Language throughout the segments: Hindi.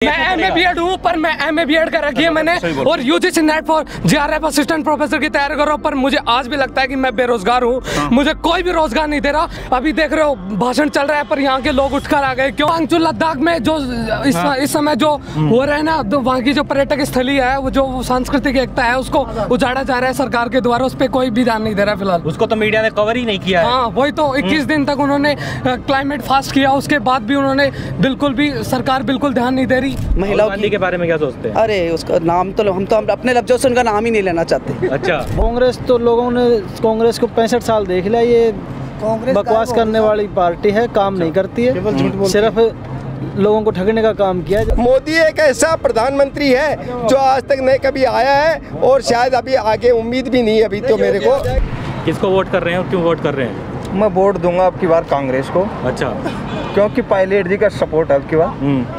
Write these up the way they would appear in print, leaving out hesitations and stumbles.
मैं एमए बीएड हूँ, पर मैं एमए बीएड कर रखी है मैंने और UGC net for JRF assistant professor की तैयारी कर रहा हूँ। पर मुझे आज भी लगता है कि मैं बेरोजगार हूँ। मुझे कोई भी रोजगार नहीं दे रहा। अभी देख रहे हो भाषण चल रहा है, पर यहाँ के लोग उठकर आ गए। क्यों? अंचुल लद्दाख में जो इस समय जो हो रहा है ना, तो वहाँ की जो पर्यटक स्थली है, वो जो सांस्कृतिक एकता है, उसको उजाड़ा जा रहा है सरकार के द्वारा। उस पर कोई भी ध्यान नहीं दे रहा है फिलहाल। उसको तो मीडिया ने कवर ही नहीं किया है। हाँ, वही तो 21 दिन तक उन्होंने क्लाइमेट फास्ट किया, उसके बाद भी उन्होंने बिल्कुल भी सरकार बिल्कुल ध्यान नहीं दे रही। महिलाओं के बारे में क्या सोचते हैं? अरे उसका नाम तो हम तो अपने लफ्जों से उनका नाम ही नहीं लेना चाहते। अच्छा, कांग्रेस तो लोगों ने कांग्रेस को 65 साल देख लिया। ये बकवास करने वाली पार्टी है, काम नहीं करती है, सिर्फ लोगों को ठगने का काम किया। मोदी एक ऐसा प्रधानमंत्री है जो आज तक नहीं कभी आया है और शायद अभी आगे उम्मीद भी नहीं है अभी तो मेरे को। किसको वोट कर रहे हैं और क्यों वोट कर रहे हैं? मैं वोट दूंगा अब की बार कांग्रेस को। अच्छा, क्योंकि पायलट जी का सपोर्ट अब की बार,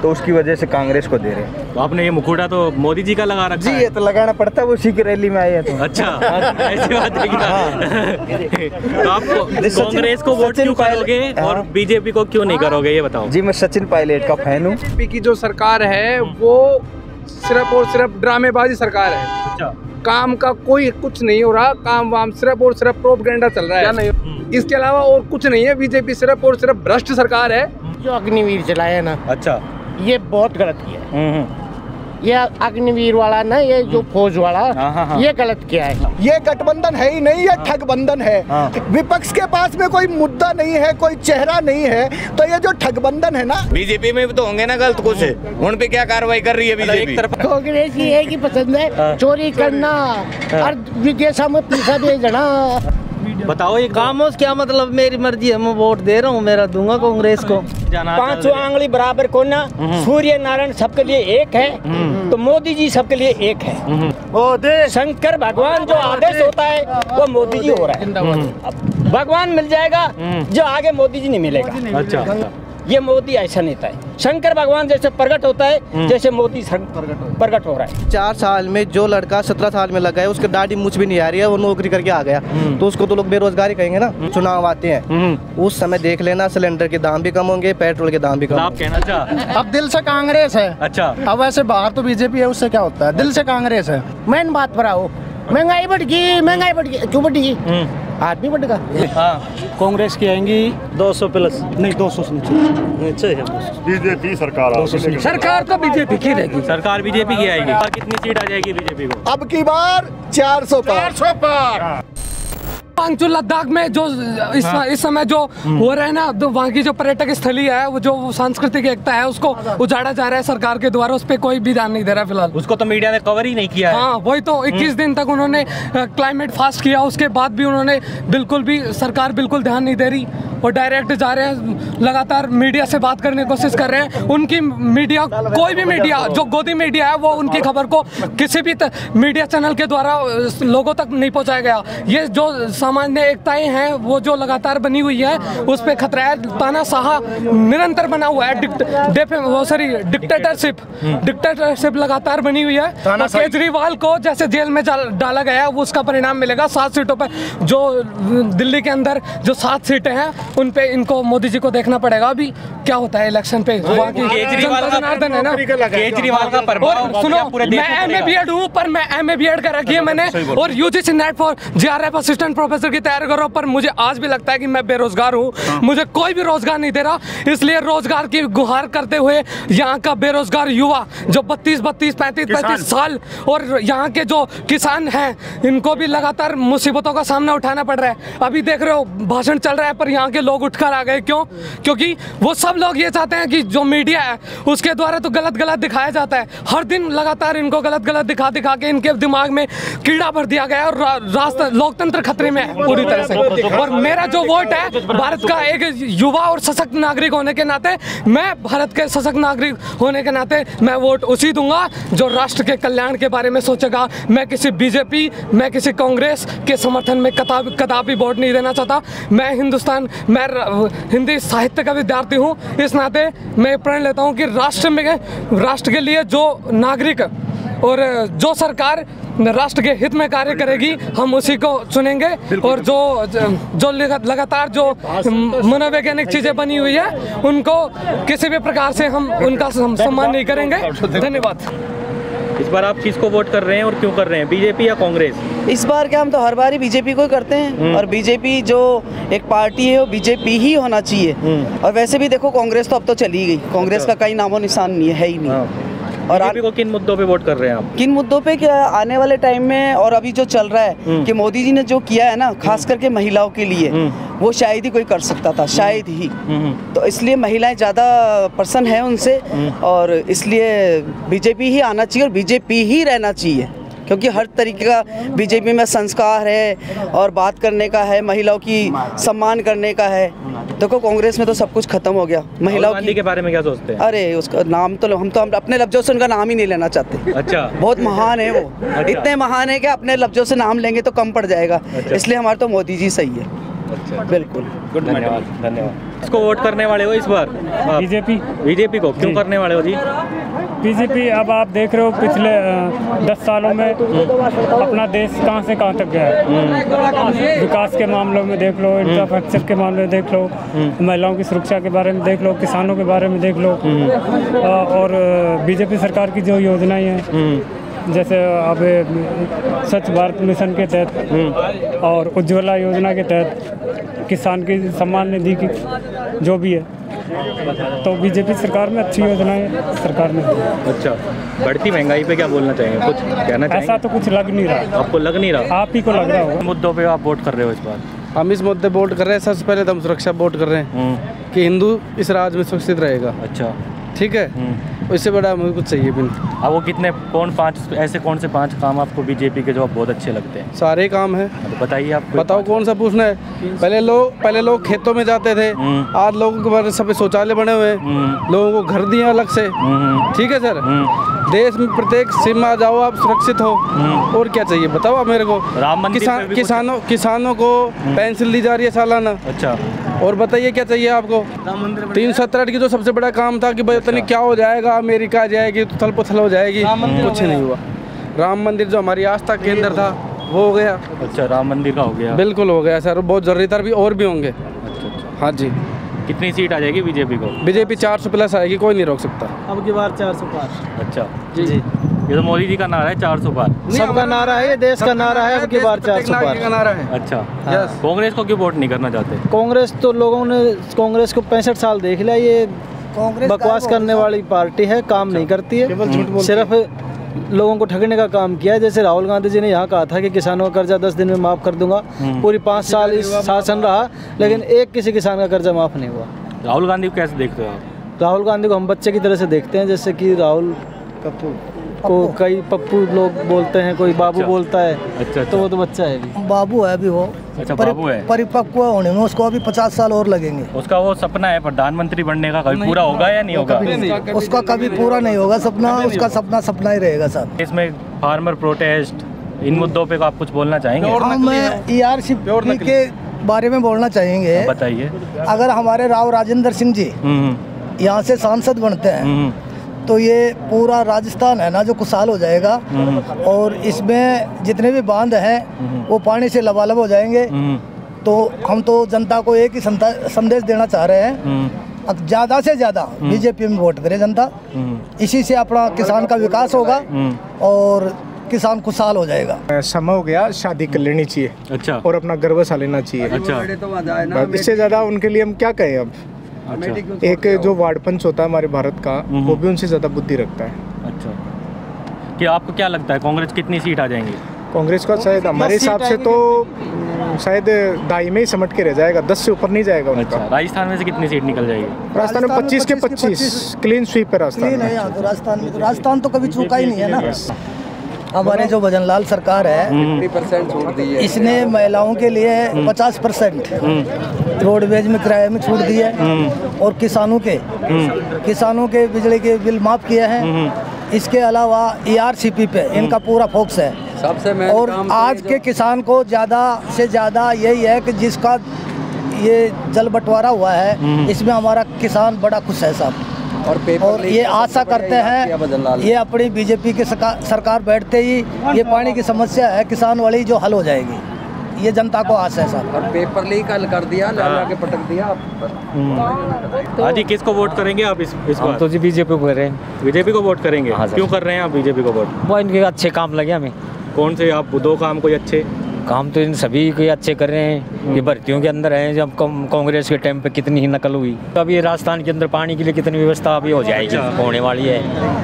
तो उसकी वजह से कांग्रेस को दे रहे हैं। तो आपने ये मुकुटा तो मोदी जी का लगा रखा जी, है? ये तो लगाना पड़ता है, वो उसी की रैली में आए हैं तो। अच्छा, ऐसी बात है क्या? तो आप कांग्रेस को वोट क्यों करोगे और बीजेपी को क्यों नहीं करोगे, ये बताओ। जी, मैं सचिन पायलट का फैन हूँ। बीजेपी की जो सरकार है वो सिर्फ और सिर्फ ड्रामेबाजी सरकार है। अच्छा, काम का कोई कुछ नहीं हो रहा, काम वाम सिर्फ और सिर्फ प्रोपेगेंडा चल रहा है। नहीं, इसके अलावा और कुछ नहीं है। बीजेपी सिर्फ और सिर्फ भ्रष्ट सरकार है। जो अग्निवीर चलाया है ना, अच्छा, ये बहुत गलत किया है। ये अग्निवीर वाला ना, ये जो फौज वाला, ये गलत किया है। ये गठबंधन है ही नहीं, ये ठगबंधन है। विपक्ष के पास में कोई मुद्दा नहीं है, कोई चेहरा नहीं है, तो ये जो ठगबंधन है ना। बीजेपी में भी तो होंगे ना गलत कुछ, उन पे क्या कार्रवाई कर रही है बीजेपी? कांग्रेस की एक ही पसंद है, चोरी करना और विदेशों में पैसा भेजना। बताओ ये खामोश क्या मतलब? मेरी मर्जी है, मैं वोट दे रहा हूँ, मेरा दूंगा कांग्रेस को। पांचों आंगली बराबर को ना, सूर्य नारायण सबके लिए एक है, तो मोदी जी सबके लिए एक है। शंकर भगवान जो आदेश होता है वो मोदी जी हो रहा है। भगवान मिल जाएगा जो आगे मोदी जी नहीं मिलेगा। अच्छा, ये मोदी ऐसा नेता है। शंकर भगवान जैसे प्रकट होता है, जैसे मोदी प्रकट हो रहा है। 4 साल में जो लड़का 17 साल में लगा है, उसके दाढ़ी मूछ भी नहीं आ रही है, वो नौकरी करके आ गया, तो उसको तो लोग बेरोजगारी कहेंगे ना। चुनाव आते हैं, उस समय देख लेना, सिलेंडर के दाम भी कम होंगे, पेट्रोल के दाम भी कम आप कहना। अच्छा, अब दिल से कांग्रेस है। अच्छा, अब वैसे बाहर तो बीजेपी है, उससे क्या होता है? दिल से कांग्रेस है। मेन बात पर आओ, महंगाई बढ़ गई, महंगाई बढ़ गई, क्यों बढ़ी? आदमी बढ़ेगा। हाँ, कांग्रेस की आएंगी 200 प्लस, नहीं 200 से नीचे। बीजेपी सरकार सरकार तो बीजेपी की रहेगी। सरकार बीजेपी की आएगी। और कितनी सीट आ जाएगी बीजेपी को? अब की बार 400 पार। अंचुल लद्दाख में जो इस समय जो हो रहा है ना, तो वहाँ की जो पर्यटक स्थली है, वो जो सांस्कृतिक एकता है, उसको उजाड़ा जा रहा है सरकार के द्वारा। उस पर कोई भी ध्यान नहीं दे रहा है फिलहाल। उसको तो मीडिया ने कवर ही नहीं किया है। हाँ, वही तो 21 दिन तक उन्होंने क्लाइमेट फास्ट किया, उसके बाद भी उन्होंने बिल्कुल भी सरकार बिल्कुल ध्यान नहीं दे रही और डायरेक्ट जा रहे हैं, लगातार मीडिया से बात करने की कोशिश कर रहे हैं। उनकी मीडिया, कोई भी मीडिया जो गोदी मीडिया है, वो उनकी खबर को किसी भी मीडिया चैनल के द्वारा लोगों तक नहीं पहुंचाया गया। ये जो सामान्य एकताएं हैं, वो जो लगातार बनी हुई है, उस पर खतरा है। तानाशाह निरंतर बना हुआ है, डिक्टेटरशिप लगातार बनी हुई है। और केजरीवाल को जैसे जेल में डाला गया है, वो उसका परिणाम मिलेगा। 7 सीटों पर, जो दिल्ली के अंदर जो 7 सीटें हैं, उन पे इनको मोदी जी को देखना पड़ेगा अभी क्या होता है इलेक्शन पे। केजरीवाल है ना, केजरीवाल का प्रभाव। सुनो, मैं एमए बीएड हूँ, पर मैं एमए बीएड कर रखी है मैंने और UGC net for JRF assistant professor की तैयारी कर रहा हूँ। पर मुझे आज भी लगता है कि मैं बेरोजगार हूँ। मुझे कोई भी रोजगार नहीं दे रहा। इसलिए रोजगार की गुहार करते हुए यहाँ का बेरोजगार युवा जो 32, 35 साल और यहाँ के जो किसान हैं, इनको भी लगातार मुसीबतों का सामना उठाना पड़ रहा है। अभी देख रहे हो भाषण चल रहा है, पर यहाँ के लोग उठकर आ गए। क्यों? क्योंकि वो सब लोग ये चाहते हैं कि जो मीडिया है, उसके द्वारा तो गलत गलत दिखाया जाता है। हर दिन लगातार इनको गलत गलत दिखा के इनके दिमाग में कीड़ा भर दिया गया है और लोकतंत्र खतरे में है पूरी तरह से। और मेरा जो वोट है, भारत का एक युवा और सशक्त नागरिक होने के नाते, मैं भारत के सशक्त नागरिक होने के नाते मैं वोट उसी दूंगा जो राष्ट्र के कल्याण के बारे में सोचेगा। मैं किसी बीजेपी, मैं किसी कांग्रेस के समर्थन में कदापि वोट नहीं देना चाहता। मैं हिंदी साहित्य का विद्यार्थी हूँ, इस नाते मैं प्रण लेता हूँ कि राष्ट्र के लिए जो नागरिक और जो सरकार राष्ट्र के हित में कार्य करेगी हम उसी को चुनेंगे। और जो लगातार जो मनोवैज्ञानिक चीजें बनी हुई है उनको किसी भी प्रकार से हम उनका सम्मान नहीं करेंगे। धन्यवाद। इस बार आप किसको वोट कर रहे हैं और क्यों कर रहे हैं, बीजेपी या कांग्रेस? इस बार क्या, हम तो हर बार ही बीजेपी को ही करते हैं और बीजेपी जो एक पार्टी है वो बीजेपी ही होना चाहिए। और वैसे भी देखो कांग्रेस तो अब तो चली गई, कांग्रेस का कहीं नामो निशान नहीं है ही नहीं। और बीजेपी को किन मुद्दों पे वोट कर रहे हैं आप? किन मुद्दों पे, क्या आने वाले टाइम में और अभी जो चल रहा है कि मोदी जी ने जो किया है ना, खास करके महिलाओं के लिए, वो शायद ही कोई कर सकता था, शायद ही। तो इसलिए महिलाएं ज़्यादा प्रसन्न है उनसे और इसलिए बीजेपी ही आना चाहिए और बीजेपी ही रहना चाहिए, क्योंकि हर तरीके का बीजेपी में संस्कार है और बात करने का है, महिलाओं की सम्मान करने का है। देखो कांग्रेस में तो सब कुछ खत्म हो गया। महिलाओं के बारे में क्या सोचते हैं? अरे उसका नाम तो हम अपने लफ्जों से उनका नाम ही नहीं लेना चाहते। अच्छा, बहुत महान है वो। अच्छा। इतने महान है कि अपने लफ्जों से नाम लेंगे तो कम पड़ जाएगा। अच्छा। इसलिए हमारे तो मोदी जी सही है। अच्छा, बिल्कुल। धन्यवाद। इसको वोट करने वाले हो इस बार? बीजेपी को क्यों करने वाले हो जी? बीजेपी, अब आप देख रहे हो पिछले 10 सालों में अपना देश कहां से कहां तक गया है। विकास के मामलों में देख लो, इंफ्रास्ट्रक्चर के मामले में देख लो, महिलाओं की सुरक्षा के बारे में देख लो, किसानों के बारे में देख लो। और बीजेपी सरकार की जो योजनाएं हैं, जैसे अब स्वच्छ भारत मिशन के तहत और उज्ज्वला योजना के तहत किसान की सम्मान निधि की जो भी है, तो बीजेपी सरकार में अच्छी योजनाएं सरकार ने। अच्छा, बढ़ती महंगाई पे क्या बोलना चाहेंगे, कुछ कहना चाहेंगे? ऐसा तो कुछ लग नहीं रहा। आपको लग नहीं रहा? आप ही को लग रहा होगा। मुद्दों पे आप वोट कर रहे हो इस बार? हम इस मुद्दे वोट कर रहे हैं, सबसे पहले तो हम सुरक्षा वोट कर रहे हैं कि हिंदू इस राज्य में सुरक्षित रहेगा। अच्छा, ठीक है, इससे बड़ा हमें कुछ चाहिए भी नहीं। अब वो कितने कौन से 5 काम आपको बीजेपी के जो आप बहुत अच्छे लगते हैं? सारे काम हैं। तो बताइए आप। बताओ कौन सा पूछना है? पहले लोग खेतों में जाते थे, आज लोगों के बारे सब शौचालय बने हुए हैं, लोगों को घर दिए अलग से। ठीक है सर, देश में प्रत्येक सीमा जाओ आप सुरक्षित हो, और क्या चाहिए बताओ आप मेरे को? राम मंदिर किसानों को पेंशन दी जा रही है सालाना। अच्छा, और बताइए क्या चाहिए आपको? 368 की जो सबसे बड़ा काम था कि भाई इतनी क्या हो जाएगा, अमेरिका जाएगी तो थल पुथल हो जाएगी, कुछ नहीं हुआ। राम मंदिर जो हमारी आस्था केंद्र था वो हो गया। अच्छा, राम मंदिर का हो गया? बिल्कुल हो गया सर, बहुत जरूरी था, और भी होंगे। अच्छा। हाँ जी। कितनी सीट आ जाएगी बीजेपी को? बीजेपी 400 प्लस आएगी, कोई नहीं रोक सकता। अब की बार 400 पार। अच्छा जी। ये तो मोदी जी का नारा है 400 पार। सबका नारा है, ये देश का नारा है। अब की बार 400 पार का नारा है। अच्छा, कांग्रेस को क्यों वोट नहीं करना चाहते? कांग्रेस तो लोगों ने कांग्रेस को 65 साल देख लिया, ये बकवास करने वाली पार्टी है, काम नहीं करती है, सिर्फ लोगों को ठगने का काम किया है। जैसे राहुल गांधी जी ने यहाँ कहा था कि किसानों का कर्जा 10 दिन में माफ़ कर दूंगा, पूरी 5 साल इस शासन रहा, लेकिन एक किसी किसान का कर्जा माफ़ नहीं हुआ। राहुल गांधी को कैसे देखते हो आप? राहुल गांधी को हम बच्चे की तरह से देखते हैं, जैसे कि राहुल को कई पप्पू लोग बोलते हैं, कोई बाबू बोलता है। अच्छा। तो वो तो बच्चा है अभी, बाबू है अभी वो। अच्छा, बाबू है। परिपक्व होने में उसको अभी 50 साल और लगेंगे। उसका वो सपना है प्रधानमंत्री बनने का, कभी पूरा होगा या नहीं होगा? उसका कभी पूरा नहीं होगा सपना, उसका सपना ही रहेगा सर। इसमें फार्मर प्रोटेस्ट, इन मुद्दों पे आप कुछ बोलना चाहेंगे? हम ERCP के बारे में बोलना चाहेंगे। बताइए। अगर हमारे राव राजेंद्र सिंह जी यहाँ से सांसद बनते हैं तो ये पूरा राजस्थान है ना जो खुशहाल हो जाएगा, और इसमें जितने भी बांध हैं वो पानी से लबालब हो जाएंगे। तो हम तो जनता को एक ही संदेश देना चाह रहे हैं, अब ज़्यादा से ज़्यादा बीजेपी में वोट करे जनता, इसी से अपना किसान का विकास होगा और किसान खुशहाल हो जाएगा। समय हो गया, शादी कर लेनी चाहिए। अच्छा। और अपना गर्व सा लेना चाहिए। अच्छा। इससे ज़्यादा उनके लिए हम क्या कहें अब। अच्छा। एक जो वार्ड पंच होता है हमारे भारत का, वो भी उनसे ज़्यादा बुद्धि रखता है। अच्छा, कि आपको क्या लगता है कांग्रेस कितनी सीट आ जाएंगी? कांग्रेस का शायद हमारे हिसाब से तो शायद 2.5 में ही समट के रह जाएगा, 10 से ऊपर नहीं जाएगा उनका। अच्छा, राजस्थान में से कितनी सीट निकल जाएगी? राजस्थान में 25 के 25 क्लीन स्वीप है राजस्थान में। राजस्थान तो कभी चूका ही नहीं है ना। हमारे जो भजनलाल सरकार है 50% छूट दी है, इसने महिलाओं के लिए 50% रोडवेज में किराए में छूट दी है, और किसानों के बिजली के बिल माफ़ किए हैं। इसके अलावा ERCP पे इनका पूरा फोकस है सबसे। और आज के किसान को ज़्यादा से ज़्यादा यही है कि जिसका ये जल बंटवारा हुआ है, इसमें हमारा किसान बड़ा खुश है साहब। और ये आशा करते हैं ये अपनी बीजेपी की सरकार बैठते ही ये पानी की समस्या है किसान वाली जो हल हो जाएगी, ये जनता को आशा है साहब। और पेपर लीक हल कर दिया, ला के पटक दिया। हाँ जी, किसको वोट करेंगे आप इस बार? तो जी बीजेपी को कर रहे हैं। बीजेपी को वोट करेंगे? क्यों कर रहे हैं आप बीजेपी को वोट? वो इनके अच्छे काम लगे हमें। कौन से आप 2 काम कोई अच्छे? काम तो इन सभी के अच्छे कर रहे हैं। ये भर्तियों के अंदर है, जब कांग्रेस के टाइम पे कितनी ही नकल हुई, तो अभी राजस्थान के अंदर पानी के लिए कितनी व्यवस्था अभी हो जाएगी, होने वाली है,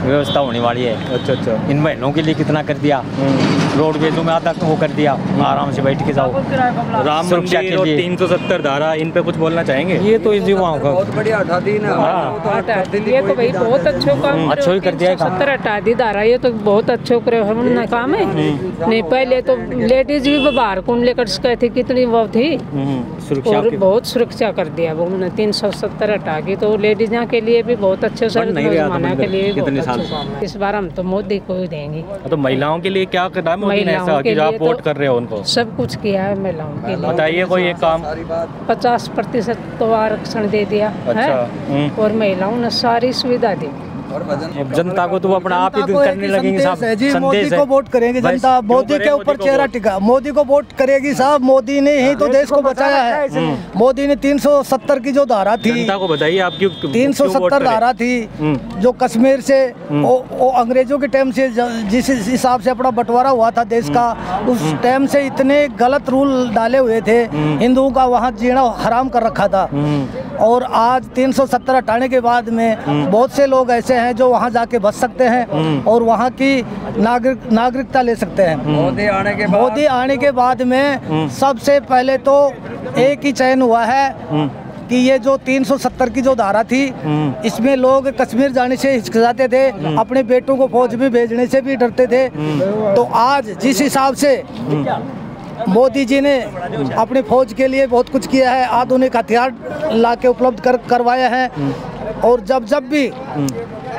व्यवस्था होने वाली है। अच्छा। इन बहनों के लिए कितना कर दिया, रोडवेजों में आधा वो कर दिया, आराम से बैठ के जाओ। राम मंदिर और 370 धारा, इन पे कुछ बोलना चाहेंगे? ये तो इस युवाओं का बहुत बढ़िया हटा दी ना। ये तो भाई बहुत अच्छा काम, अच्छा ही कर दिया। 370 हटा दी धारा, ये तो बहुत अच्छा करे हमने काम है। नहीं पहले तो लेडीज भी बाहर कौन लेकर गए थे, कितनी वो थी, और बहुत सुरक्षा कर दिया वो उन्होंने। 370 हटा की तो लेडीज के लिए भी बहुत अच्छा, सर नौजवानों के लिए भी बहुत अच्छा काम है। इस बार हम तो मोदी को ही देंगे। तो महिलाओं के लिए क्या करना है मोदी ने ऐसा कि आप वोट कर रहे हो उनको? सब कुछ किया है महिलाओं के लिए। बताइए कोई एक काम। 50% तो आरक्षण दे दिया है, और महिलाओं ने सारी सुविधा दी। जनता को तो अपना आप ही करने लगेंगे साहब। मोदी को वोट करेंगे जनता, मोदी के ऊपर चेहरा टिका, मोदी को वोट करेगी साहब। मोदी ने ही तो देश को बचाया है। मोदी ने 370 की जो धारा थी, जनता को बताइए आप क्यों 370 धारा थी जो कश्मीर से वो अंग्रेजों के टाइम से जिस हिसाब से अपना बंटवारा हुआ था देश का, उस टाइम से इतने गलत रूल डाले हुए थे, हिंदुओं का वहाँ जीना हराम कर रखा था। और आज 370 हटाने के बाद में बहुत से लोग ऐसे हैं जो वहाँ जाके बस सकते हैं और वहाँ की नागरिकता ले सकते हैं। मोदी आने के बाद में सबसे पहले तो एक ही चयन हुआ है कि ये जो 370 की जो धारा थी, इसमें लोग कश्मीर जाने से हिचकिचाते थे, अपने बेटों को फौज में भेजने से भी डरते थे। तो आज जिस हिसाब से मोदी जी ने अपनी फौज के लिए बहुत कुछ किया है, आधुनिक हथियार ला के उपलब्ध करवाए हैं, और जब भी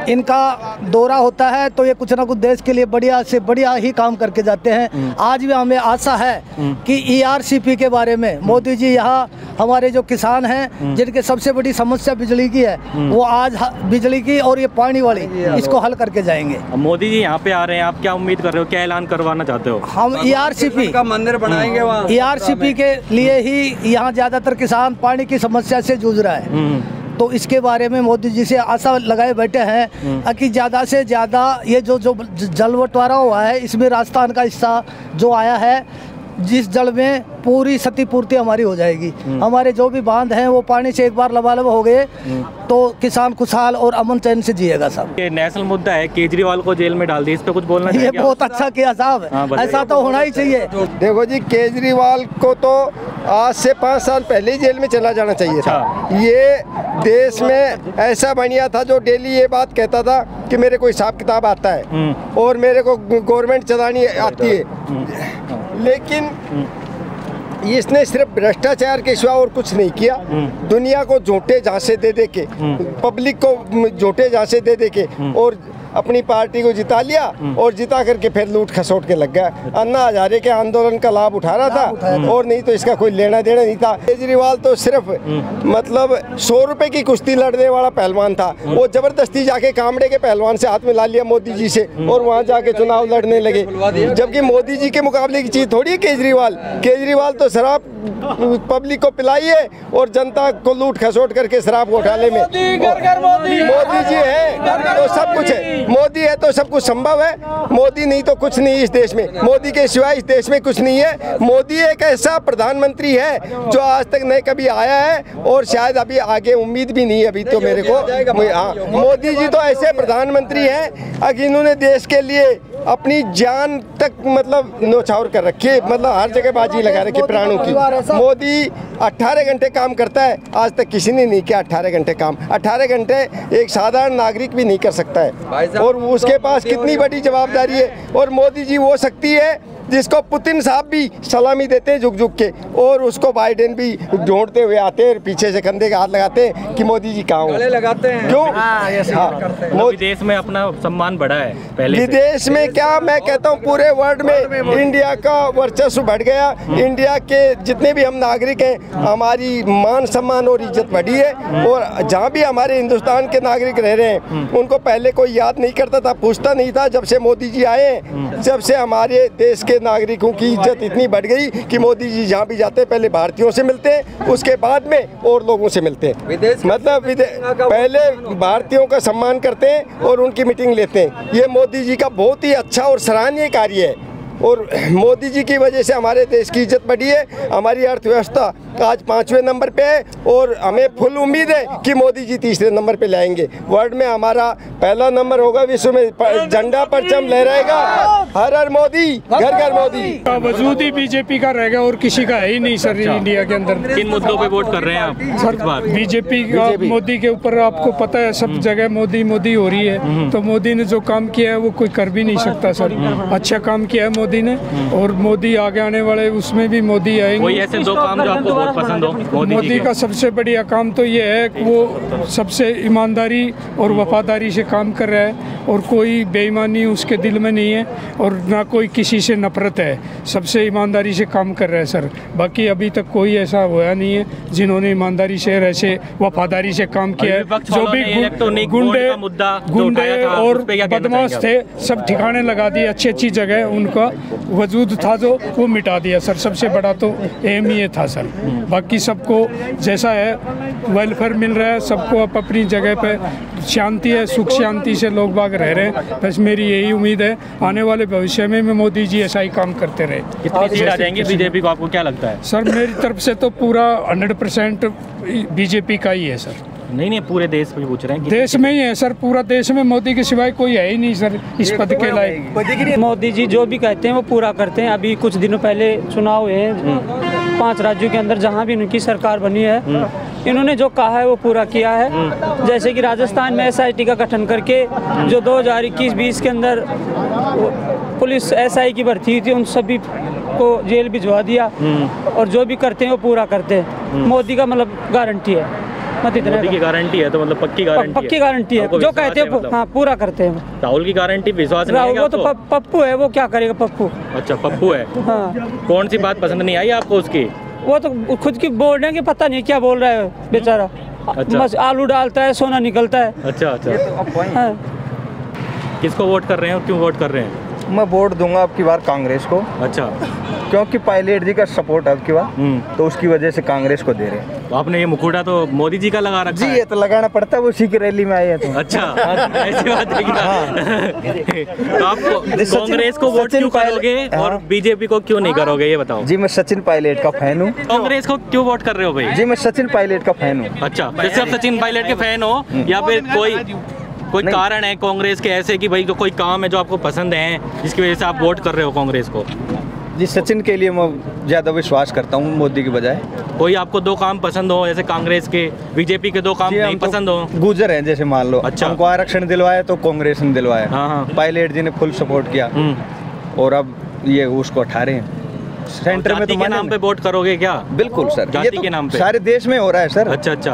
इनका दौरा होता है तो ये कुछ ना कुछ देश के लिए बढ़िया से बढ़िया ही काम करके जाते हैं। आज भी हमें आशा है कि ERCP के बारे में मोदी जी यहाँ हमारे जो किसान हैं जिनकी सबसे बड़ी समस्या बिजली की है, वो आज बिजली की और ये पानी वाली इसको हल करके जाएंगे। मोदी जी यहाँ पे आ रहे हैं, आप क्या उम्मीद कर रहे हो, क्या ऐलान करवाना चाहते हो? हम ERCP का मंदिर बनाएंगे वहाँ। ERCP के लिए ही यहाँ ज्यादातर किसान पानी की समस्या से जूझ रहा है, तो इसके बारे में मोदी जी से आशा लगाए बैठे हैं कि ज़्यादा से ज़्यादा ये जो जल बंटवारा हुआ है, इसमें राजस्थान का हिस्सा जो आया है, जिस जल में पूरी क्षतिपूर्ति हमारी हो जाएगी। हमारे जो भी बांध हैं वो पानी से एक बार लबालब हो गए तो किसान खुशहाल और अमन चैन से जिएगा साहब। ये नेशनल मुद्दा है, केजरीवाल को जेल में डाल दिया, इस पे कुछ बोलना चाहिए? ये बहुत अच्छा किया साहब, ऐसा तो होना ही चाहिए। देखो जी, केजरीवाल को तो आज से 5 साल पहले ही जेल में चला जाना चाहिए था। ये देश में ऐसा बनिया था जो डेली ये बात कहता था कि मेरे को हिसाब किताब आता है और मेरे को गवर्नमेंट चलानी आती है, लेकिन इसने सिर्फ भ्रष्टाचार के सिवा और कुछ नहीं किया। दुनिया को झूठे झांसे दे दे के, पब्लिक को झूठे झांसे दे दे के, और अपनी पार्टी को जिता लिया और जिता करके फिर लूट खसोट के लग गया। अन्ना हजारे के आंदोलन का लाभ उठा रहा था और नहीं तो इसका कोई लेना देना नहीं था। केजरीवाल तो सिर्फ मतलब 100 रुपए की कुश्ती लड़ने वाला पहलवान था, वो जबरदस्ती जाके कामड़े के पहलवान से हाथ मिला लिया मोदी जी से और वहाँ जाके चुनाव लड़ने लगे, जबकि मोदी जी के मुकाबले की चीज थोड़ी है केजरीवाल तो शराब पब्लिक को पिलाई है और जनता को लूट खसोट करके शराब घोटाले में। मोदी जी है तो सब कुछ है, मोदी है तो सब कुछ संभव है। मोदी नहीं तो कुछ नहीं इस देश में, मोदी के सिवाय इस देश में कुछ नहीं है। मोदी एक ऐसा प्रधानमंत्री है जो आज तक नहीं कभी आया है और शायद अभी आगे उम्मीद भी नहीं है अभी तो मेरे को। हाँ, मोदी जी तो ऐसे प्रधानमंत्री हैं कि इन्होंने देश के लिए अपनी जान तक मतलब न्यौछावर कर रखी है, मतलब हर जगह बाजी लगा रखी प्राणों की। मोदी 18 घंटे काम करता है, आज तक किसी ने नहीं किया 18 घंटे काम। 18 घंटे एक साधारण नागरिक भी नहीं कर सकता है और उसके पास कितनी बड़ी जवाबदारी है। और मोदी जी वो शक्ति है जिसको पुतिन साहब भी सलामी देते हैं झुक के, और उसको बाइडेन भी ढूंढते हुए आते हैं, पीछे से कंधे का हाथ लगाते हैं कि मोदी जी कहाँ हो, लगाते हैं क्यों? विदेश में अपना सम्मान बढ़ा है पहले विदेश में क्या, मैं कहता हूँ पूरे वर्ल्ड में इंडिया का वर्चस्व बढ़ गया। इंडिया के जितने भी हम नागरिक हैं, हमारी मान सम्मान और इज्जत बढ़ी है। और जहाँ भी हमारे हिंदुस्तान के नागरिक रह रहे हैं, उनको पहले कोई याद नहीं करता था, पूछता नहीं था। जब से मोदी जी आए, जब से हमारे देश के नागरिकों की इज्जत इतनी बढ़ गई कि मोदी जी जहाँ भी जाते हैं पहले भारतीयों से मिलते हैं, उसके बाद में और लोगों से मिलते हैं। मतलब पहले भारतीयों का सम्मान करते हैं और उनकी मीटिंग लेते हैं। ये मोदी जी का बहुत ही अच्छा और सराहनीय कार्य है, और मोदी जी की वजह से हमारे देश की इज्जत बढ़ी है। हमारी अर्थव्यवस्था आज 5वें नंबर पे है, और हमें फुल उम्मीद है कि मोदी जी 3रे नंबर पे लाएंगे। वर्ल्ड में हमारा पहला नंबर होगा, विश्व में झंडा परचम लहराएगा, हर हर मोदी, घर घर मोदी। वजूद ही बीजेपी का रहेगा और किसी का है ही नहीं सर। इंडिया के अंदर किन मुद्दों पे वोट कर रहे हैं आप सर? बीजेपी का, मोदी के ऊपर आपको पता है सब जगह मोदी मोदी हो रही है, तो मोदी ने जो काम किया है वो कोई कर भी नहीं सकता सर। अच्छा काम किया है मोदी ने, और मोदी आगे आने वाले उसमें भी मोदी आएंगे। कोई ऐसे 2 काम जो आपको बहुत पसंद हो मोदी का? सबसे बढ़िया काम तो ये है कि वो सबसे ईमानदारी और वफादारी से काम कर रहा है, और कोई बेईमानी उसके दिल में नहीं है, और ना कोई किसी से नफरत है। सबसे ईमानदारी से काम कर रहा है सर। बाकी अभी तक कोई ऐसा हुआ नहीं है जिन्होंने ईमानदारी से, ऐसे वफादारी से काम किया है। जो भी गुंडे और बदमाश थे सब ठिकाने लगा दिए, अच्छी अच्छी जगह उनका वजूद था जो वो मिटा दिया सर। सबसे बड़ा तो एम ये था सर। बाकी सबको जैसा है वेलफेयर मिल रहा है, सबको अपनी जगह पे शांति है, सुख शांति से लोग बाग रह रहे हैं। बस मेरी यही उम्मीद है आने वाले भविष्य में मोदी जी ऐसा ही काम करते रहे। कितनी सीट आ जाएंगे बीजेपी को, आपको क्या लगता है? सर मेरी तरफ से तो पूरा 100% बीजेपी का ही है सर। नहीं पूरे देश में पूछ रहे हैं। देश में ही है सर, पूरा देश में मोदी के सिवाय कोई है ही नहीं सर इस पद के लायक। मोदी जी जो भी कहते हैं वो पूरा करते हैं। अभी कुछ दिनों पहले चुनाव हुए हैं 5 राज्यों के अंदर, जहाँ भी उनकी सरकार बनी है, इन्होंने जो कहा है वो पूरा किया है। जैसे कि राजस्थान में SIT का गठन करके जो 2021-20 के अंदर पुलिस SI की भर्ती हुई थी, उन सभी को जेल भिजवा दिया, और जो भी करते हैं वो पूरा करते हैं। मोदी का मतलब गारंटी है, मोदी की गारंटी है तो मतलब पक्की गारंटी है। जो कहते हैं हाँ पूरा करते हैं। राहुल की गारंटी विश्वास नहीं है? वो तो पप्पू है, वो क्या करेगा पप्पू। अच्छा पप्पू है। हाँ। कौन सी बात पसंद नहीं आई आपको उसकी? वो तो खुद की बोल रहे हैं कि पता नहीं क्या बोल रहा है बेचारा। अच्छा। बस आलू डालता है, सोना निकलता है। अच्छा। हाँ। किसको वोट कर रहे हैं और क्यों वोट कर रहे हैं? मैं वोट दूंगा आपकी बार कांग्रेस को। अच्छा। क्योंकि पायलट जी का सपोर्ट आपकी बार, तो उसकी वजह से कांग्रेस को दे रहे हैं। तो आपने ये मुकुटा तो मोदी जी का लगा रखा है? जी ये तो लगाना पड़ता है, वो उसी की रैली में आए हैं तो। अच्छा ऐसी बात है क्या? तो आप कांग्रेस को वोट क्यों करोगे और बीजेपी को क्यों नहीं करोगे, ये बताओ। जी मैं सचिन पायलट का फैन हूँ। कांग्रेस को क्यों वोट कर रहे हो भाई? जी मैं सचिन पायलट का फैन हूँ। अच्छा, जैसे आप सचिन पायलट के फैन हो, या फिर कोई कारण है कांग्रेस के ऐसे कि भाई जो कोई काम है जो आपको पसंद है जिसकी वजह से आप वोट कर रहे हो कांग्रेस को? जी सचिन के लिए मैं ज़्यादा विश्वास करता हूँ मोदी की बजाय। कोई आपको 2 काम पसंद हो, जैसे कांग्रेस के, बीजेपी के 2 काम नहीं पसंद हो? गुजर हैं जैसे मान लो। अच्छा। हमको आरक्षण दिलवाया तो कांग्रेस ने दिलवाया। हाँ। पायलट जी ने फुल सपोर्ट किया, और अब ये उसको उठा रहे हैं। सेंटर में तो के नाम पे वोट करोगे क्या? बिल्कुल सर, जाति के नाम पे सारे देश में हो रहा है सर। अच्छा।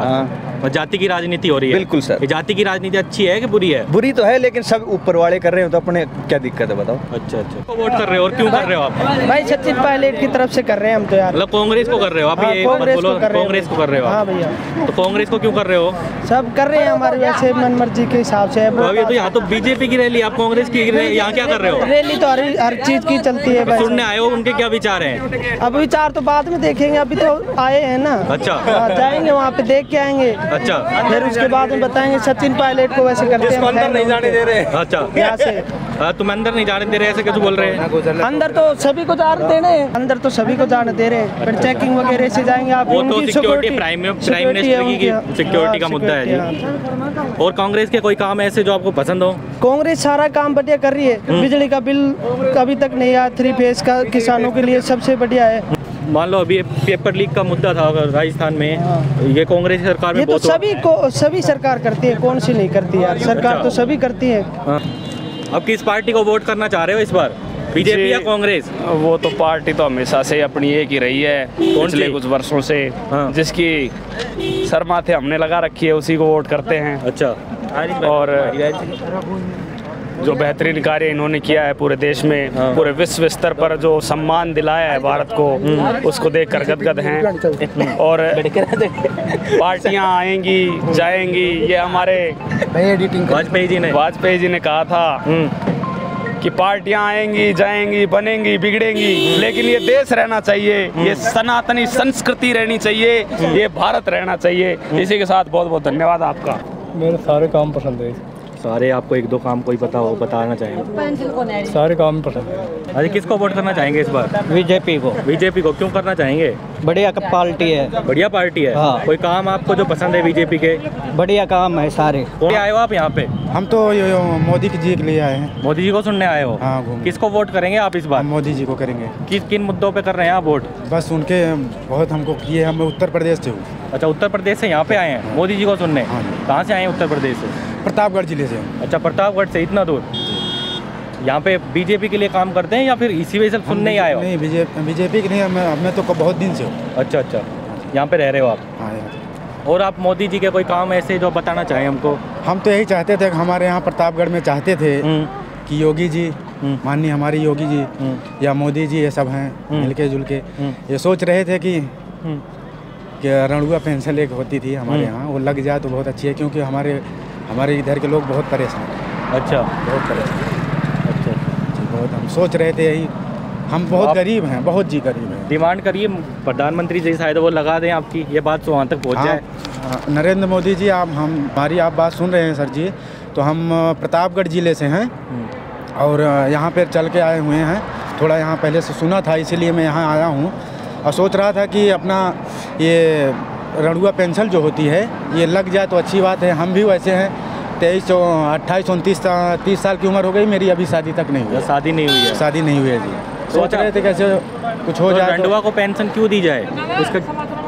और जाति की राजनीति हो रही है? बिल्कुल सर। जाति की राजनीति अच्छी है कि बुरी है? बुरी तो है, लेकिन सब ऊपर वाले कर रहे हो तो अपने क्या दिक्कत है बताओ। अच्छा। तो वोट कर रहे हो और क्यों कर रहे हो आप? भाई सचिन पायलट की तरफ से कर रहे हैं हम तो यार। मतलब कांग्रेस को कर रहे हो आप? ये कांग्रेस को कर रहे हो? हाँ भैया। तो कांग्रेस को क्यों कर रहे हो? सब कर रहे हैं हमारे वैसे मन मर्जी के हिसाब से। अभी तो यहाँ तो बीजेपी की रैली, आप कांग्रेस की यहाँ क्या कर रहे हो? रैली तो हर चीज की चलती है। सुनने आए हो, उनके क्या विचार है? अब विचार तो बाद में देखेंगे, अभी तो आए हैं ना। अच्छा। जाएंगे वहाँ पे देख के आएंगे। अच्छा। फिर उसके बाद में बताएंगे सचिन पायलट को वैसे करते हैं। अंदर नहीं जाने दे रहे। अच्छा। यहाँ से तुम अंदर नहीं जाने दे रहे, ऐसे कैसे बोल रहे हैं? अंदर तो सभी को जाने दे रहे हैं, अंदर तो सभी को जाने दे रहे हैं, फिर चेकिंग वगैरह से जाएंगे आप। वो तो सिक्योरिटी, प्राइम मिनिस्टर की सिक्योरिटी का मुद्दा है जी। और कांग्रेस के कोई काम ऐसे जो आपको पसंद हो? कांग्रेस सारा काम बढ़िया कर रही है। बिजली का बिल अभी तक नहीं आया, 3 फेज का किसानों के लिए सबसे बढ़िया है। मान लो अभी पेपर लीक का मुद्दा था राजस्थान में, ये कांग्रेस सरकार में ये तो सभी सरकार करती है, कौन सी नहीं करती यार, सरकार तो सभी करती है। अब किस पार्टी को वोट करना चाह रहे हो इस बार? बीजेपी या कांग्रेस? वो तो पार्टी तो हमेशा से अपनी एक ही रही है पिछले कुछ वर्षों से। जिसकी सर माथे हमने लगा रखी है उसी को वोट करते हैं। अच्छा। और जो बेहतरीन कार्य इन्होंने किया है पूरे देश में, पूरे विश्व स्तर पर जो सम्मान दिलाया है भारत को, उसको देखकर गदगद हैं। और पार्टियां आएंगी जाएंगी, ये हमारे वाजपेयी जी ने कहा था कि पार्टियां आएंगी जाएंगी बनेंगी बिगड़ेंगी, लेकिन ये देश रहना चाहिए, ये सनातनी संस्कृति रहनी चाहिए, ये भारत रहना चाहिए। इसी के साथ बहुत बहुत धन्यवाद आपका। मेरे सारे काम पसंद है। सारे आपको एक दो काम कोई पता हो बताना चाहेंगे? सारे काम पसंद है। अरे किसको वोट करना चाहेंगे इस बार? बीजेपी को। बीजेपी को क्यों करना चाहेंगे? बढ़िया पार्टी है। बढ़िया पार्टी है। हाँ। कोई काम आपको जो पसंद है बीजेपी के? बढ़िया काम है सारे। कौन आए हो आप यहाँ पे? हम तो मोदी जी के लिए आए हैं। मोदी जी को सुनने आए हो? हाँ। किसको वोट करेंगे आप इस बार? मोदी जी को करेंगे। किन मुद्दों पे कर रहे हैं आप वोट? बस उनके बहुत हमको किए, हम उत्तर प्रदेश से हूँ। अच्छा, उत्तर प्रदेश से यहाँ पे आए हैं मोदी जी को सुनने? कहाँ से आए हैं उत्तर प्रदेश से? प्रतापगढ़ जिले से। अच्छा, प्रतापगढ़ से इतना दूर। यहाँ पे बीजेपी के लिए काम करते हैं या फिर इसी वजह से सुनने ही आए हो? नहीं, बीजेपी के लिए मैं तो बहुत दिन से हूँ। अच्छा अच्छा, यहाँ पे रह रहे हो आप? हाँ। और आप मोदी जी के कोई काम ऐसे जो बताना चाहें हमको? हम तो यही चाहते थे, हमारे यहाँ प्रतापगढ़ में चाहते थे कि योगी जी, माननीय हमारी योगी जी या मोदी जी, ये सब हैं मिलके जुल के ये सोच रहे थे कि रणुआ पेंशन एक होती थी हमारे यहाँ, वो लग जाए तो बहुत अच्छी है, क्योंकि हमारे इधर के लोग बहुत परेशान हैं। अच्छा, बहुत परेशान। अच्छा, बहुत हम सोच रहे थे यही, हम बहुत गरीब हैं, बहुत जी गरीब हैं। डिमांड करिए प्रधानमंत्री जी शायद वो लगा दें आपकी, ये बात तो वहाँ तक पहुँच जाए। नरेंद्र मोदी जी, हमारी आप बात सुन रहे हैं सर जी, तो हम प्रतापगढ़ जिले से हैं और यहाँ पर चल के आए हुए हैं। थोड़ा यहाँ पहले से सुना था, इसीलिए मैं यहाँ आया हूँ और सोच रहा था कि अपना ये रणुआ पेंशन जो होती है ये लग जाए तो अच्छी बात है। हम भी वैसे हैं, 23, 28, 29, 30 साल की उम्र हो गई मेरी, अभी शादी तक नहीं हुई। शादी नहीं हुई है? शादी नहीं हुई है जी। सोच रहे थे कैसे कुछ हो जाए। रणुआ को पेंशन क्यों दी जाए?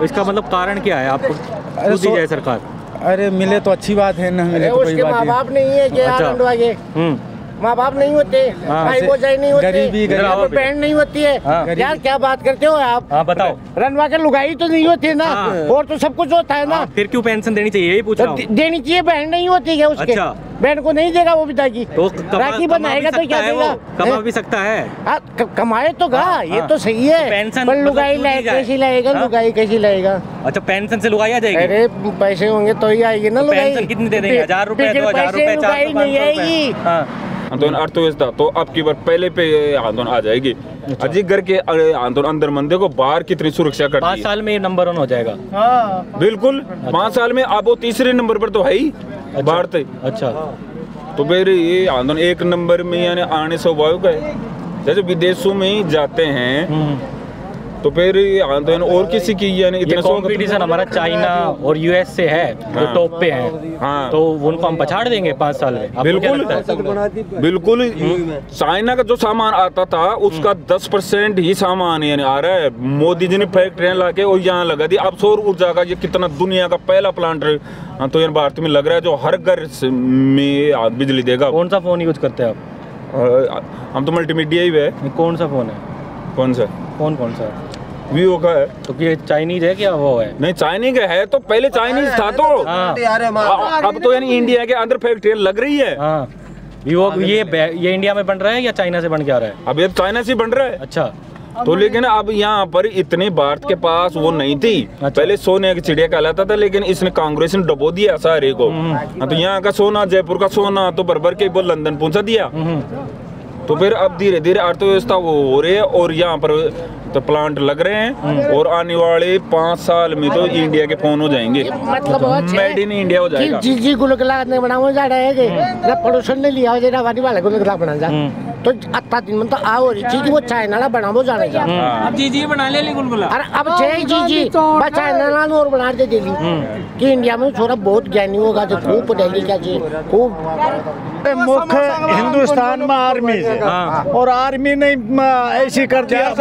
इसका मतलब कारण क्या है आपको क्यों दी जाए सरकार? अरे मिले तो अच्छी बात है, न मिले तो कोई बात नहीं। माँ बाप नहीं है क्या? रणुआ के माँ बाप नहीं होते, भाई भौजाई नहीं होते, गरीबी बहन नहीं होती है। यार क्या बात करते हो आप? बताओ। रणुआ के लुगाई तो नहीं होती ना, और तो सब कुछ होता है ना। फिर क्यों पेंशन देनी चाहिए, यही पूछ रहा हूँ। देनी चाहिए, बहन नहीं होती है उसके। अच्छा। बहन को नहीं देगा वो पिताजी, तो राखी बनाएगा तो क्या देगा? कमा भी सकता है। कमाए तो गा, ये तो सही है। पेंशन पर लुगाई कैसी लाएगा? लुगाई कैसी लाएगा? अच्छा, पेंशन से लुगाई आ जाएगी? अरे पैसे होंगे तो ही आएगी ना लुगाई। पेंशन कितनी दे देंगे? 1000 रुपए, 2000 रुपए, 400 नहीं आएगी। आंदोलन अर्थव्यवस्था तो अब की बार पहले पे आंदोलन आ जाएगी। अजीत घर के आंदोलन अंदर मंदिर को बाहर कितनी सुरक्षा करती है। 5 साल में नंबर 1 हो जाएगा। बिल्कुल, 5 साल में अब वो तीसरे नंबर पर तो है ही भारत। अच्छा, तो फिर ये आंदोलन 1 नंबर में यानी आने स्वाभाविक है। जैसे विदेशों में जाते हैं तो फिर आंदोलन और किसी की यानी इतना कंपटीशन हमारा चाइना और यूएस से है, जो टॉप पे है। हाँ। तो उनको हम पछाड़ देंगे 5 साल में? बिल्कुल बिल्कुल। चाइना का जो सामान आता था उसका 10% ही सामान यानी आ रहा है। मोदी जी ने फैक्ट्रियां लाके और यहाँ लगा दी। अब सौर ऊर्जा का ये कितना दुनिया का पहला प्लांट तो यहाँ भारत में लग रहा है, जो हर घर में बिजली देगा। कौन सा फोन यूज करते हैं आप? हम तो मल्टीमीडिया ही है। कौन सा फोन है? कौन सा? कौन सा? वीवो का है। तो ये चाइनीज है क्या? वो है? नहीं, चाइनीज का है, तो पहले चाइनीज था तो अब तो यानी इंडिया के अंदर फैक्ट्री लग रही है। वीवो ये इंडिया में बन रहा है या चाइना से बन के आ रहा है? अब ये चाइना से बन रहा है। अच्छा। तो लेकिन अब यहाँ पर इतने भारत के पास वो नहीं थी। पहले सोने की चिड़िया कहलाता था, लेकिन इसने कांग्रेस ने डबो दिया सारे को। तो यहाँ का सोना, जयपुर का सोना तो भर के वो लंदन पहुंचा दिया। तो फिर अब धीरे धीरे अर्थव्यवस्था वो हो रही है और यहाँ पर तो प्लांट लग रहे हैं और आने वाले 5 साल में तो इंडिया के फोन हो जाएंगे, मतलब मेड इन इंडिया हो जाएगा। जी गुलगुला ने बनाओ जा रहे हैं ना, पड़ोसन ने लिया जेरा वाली वाला गुलगुला बना जा तो अत्ता दिन में तो आओ रही थी वो चाइना ना बनाओ जाने जा। अब जी बना ले गुलगुला। अरे अब जी बस चाइना ना और बना दे दिल्ली कि इंडिया में थोड़ा बहुत ज्ञानी होगा तो खूब पढ़ेगी क्या चीज खूब मुख्य हिंदुस्तान में आर्मी है और आर्मी ने ऐसी कर दिया 4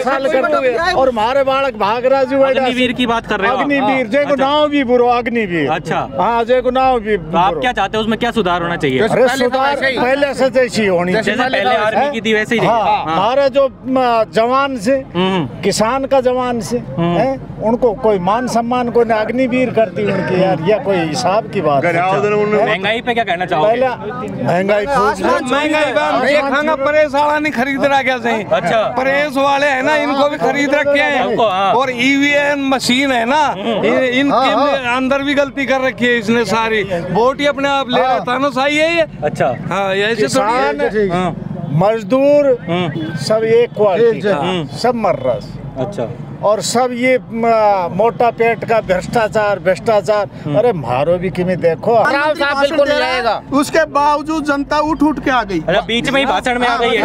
साल कर दिया और हमारे बालक भाग राजू अग्निवीर की बात कर रहे हो? अग्निवीर जय को नाम भी बुरो अग्निवीर। अच्छा हाँ जय को नाम भी। आप क्या चाहते हैं उसमें क्या सुधार होना चाहिए? अरे सुधार पहले से जैसी होनी चाहिए, पहले आर्मी की थी वैसे ही। हमारे जो जवान से किसान का जवान से उनको कोई मान सम्मान को अग्निवीर करती उनकी यार, यह कोई हिसाब की बात। महंगाई पे क्या कहना चाहोगे? महंगाई खाना प्रेस वाला नहीं खरीद रहा क्या सही? अच्छा प्रेस वाले है ना, इनको भी खरीद रखे हैं और ईवीएम मशीन है ना, इनके अंदर भी गलती कर रखी है इसने सारी। वोट ही अपने आप ले रहा था ना, सही है ये। अच्छा हाँ ऐसे मजदूर सब एक क्वालिटी सब मर रहा। अच्छा और सब ये मोटा पेट का भ्रष्टाचार। अरे मारो भी किमी देखो साहब बिल्कुल नहीं आएगा, उसके बावजूद जनता उठ के आ गई। बीच में ही भाषण में आ गई है।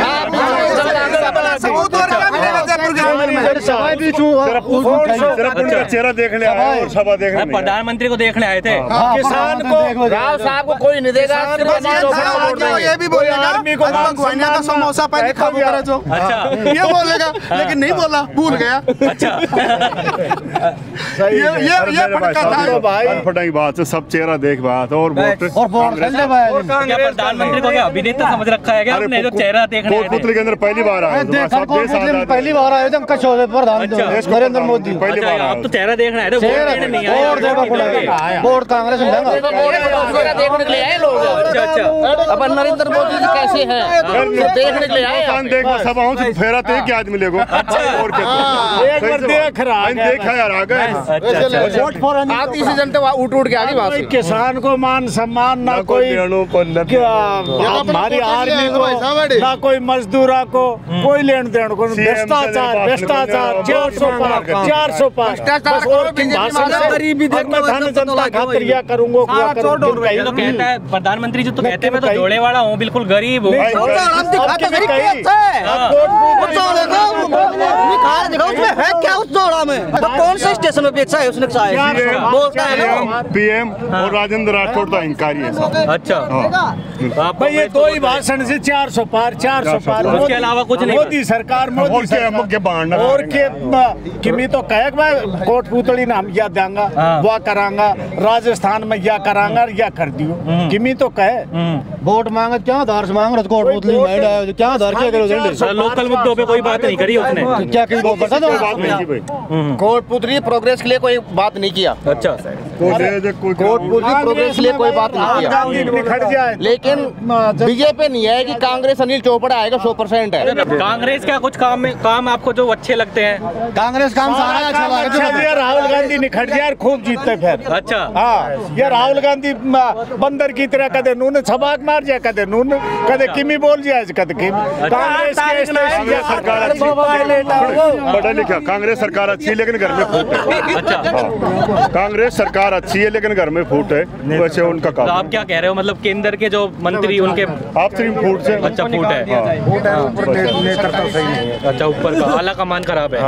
चेहरा देखने आए और सभा देखने, प्रधानमंत्री को देखने आए थे। किसान को राव साहब को कोई नहीं देगा। ये भी बोलेगा समोसा पहले खाओ करे जो, ये बोलेगा लेकिन नहीं बोला, भूल गया। अच्छा ये पटका था भाई, फटाई बात है, सब चेहरा देख बात और प्रधानमंत्री को क्या अभिनेता समझ रखा है क्या आपने जो चेहरा देखने आए थे? पुतले के अंदर पहली बार आए, पहली बार आए थे नरेंद्र मोदी पहली बार। आप तो चेहरा देखने आए थे, वोट कांग्रेस में देखने के लिए आए लोग। अब नरेंद्र मोदी जी कैसे हैं देखने के लिए आए। सभाओं से फेरा थे कि आज मिलेगा और क्या देख रहा यार आ गए। आधी सी जनता उठ के आ गई। किसान को मान सम्मान ना कोई, हमारी आर्मी को ना कोई मजदूरा को कोई लेन देन को। भ्रष्टाचार 400 पार गरीबी देखना धन जनता खातिर या करूंगा। तो कहता है प्रधानमंत्री जी, तो कहते हैं मैं तो जोड़े वाला हूँ, बिल्कुल गरीब हूँ। है क्या उस जोड़ा में? तो कौन से स्टेशन में बेचा है उसने? बोलता है ना पीएम और राजेंद्र राठौड़ का इंकारी है। अच्छा भाई ये दो ही भाषण से 400 पार। उसके अलावा कुछ नहीं। मोदी सरकार और किमी तो कहे कोटपुतली नाम या देंगा वह करांगा, राजस्थान में या करांगा या कर दियो। किमी तो कहे वोट मांगा क्या आधार से मांग रहा, कोटपुतली क्या आधार क्या करो। लोकल मुद्दों पे कोई बात नहीं करी उसने। क्या कोटपुतली प्रोग्रेस के लिए कोई बात नहीं किया। अच्छा कोटपुतली प्रोग्रेस के लिए कोई बात नहीं किया, लेकिन बीजेपी नहीं है कि कांग्रेस अनिल चोपड़ा आएगा 100% है। कांग्रेस क्या कुछ काम आपको जो अच्छे लगते हैं? कांग्रेस काम सारा अच्छा लगता। राहुल गांधी निखट जाए खूब जीतते फिर। अच्छा हाँ ये राहुल गांधी बंदर की तरह कदे नून छबाक मार जाए, कदे नून कदे किमी बोल जाए, कदे किमी। पढ़ा लिखा कांग्रेस सरकार अच्छी है लेकिन घर में फूट है। अच्छा कांग्रेस सरकार अच्छी है लेकिन घर में फूट है, वैसे उनका काम। तो आप क्या कह रहे हो, मतलब केंद्र के जो मंत्री उनके आप सिर्फ फूट से? अच्छा फूट है। नेतृत्व सही नहीं है। अच्छा ऊपर का आला कमान खराब है।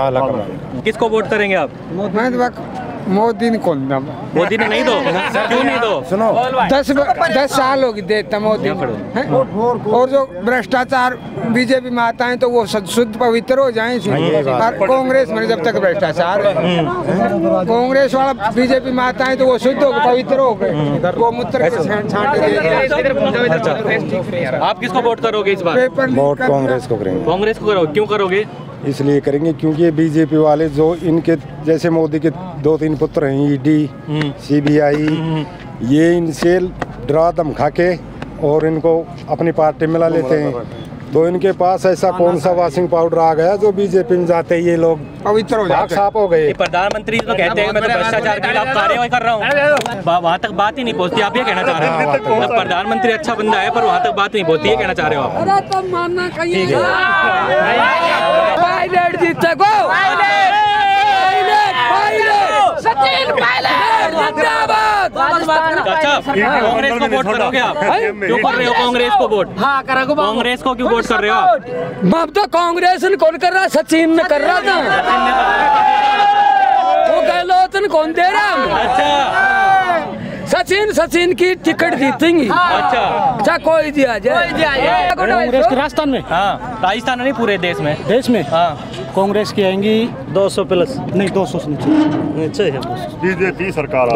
किसको वोट करेंगे आप? मोदी को मोदी ने नहीं दो। क्यों नहीं दो? सुनो 10 साल हो गए देता मोदी और जो भ्रष्टाचार बीजेपी में आता है तो वो शुद्ध पवित्र हो जाए। कांग्रेस में जब तक भ्रष्टाचार कांग्रेस वाला बीजेपी में आता है तो वो शुद्ध हो पवित्र हो गए, वो मूत्र आप किसको वोट करोगे इस बार? वोट कांग्रेस को करेंगे। कांग्रेस को करोगे? क्यों करोगे? इसलिए करेंगे क्योंकि बीजेपी वाले जो इनके जैसे मोदी के 2-3 पुत्र हैं, ईडी सीबीआई, ये इनसे डरा धमका के और इनको अपनी पार्टी में ला लेते हैं। तो इनके पास ऐसा कौन सा वॉशिंग पाउडर आ गया जो बीजेपी में जाते ही ये लोग पवित्र हो जाते साफ हो गए। प्रधानमंत्री तो कहते हैं मैं तो भ्रष्टाचार के खिलाफ कार्रवाई कर रहा हूँ, वहाँ तक बात ही नहीं पहुँचती। आप ये कहना चाह रहे हो प्रधानमंत्री अच्छा बंदा है पर वहाँ तक बात नहीं पहुँचती, ये कहना चाह रहे हो कांग्रेस को वोट करोगे आप? क्यों कर रहे हो कांग्रेस को वोट? कांग्रेस को क्यों वोट कर रहे हो आप? अब तो कांग्रेस ने कौन कर रहा, सचिन ने कर रहा था, वो गहलोत ने कौन दे रहा। अच्छा सचिन की टिकट जीतेंगी। अच्छा कोई दिया जाए कांग्रेस के राजस्थान में, हाँ राजस्थान नहीं पूरे देश में हाँ कांग्रेस की आएंगी 200 प्लस, नहीं 200 से नीचे है। बीजेपी सरकार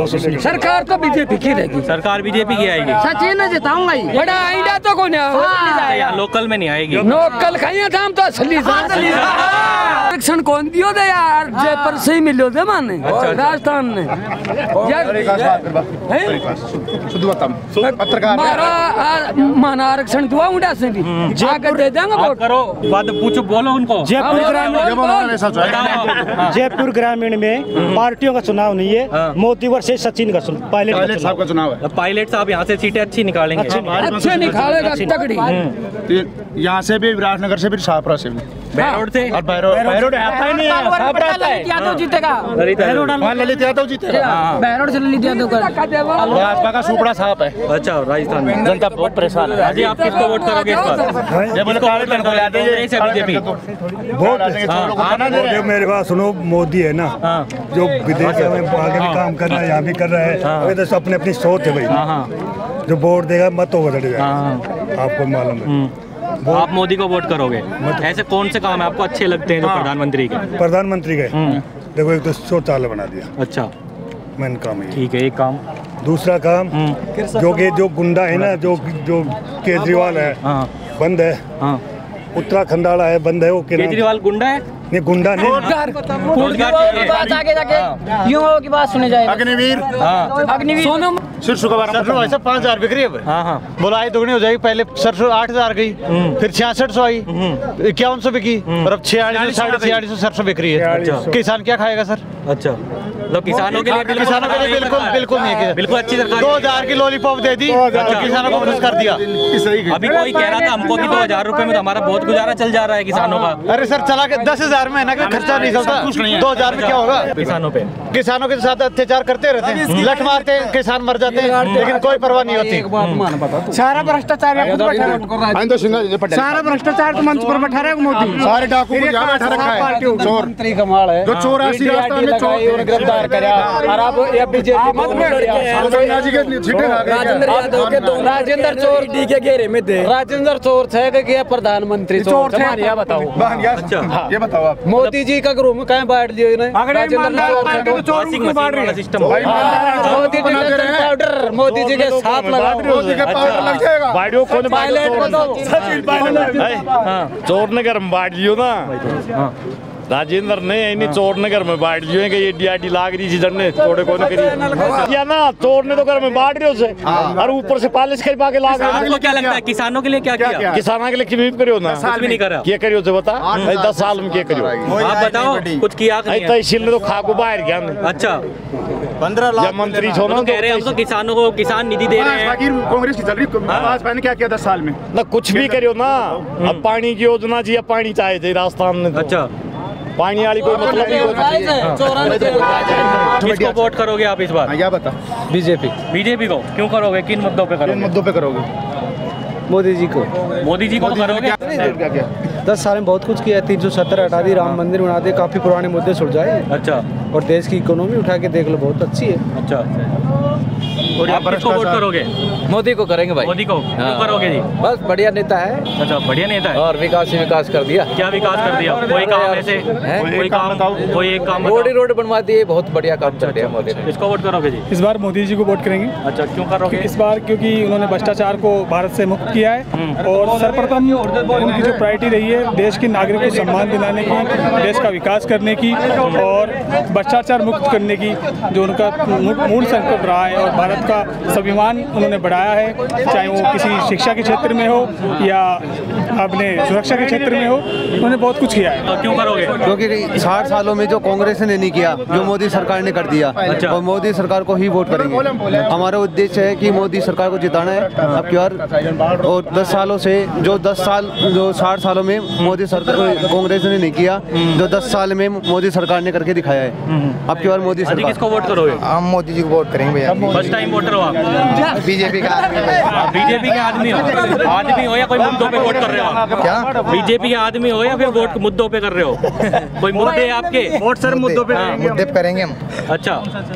तो बीजेपी की रहेगी, सरकार बीजेपी की आएगी। सचिन ने जिताऊंगा ही, बड़ा आईडा तो कौन है, लोकल में नहीं आएगी, लोकल कहीं था हम तो असली आरक्षण कौन दियो दे यार, जयपुर से ही मिलो दे माने राजस्थान ने माना आरक्षण दुआ उड़ा से भी जाकर दे देंगे वोट करो, बात पूछो बोलो उनको। जयपुर ग्रामीण में पार्टियों का चुनाव नहीं है, मोदी वर्सेस सचिन का पायलट साहब का चुनाव है। पायलट साहब यहाँ से सीटें अच्छी निकालेंगे, अच्छे निकालेगा तगड़ी। यहाँ से भी विराटनगर से भी शाहपुरा से भी बैरोड से और बैरोड आता ही नहीं है, ललित यादव जीतेगा, ललित यादव जीतेगा, बैरोड से ललित यादव का भाजपा का सुपड़ा साहब है। अच्छा राजस्थान में जनता बहुत परेशान है। जी आप किसको वोट करोगे इस बार? मेरे पास सुनो, मोदी है ना जो विदेश में आगे भी काम कर रहा है, यहाँ भी कर रहा है, तो अपनी अपनी सोच है भाई, जो वोट देगा मत होगा चढ़ेगा, आपको मालूम है। आप मोदी को वोट करोगे? ऐसे कौन से काम है आपको अच्छे लगते हैं जो प्रधानमंत्री के? देखो एक तो शौचालय बना दिया, अच्छा मेन काम है, ठीक है एक काम। दूसरा काम जो गुंडा है ना, जो केजरीवाल है बंद है, उत्तराखंड वाला है बंद है, वो केजरीवाल गुंडा है? नहीं गुंडा नहीं, आगे जाके युवाओं की बात सुनी जाएगी। अग्निवीर सोनम सरसों का 5,000 बिक्री है, बोलाई दोगुनी हो जाएगी। पहले सरसों 8,000 गई, फिर 6600 आई, 5100 बिकी, और अब 4600 4650 सरसों बिक्री है। किसान क्या खाएगा सर? अच्छा तो किसानों के लिए बिल्कुल नहीं है, बिल्कुल अच्छी सरकार। 2000 की लॉलीपॉप दे दी और किसानों को खुश कर दिया। अभी कोई कह रहा था हमको कि 2000 रुपए में तो हमारा बहुत गुजारा चल जा रहा है किसानों का। अरे सर चला के 10,000 में ना खर्चा नहीं चलता, 2000 में क्या होगा? किसानों के साथ अत्याचार करते रहते हैं, लठ मारते हैं, किसान मर जाते हैं, लेकिन कोई परवाह नहीं होती। सारा भ्रष्टाचार तो मंच पर बैठा रहा है मोदी, सारे डाकू को यहाँ बैठा रखा है, चोर कमाल है, जो 84 राजस्थान में चोर गिरफ्तार करा। और अब ये बीजेपी राजेंद्र चोर डी के घेरे में थे, राजेंद्र चोर थे कि प्रधानमंत्री चोर थे। यहाँ बताओ, ये बताओ आप, मोदी जी का ग्रुप में कहीं बांट लियो इन्हें, मोदी जी के साथ लगाओ, चोर ने घर में बांट लियो ना, राजेंद्र ने इन्हीं चोर ने घर में बांट लियो है कि ये डीआईडी लाग रही चीज ने थोड़े को न करी या ना, चोर ने तो घर में बांट रहे उसे और ऊपर से पालिश कर पाके लाग रहे। आपको क्या लगता है किसानों के लिए क्या किया? किसानों के लिए किमी करियो ना, कुछ भी नहीं करा। क्या करियो से बता, 10 साल में क्या करियो आप बताओ, कुछ किया तहसील ने तो खाको बाहर गया। अच्छा 15 लाख मंत्री छोड़ो, कह रहे हैं हम तो किसानों को किसान निधि दे रहे हैं। कांग्रेस की चल रही भाजपा ने क्या किया 10 साल में ना, कुछ भी करियो ना। अब पानी की योजना जी, अब पानी चाहिए थे राजस्थान में, अच्छा पानी वाली कोई मतलब नहीं। किसको वोट करोगे आप इस बार? क्या बता? बीजेपी को क्यों करोगे? किन मुद्दों पे करोगे? मोदी जी को तो करोगे? 10 साल में बहुत कुछ किया है, 370 हटा दी, राम मंदिर बना दे, काफी पुराने मुद्दे सुलझाए। अच्छा, और देश की इकोनॉमी उठा के देख लो, बहुत अच्छी है। अच्छा, और आप किसको वोट करोगे? मोदी को करेंगे भाई। मोदी को क्यों करोगे जी? बस बढ़िया नेता है। अच्छा बढ़िया नेता है, और विकास ही विकास कर दिया। क्या विकास कर दिया? कोई काम ऐसे कोई काम बताओ, कोई एक काम रोड बनवा दिए, बहुत बढ़िया काम कर दिया मोदी ने। किसको वोट करोगे जी? इस बार मोदी जी को वोट करेंगे। अच्छा क्यों करोगे इस बार? क्योंकि उन्होंने भ्रष्टाचार को भारत से मुक्त किया है, और सर्वप्रथम उनकी जो प्रायोरिटी रही है देश के नागरिकों को सम्मान दिलाने की, देश का विकास करने की और भ्रष्टाचार मुक्त करने की, जो उनका मूल संकल्प रहा है। और भारत का स्वाभिमान उन्होंने बढ़ाया है, चाहे वो किसी शिक्षा के क्षेत्र में हो या अपने सुरक्षा के क्षेत्र में हो, उन्होंने बहुत कुछ किया है। क्यों करोगे? क्योंकि 60 सालों में जो कांग्रेस ने नहीं किया, जो मोदी सरकार ने कर दिया, और मोदी सरकार को ही वोट करेंगे। हमारा उद्देश्य है कि मोदी सरकार को जिताना है अब की बार। और 10 सालों से जो 60 सालों में मोदी सरकार कांग्रेस ने नहीं किया, जो 10 साल में मोदी सरकार ने करके दिखाया है। अब की बार मोदी सरकार। किसको वोट करोगे? हम मोदी जी को वोट करेंगे भैया। फर्स्ट टाइम वोटर हो आप? बीजेपी का आदमी। बीजेपी के आदमी हो या कोई मुद्दों पे वोट कर रहे हो आप? क्या बीजेपी के आदमी हो या फिर वोट मुद्दों पे कर रहे हो? कोई मुद्दे आपके? वोट सर मुद्दों पे मुद्दे पे करेंगे हम। अच्छा,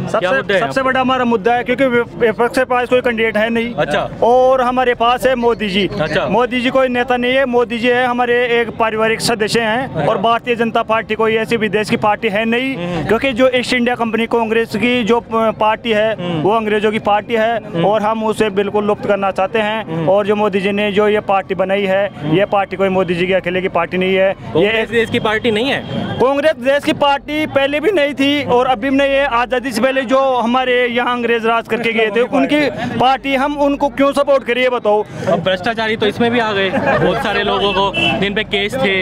क्या मुद्दे हैं? सबसे बड़ा हमारा मुद्दा है क्योंकि विपक्ष के पास कोई कैंडिडेट है नहीं। अच्छा। और हमारे पास है मोदी जी। अच्छा। मोदी जी कोई नेता नहीं है, मोदी जी है हमारे एक पारिवारिक सदस्य हैं। और भारतीय जनता पार्टी कोई ऐसी विदेश की पार्टी है नहीं, क्योंकि जो ईस्ट इंडिया कंपनी कांग्रेस की जो पार्टी है वो अंग्रेजों की पार्टी है और हम उसे बिल्कुल लुप्त करना चाहते हैं। और जो मोदी जी ने जो ये पार्टी बनाई है, ये पार्टी कोई मोदी जी की अकेले की पार्टी नहीं है। ये देश की पार्टी नहीं है। कांग्रेस देश की पार्टी पहले भी नहीं थी और अभी भी नहीं है। आज़ादी से पहले जो हमारे यहाँ अंग्रेज राज करके गए थे उनकी पार्टी, हम उनको क्यों सपोर्ट करिए बताओ। अब भ्रष्टाचारी तो इसमें भी आ गए, बहुत सारे लोगों को जिन पे केस थे।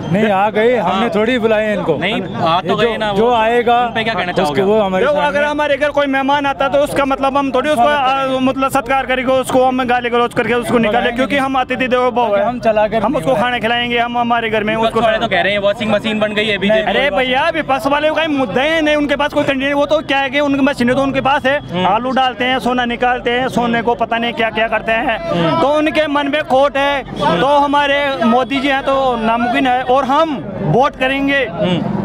नहीं आ गए, हमने थोड़ी बुलाए इनको। नहीं आ तो गए ना, जो आएगा पे क्या कहना चाहोगे? वो हमारे अगर हमारे घर कोई मेहमान आता तो उसका मतलब हम थोड़ी उसको मतलब सत्कार करेंगे, उसको हम गाली गलौज करके उसको निकाले, क्योंकि हम अतिथि देवो भव है। हम चला कर हम उसको खाना खिलाएंगे, हम हमारे घर में उसको। तो कह रहे हैं वॉशिंग मशीन बन गई है बीजेपी। अरे भैया विपक्ष वाले का मुद्दा है नहीं, उनके पास कोई कैंडिडेट, वो तो क्या है कि उनकी मशीनें तो उनके पास है, आलू डालते हैं, सोना निकालते हैं, सोने को पता नहीं क्या क्या करते हैं, तो उनके मन में खोट है। तो हमारे मोदी जी हैं तो नामुमकिन है और हम वोट करेंगे,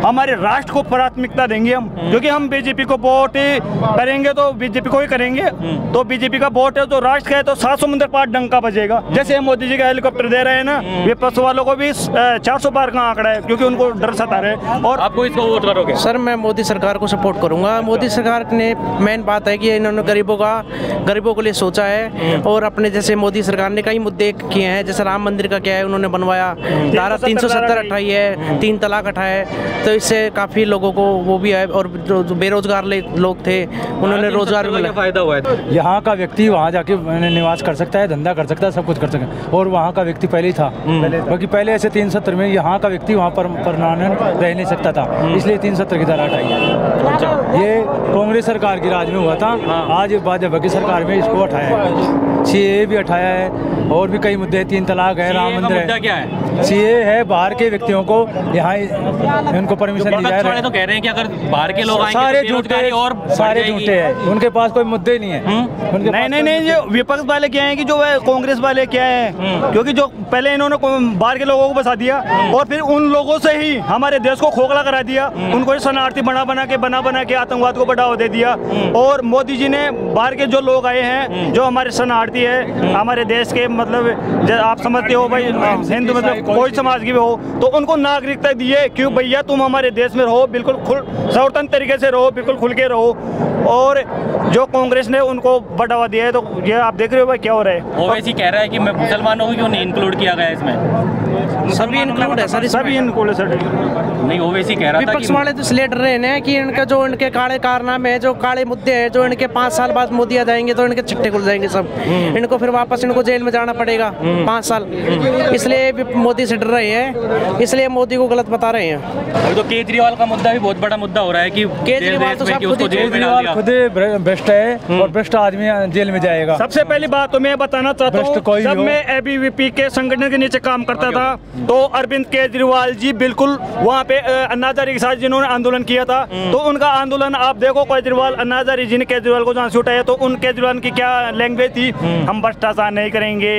हमारे राष्ट्र को प्राथमिकता देंगे हम, क्योंकि हम बीजेपी को वोट करेंगे तो बीजेपी को ही करेंगे। तो बीजेपी का वोट है तो राष्ट्र का है तो 7 समुद्र पार डंका बजेगा। जैसे मोदी जी का हेलीकॉप्टर दे रहे हैं ना, विपक्ष वालों को भी 400 पार का आंकड़ा है, क्योंकि उनको डर सता रहे। और आपको इसको वोट करोगे? सर मैं मोदी सरकार को सपोर्ट करूंगा। मोदी सरकार ने मेन बात है कि इन्होंने गरीबों के लिए सोचा है और अपने जैसे मोदी सरकार ने कई मुद्दे किए हैं, जैसे राम मंदिर का क्या है उन्होंने बनवाया, धारा 370 हटाई है, 3 तलाक हटाया है, तो इससे काफ़ी लोगों को वो भी है। और जो बेरोजगार लोग थे उन्होंने रोजगार मिला, फायदा हुआ है। यहाँ का व्यक्ति वहाँ जाके निवास कर सकता है, धंधा कर सकता है, सब कुछ कर सकता है। और वहाँ का व्यक्ति पहले ही था, क्योंकि पहले ऐसे 370 में यहाँ का व्यक्ति वहाँ पर परमानेंट रह नहीं सकता था, इसलिए 370 की धारा हटाई है। ये कांग्रेस सरकार की राज में हुआ था, आज भाजपा की सरकार में इसको हटाया है। सीए भी हटाया है और भी कई मुद्दे, 3 तलाक है, राम मंदिर है। क्या है सीए है? बाहर के व्यक्तियों को यहाँ इनको परमिशन दी जा रही है। तो कह रहे हैं कि अगर बाहर के लोग आएंगे सारे तो झूठे और सारे झूठे हैं, उनके पास कोई मुद्दे नहीं है। नहीं जो विपक्ष वाले क्या है कि जो कांग्रेस वाले क्या है, क्योंकि जो पहले इन्होंने बाहर के लोगों को बसा दिया और फिर उन लोगों से ही हमारे देश को खोखला करा दिया, उनको शरणार्थी बना के आतंकवाद को बढ़ावा दे दिया। और मोदी जी ने बाहर के जो लोग आए हैं, जो हमारे शरणार्थी है, हमारे देश के मतलब आप समझते हो भाई हिंदू मतलब कोई समाज की भी हो, तो उनको नागरिकता दिए। क्यों भैया, तुम हमारे देश में रहो, बिल्कुल स्वतंत्र तरीके से रहो, बिल्कुल खुल के रहो। और जो कांग्रेस ने उनको बढ़ावा दिया है, तो ये आप देख रहे हो भाई क्या हो रहा है। ओवैसी कह रहा है कि मैं मुसलमानों को क्यों नहीं इंक्लूड किया गया इसमें? सभी इंक्लूड है सर, सभी इंक्लूड है सर। नहीं ओवैसी कह रहा था विपक्ष वाले तो स्लेट रहे हैं कि इनका जो इनके काले कारनामे है, जो काले मुद्दे हैं, जो इनके 5 साल बाद मोदी आ जाएंगे तो इनके छिट्टे खुल जाएंगे सब, इनको फिर वापस इनको जेल में जाना पड़ेगा 5 साल। इसलिए मोदी से डर रहे हैं, इसलिए मोदी को गलत बता रहे हैं। और तो केजरीवाल का मुद्दा भी बहुत बड़ा मुद्दा हो रहा है कि केजरीवाल तो खुद भ्रष्ट है और भ्रष्ट आदमी जेल में जाएगा। सबसे पहली बात तो मैं बताना चाहता हूँ, जब मैं एबीवीपी के संगठन के नीचे काम करता था तो अरविंद केजरीवाल जी बिल्कुल वहाँ पे अन्ना हजारे के साथ जिन्होंने आंदोलन किया था, तो उनका आंदोलन आप देखो, केजरीवाल अन्ना हजारे जी ने केजरीवाल को जहाँ से उठाया तो उन केजरीवाल की क्या लैंग्वेज थी, हम भ्रष्टाचार नहीं करेंगे,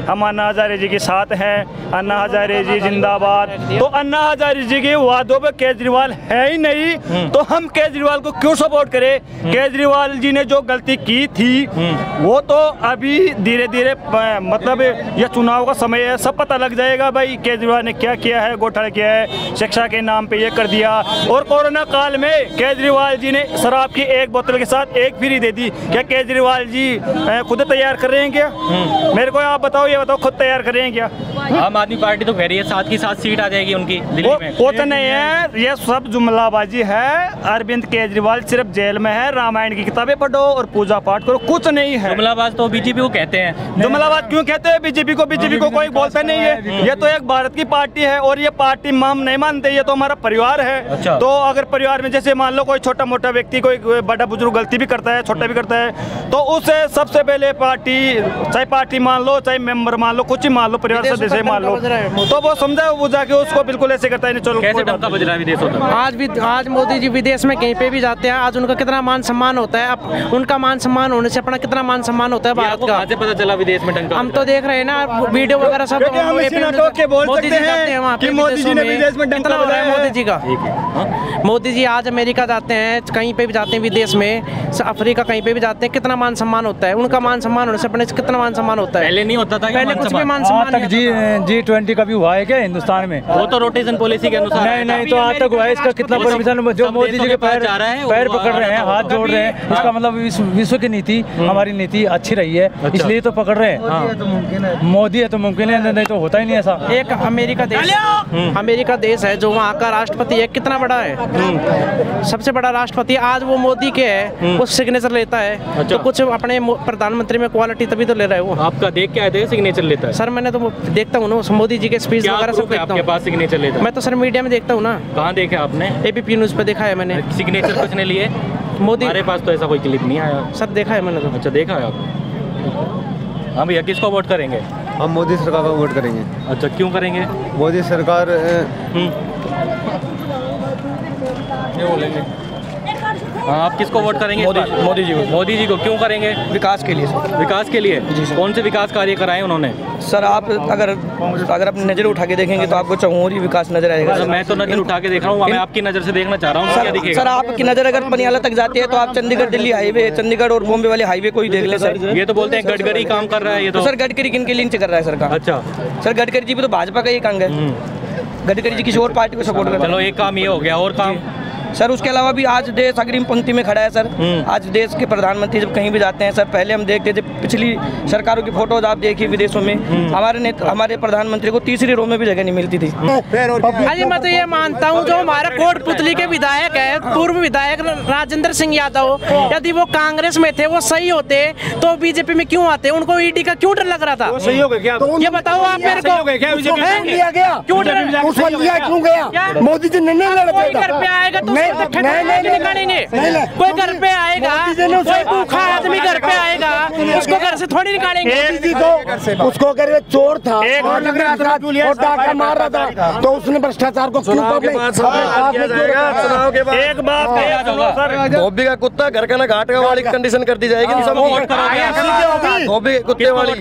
हम अन्ना हजारे जी के साथ हैं, अन्ना हजारे जी जिंदाबाद। तो अन्ना हजारे जी के वादों पे केजरीवाल है ही नहीं, तो हम केजरीवाल को क्यों सपोर्ट करें। केजरीवाल जी ने जो गलती की थी वो तो अभी धीरे धीरे मतलब यह चुनाव का समय है, सब पता लग जाएगा भाई केजरीवाल ने क्या किया है, घोटाला किया है, शिक्षा के नाम पे ये कर दिया। और कोरोना काल में केजरीवाल जी ने शराब की 1 बोतल के साथ 1 फ्री दे दी। क्या केजरीवाल जी खुद तैयार कर रहे हैं क्या? मेरे को आप बताओ, ये बताओ खुद तैयार कर रहे हैं क्या? आम आदमी पार्टी तो कह रही है 7 की 7 सीट आ जाएगी उनकी दिल्ली में। कुछ नहीं है, ये सब जुमलाबाजी है। अरविंद केजरीवाल सिर्फ जेल में है, रामायण की किताबें पढ़ो और पूजा पाठ करो, कुछ नहीं है। जुमलाबाज तो बीजेपी को कहते हैं। जुमलाबाज क्यों कहते हैं बीजेपी को? बीजेपी को कोई बोलता नहीं है, ये तो एक भारत की पार्टी है और ये पार्टी हम नहीं मानते, ये तो हमारा परिवार है। अच्छा। तो अगर परिवार में जैसे मान लो कोई छोटा मोटा व्यक्ति, कोई बड़ा बुजुर्ग गलती भी करता है, छोटा भी करता है, तो उसे सबसे पहले पार्टी, चाहे पार्टी मान लो, चाहे मेंबर मान लो, कुछ ही मान लो, परिवार सदस्य जैसे मान लो, तो वो समझा वो जाके उसको बिल्कुल ऐसे करता है। चलो कैसे डंका बज रहा है विदेशों में? आज मोदी जी विदेश में कहीं पे भी जाते हैं, आज उनका कितना मान सम्मान होता है। अब उनका मान सम्मान होने से अपना कितना मान सम्मान होता है भारत का। कहाँ से पता चला विदेश में डंका? हम तो देख रहे हैं ना वीडियो वगैरह सब। मोदी जी ने विदेश में डंका बजाया मोदी जी का। मोदी जी आज अमेरिका जाते हैं, कहीं पे भी जाते हैं विदेश में, अफ्रीका कहीं पे भी जाते हैं, कितना मान सम्मान होता है। उनका मान सम्मान होने से अपने से कितना मान सम्मान होता है। पहले नहीं होता था, पहले कुछ भी मान सम्मान तक G20 का भी हुआ है क्या हिंदुस्तान में? वो तो रोटेशन पॉलिसी के अनुसार। नहीं तो आज तक हुआ है। इसका कितना परमिशन जो मोदी जी के पैर पकड़ रहे हैं, हाथ जोड़ रहे हैं, इसका मतलब विश्व की नीति, हमारी नीति अच्छी रही है, इसलिए तो पकड़ रहे हैं। मोदी है तो मुमकिन है, नहीं तो होता ही नहीं ऐसा। एक अमेरिका देश है जो वहाँ का राष्ट्रपति है, कितना बड़ा है, सबसे बड़ा राष्ट्रपति। आज वो मोदी के है, वो सिग्नेचर लेता है, तो कुछ अपने प्रधानमंत्री में क्वालिटी तभी तो ले रहा है वो। आपका देख के आए थे सिग्नेचर लेता है? सर मैंने तो देखता हूँ ना मोदी जी के स्पीच वगैरह सब देखता हूँ। आपके पास सिग्नेचर लेता है? मैं तो सर मीडिया में देखता हूँ ना। कहाँ देखा आपने? ABP न्यूज़ पे देखा है मैंने। सिग्नेचर कुछ ने लिए मोदी? हमारे पास तो ऐसा कोई क्लिप नहीं आया सर, देखा है मैंने तो। अच्छा, देखा है आपने? हाँ भैया, किसको वोट करेंगे? हम मोदी सरकार को वोट करेंगे। अच्छा, क्यों करेंगे? मोदी सरकार क्यों बोलेंगे? हाँ, आप किसको वोट करेंगे? मोदी जी को। मोदी जी को क्यों करेंगे? विकास के लिए सर। विकास के लिए? कौन से विकास कार्य कराए उन्होंने? सर आप अगर अपनी नज़र उठा के देखेंगे तो आपको चहुरी विकास नजर आएगा। मैं तो नज़र उठा के देख रहा हूँ, मैं आपकी नज़र से देखना चाह रहा हूँ क्या दिखेगा। सर आपकी नज़र अगर पनियाला तक जाती है तो आप चंडीगढ़ दिल्ली हाईवे, चंडीगढ़ और बॉम्बे वाले हाईवे को ही देख ले सर। ये तो बोलते हैं गडकरी काम कर रहा है। ये तो सर गडकरी किन के लिंक कर रहा है सरकार? अच्छा सर, गडकरी जी भी तो भाजपा का ही अंग है। गडकरी जी किसी और पार्टी को सपोर्ट कर रहे हैं। चलो, एक काम ये हो गया, और काम सर उसके अलावा भी आज देश अग्रिम पंक्ति में खड़ा है सर। आज देश के प्रधानमंत्री जब कहीं भी जाते हैं सर, पहले हम देखते थे पिछली सरकारों की फोटोज आप देखिए विदेशों में, हमारे प्रधानमंत्री को तीसरी रो में भी जगह नहीं मिलती थी। अजी मैं तो ये मानता हूँ जो हमारा कोटपुतली के विधायक है, पूर्व विधायक राजेंद्र सिंह यादव, यदि वो कांग्रेस में थे, वो सही होते तो बीजेपी में क्यों आते? उनको ईडी का क्यों डर लग रहा था? सही हो गया क्या? ये बताओ आप मेरे को। क्यों गया? मोदी जी ने घर पे आएगा तो निकालेंगे। कोई घर पे आएगा, कोई भूखा आदमी घर पे आएगा, उसको घर से थोड़ी निकालेंगे। उसको अगर चोर था और डाका मार रहा था तो उसने भ्रष्टाचार को एक बात, धोबी का कुत्ता घर का ना घाट का वाली कंडीशन कर दी जाएगी। धोबी कुत्ते वाली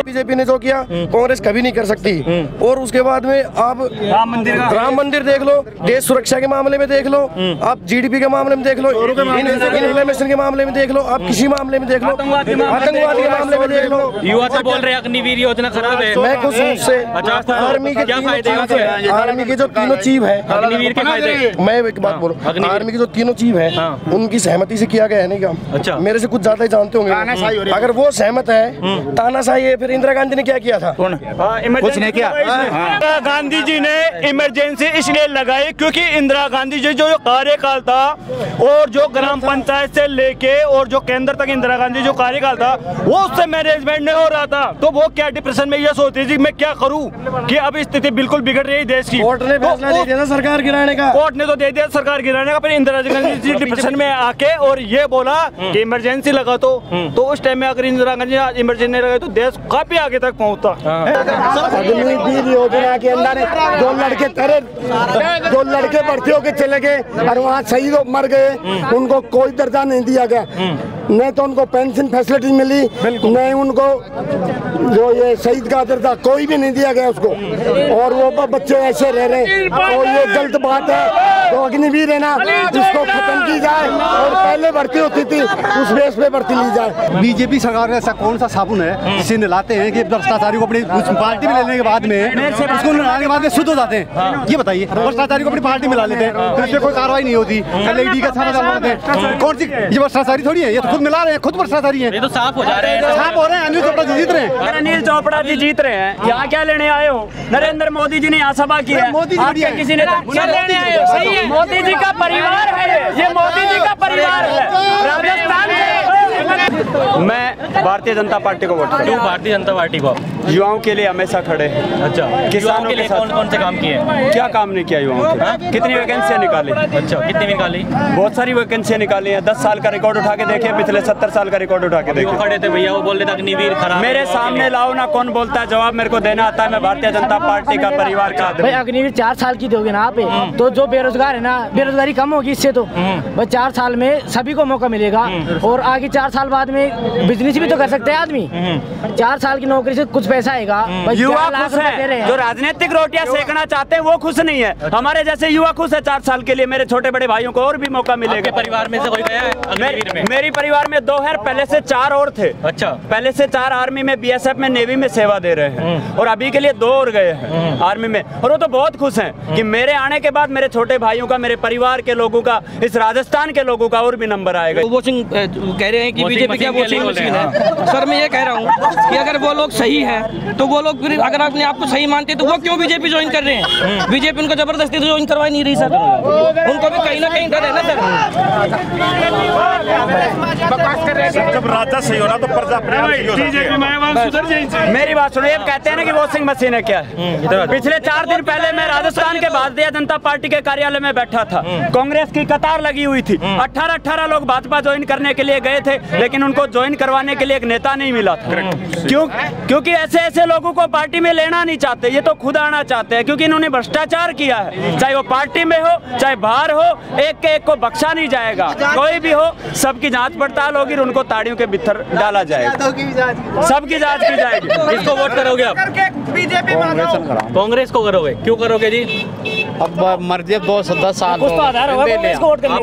बीजेपी ने जो किया कांग्रेस कभी नहीं कर सकती। और उसके बाद में आप राम मंदिर देख लो, देश सुरक्षा के मामले में देख लो, आप GDP के मामले में देख लो, इन्फ्लेमेशन के मामले में देख लो, आप किसी मामले में देख लो, आतंकवाद के मामले में देख लो। युवा तो बोल रहे हैं अग्निवीर योजना खराब है। मैं कुछ उससे आर्मी के जो तीनों चीफ है, अग्निवीर के फायदे, मैं एक बात बोलूं, आर्मी के जो तीनों चीफ है उनकी सहमति से किया गया है नहीं काम। अच्छा, मेरे से कुछ ज्यादा ही जानते होंगे। अगर वो सहमत है, तानाशाही है, फिर इंदिरा गांधी ने क्या किया था? कुछ नहीं किया। इंदिरा गांधी जी ने इमरजेंसी इसलिए लगाई क्योंकि इंदिरा गांधी जी जो कार्यकाल था और जो ग्राम पंचायत से लेके और जो केंद्र तक इंदिरा गांधी जो कार्यकाल था वो उससे मैनेजमेंट नहीं हो रहा था, तो वो क्या डिप्रेशन में ये सोचती थी मैं क्या करूं कि अब स्थिति बिल्कुल बिगड़ रही है देश की। कोर्ट ने फैसला दे दिया सरकार गिराने का। कोर्ट ने तो दे दिया सरकार गिराने का, फिर इंदिरा गांधी जी डिप्रेशन में आके और ये बोला कि इमरजेंसी लगा तो उस टाइम में अगर इंदिरा गांधी इमरजेंसी लगाई तो देश काफी आगे तक पहुंचता। अग्निवीर योजना के अंदर जो लड़के भर्ती होके चले गए और वहाँ शहीद मर गए, उनको कोई दर्जा नहीं दिया गया, न तो उनको पेंशन फैसिलिटी मिली, न उनको जो ये शहीद का दर्जा कोई भी नहीं दिया गया उसको। और वो बच्चे ऐसे रह रहे, और ये गलत बात है। तो अग्निवीर है ना, इसको खत्म की जाए और पहले भर्ती होती थी उस बेस पे भर्ती ली जाए। बीजेपी सरकार का ऐसा कौन सा साबुन है जिसे नहलाते हैं कि भ्रष्टाचारी को अपनी पार्टी में लेने के बाद में उसको नहलाने के बाद में शुद्ध हो जाते हैं? ये बताइए, भ्रष्टाचारी को अपनी पार्टी में ला लेते हैं तो इसमें कोई कार्रवाई नहीं होती, ईडी का कौन सी ये भ्रष्टाचारी थोड़ी है, ये तो खुद मिला रहे हैं, खुद भ्रष्टाचारी है। ये तो साफ हो जा रहे हैं, साफ हो रहे हैं। अनिल चोपड़ा जी जीत रहे हैं। अनिल चोपड़ा जी जीत रहे हैं, यहाँ क्या लेने आए हो? नरेंद्र मोदी जी ने यहाँ सभा की है, मोदी जी किसी ने लेने आए हो? सही है, मोदी जी का परिवार है ये, मोदी जी का परिवार है। राजस्थान मैं भारतीय जनता पार्टी को वोट करूंगा। क्यों भारतीय जनता पार्टी को? युवाओं के लिए हमेशा खड़े हैं। अच्छा, किसानों के लिए कौन कौन से काम किए? क्या काम नहीं किया युवाओं के? कितनी वैकेंसियां निकाली? अच्छा, कितनी निकाली? बहुत सारी वैकेंसियां निकाली हैं। 10 साल का रिकॉर्ड उठा के देखिए, पिछले 70 साल का रिकॉर्ड उठा के देखिए। खड़े थे भैया, वो बोल रहे थे अग्निवीर खराब। मेरे सामने लाओ ना, कौन बोलता है, जवाब मेरे को देना आता है। मैं भारतीय जनता पार्टी का परिवार का भाई अग्निवीर 4 साल की दोगे ना आप, तो जो बेरोजगार है ना, बेरोजगारी कम होगी इससे। तो भाई 4 साल में सभी को मौका मिलेगा और आगे 4 साल बाद में बिजनेस भी तो कर सकते हैं आदमी। 4 साल की नौकरी से कुछ पैसा आएगा। युवा खुश है, जो राजनीतिक रोटियां सेकना चाहते हैं वो खुश नहीं है। हमारे जैसे युवा खुश है 4 साल के लिए। मेरे छोटे बड़े भाइयों को और भी मौका मिलेगा। परिवार में से कोई गया है अग्निवीर में? मेरी परिवार में 2 है, पहले से 4 और थे। अच्छा, पहले से 4 आर्मी में, बीएसएफ में, नेवी में सेवा दे रहे हैं और अभी के लिए 2 और गए हैं आर्मी में। और वो तो बहुत खुश हैं कि मेरे आने के बाद मेरे छोटे भाइयों का, मेरे परिवार के लोगों का, इस राजस्थान के लोगों का और भी नंबर आएगा। वोटिंग कह रहे हैं कि बीजेपी क्या वोटिंग मशीन है। सर मैं ये कह रहा हूँ कि अगर वो लोग सही है तो वो लोग फिर अगर अपने आप को सही मानते तो वो क्यों बीजेपी ज्वाइन कर रहे हैं? बीजेपी उनको जबरदस्ती तो ज्वाइन करवा नहीं रही सर। उनको भी कहीं ना कहीं डर है ना सर। जब राजा सही होना तो प्रजा मेरी बात सुनो, ये कहते हैं ना कि वॉशिंग मशीन है क्या है? पिछले 4 दिन पहले मैं राजस्थान के भारतीय जनता पार्टी के कार्यालय में बैठा था। कांग्रेस की कतार लगी हुई थी। 18 लोग भाजपा ज्वाइन करने के लिए गए थे, लेकिन उनको ज्वाइन करवाने के लिए एक नेता नहीं मिला था। क्योंकि ऐसे लोगों को पार्टी में लेना नहीं चाहते, ये तो खुद आना चाहते हैं। क्योंकि इन्होंने भ्रष्टाचार किया है, चाहे वो पार्टी में हो चाहे बाहर हो, एक के एक को बख्शा नहीं जाएगा। कोई भी हो, सबकी जांच पड़ताल होगी, उनको ताड़ियों के भीतर डाला जाएगा, सबकी जांच की जाएगी। किसको वोट करोगे आप? कांग्रेस को करोगे? क्यों करोगे जी? अब मर्जी 10 साल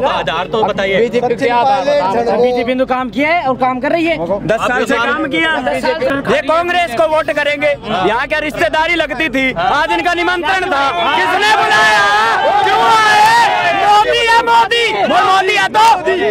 आधार तो बताइए। बीजेपी ने काम किया है और काम कर रही है। 10 साल से काम किया। ये कांग्रेस को वोट करेंगे। यहाँ क्या रिश्तेदारी लगती थी, आज इनका निमंत्रण था, किसने बुलाया? क्यों आए? मोदी है, मोदी है तो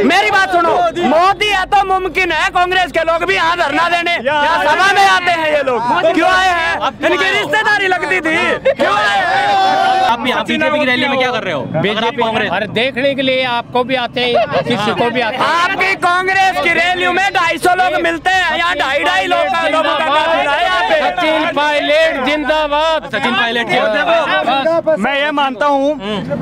मेरी बात सुनो, मोदी है तो मुमकिन है कांग्रेस के लोग भी यहाँ धरना देने सभा में आते हैं। ये लोग क्यों आए हैं? इनकी रिश्तेदारी लगती थी, क्यों आए हैं? आप यहाँ बीजेपी की रैली में क्या कर रहे हो? अगर आप कांग्रेस, अरे देखने के लिए आपको भी आते हैं, किसी को भी आते हैं। आपकी कांग्रेस की रैलियों में 250 लोग मिलते हैं, यहाँ 2.5 लोगों का काफिला है यहाँ पे। सचिन पायलट जिंदाबाद। सचिन पायलट मैं ये मानता हूँ,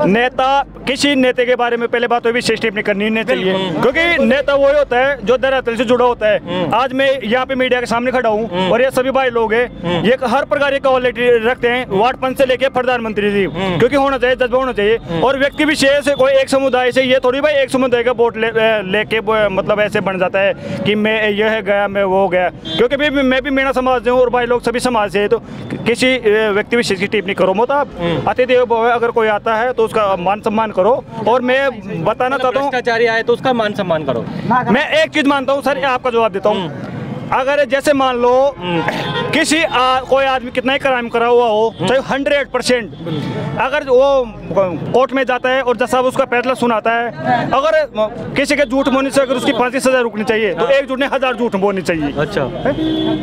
नेता, किसी नेता के बारे में पहले बात तो विशेष टिप्पणी करनी नहीं चाहिए, क्योंकि नेता वो होता है जो धरातल से जुड़ा होता है। आज मैं यहाँ पे मीडिया के सामने खड़ा हूँ और ये सभी भाई लोग हैं, ये हर प्रकार की क्वालिटी रखते हैं, वार्ड पंच से लेके प्रधानमंत्री जी, क्योंकि होना चाहिए, जज्बा होना चाहिए। और व्यक्ति विशेष कोई एक समुदाय से, ये थोड़ी भाई एक समुदाय का वोट लेके मतलब ऐसे बन जाता है कि मैं यह गया, मैं वो गया, क्योंकि मैं भी मेरा समाज से हूँ और भाई लोग सभी समाज से है। तो किसी व्यक्ति विशेष की टिप्पणी करो मत आप। अतिथि अगर कोई आता है तो उसका मान सम्मान करो। और मैं बताना चाहता हूँ, भ्रष्टाचारी आए तो उसका मान सम्मान करो। मैं एक चीज मानता हूँ सर, आपका जवाब देता हूँ। अगर जैसे मान लो किसी कोई आदमी कितना ही क्राइम करा हुआ हो, चाहे 100%, अगर वो कोर्ट में जाता है और जज साहब उसका फैसला सुनाता है, अगर किसी के झूठ बोलने से अगर उसकी 5 सजा रुकनी चाहिए तो एक झूठ ने 1000 झूठ बोलनी चाहिए। अच्छा,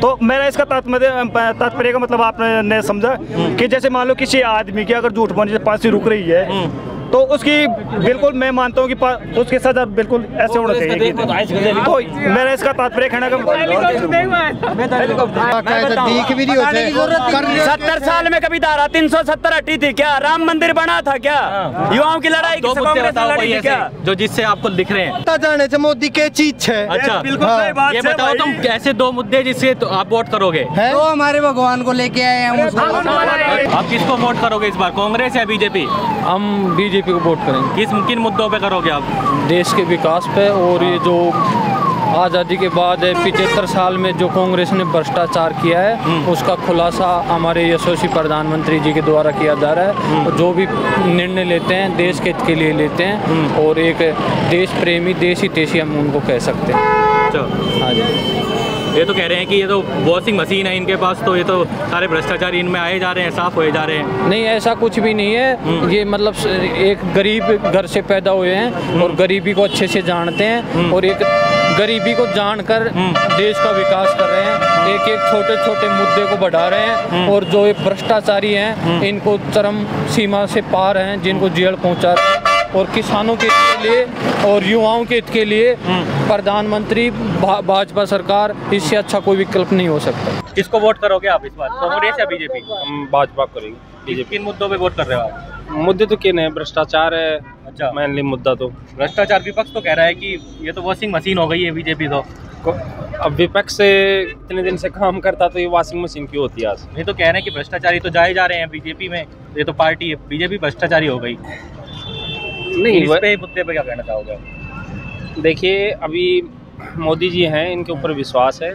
तो मेरा इसका तात्पर्य का मतलब आपने समझा कि जैसे मान लो किसी आदमी की अगर झूठ बोलने से 5 रुक रही है तो उसकी बिल्कुल मैं मानता हूँ कि उसके सजा बिल्कुल ऐसे होना चाहिए। तो मेरा इसका तात्पर्य कहना का 70 साल में कभी धारा 370 हटी थी क्या? राम मंदिर बना था क्या? युवाओं की लड़ाई थी क्या? जो जिससे आपको दिख रहे हैं जाने से मोदी के चीज है। अच्छा, ये बताओ तुम ऐसे 2 मुद्दे जिससे आप वोट करोगे? तो हमारे भगवान को लेके आए हम। आप किसको वोट करोगे इस बार, कांग्रेस या बीजेपी? हम बीजेपी को वोट करेंगे। किन मुद्दों पे करोगे आप? देश के विकास पे, और ये जो आज़ादी के बाद 75 साल में जो कांग्रेस ने भ्रष्टाचार किया है उसका खुलासा हमारे यशस्वी प्रधानमंत्री जी के द्वारा किया जा रहा है। जो भी निर्णय लेते हैं देश के हित के लिए लेते हैं, और एक देश प्रेमी, देश हितैषी हम उनको कह सकते हैं। हाँ जी, ये तो कह रहे हैं कि ये तो वॉशिंग मशीन है इनके पास, तो ये तो सारे भ्रष्टाचार इनमें आए जा रहे हैं, साफ होए जा रहे हैं। नहीं, ऐसा कुछ भी नहीं है। ये मतलब एक गरीब घर से पैदा हुए हैं और गरीबी को अच्छे से जानते हैं, और एक गरीबी को जानकर देश का विकास कर रहे हैं। एक एक छोटे छोटे मुद्दे को बढ़ा रहे हैं, और जो ये भ्रष्टाचारी हैं इनको चरम सीमा से पार हैं, जिनको जेल पहुंचा रहे हैं। और किसानों के हित के लिए और युवाओं के हित के लिए प्रधानमंत्री भाजपा सरकार, इससे अच्छा कोई विकल्प नहीं हो सकता। किसको वोट करोगे आप इस बार, कांग्रेस या बीजेपी? हम भाजपा करेंगे। बीजेपी। किन मुद्दों पे वोट कर रहे हो आप? मुद्दे तो किन है, भ्रष्टाचार है। अच्छा, मेनली मुद्दा तो भ्रष्टाचार। विपक्ष तो कह रहा है कि ये तो वॉशिंग मशीन हो गई है बीजेपी। तो अब विपक्ष से इतने दिन से काम करता तो ये वॉशिंग मशीन क्यों होती है आज? ये तो कह रहे हैं कि भ्रष्टाचारी तो जाए जा रहे हैं बीजेपी में, ये तो पार्टी है बीजेपी भ्रष्टाचारी हो गई। नहीं, इस पे मुद्दे पे क्या कहना चाहोगे? देखिए, अभी मोदी जी हैं, इनके ऊपर विश्वास है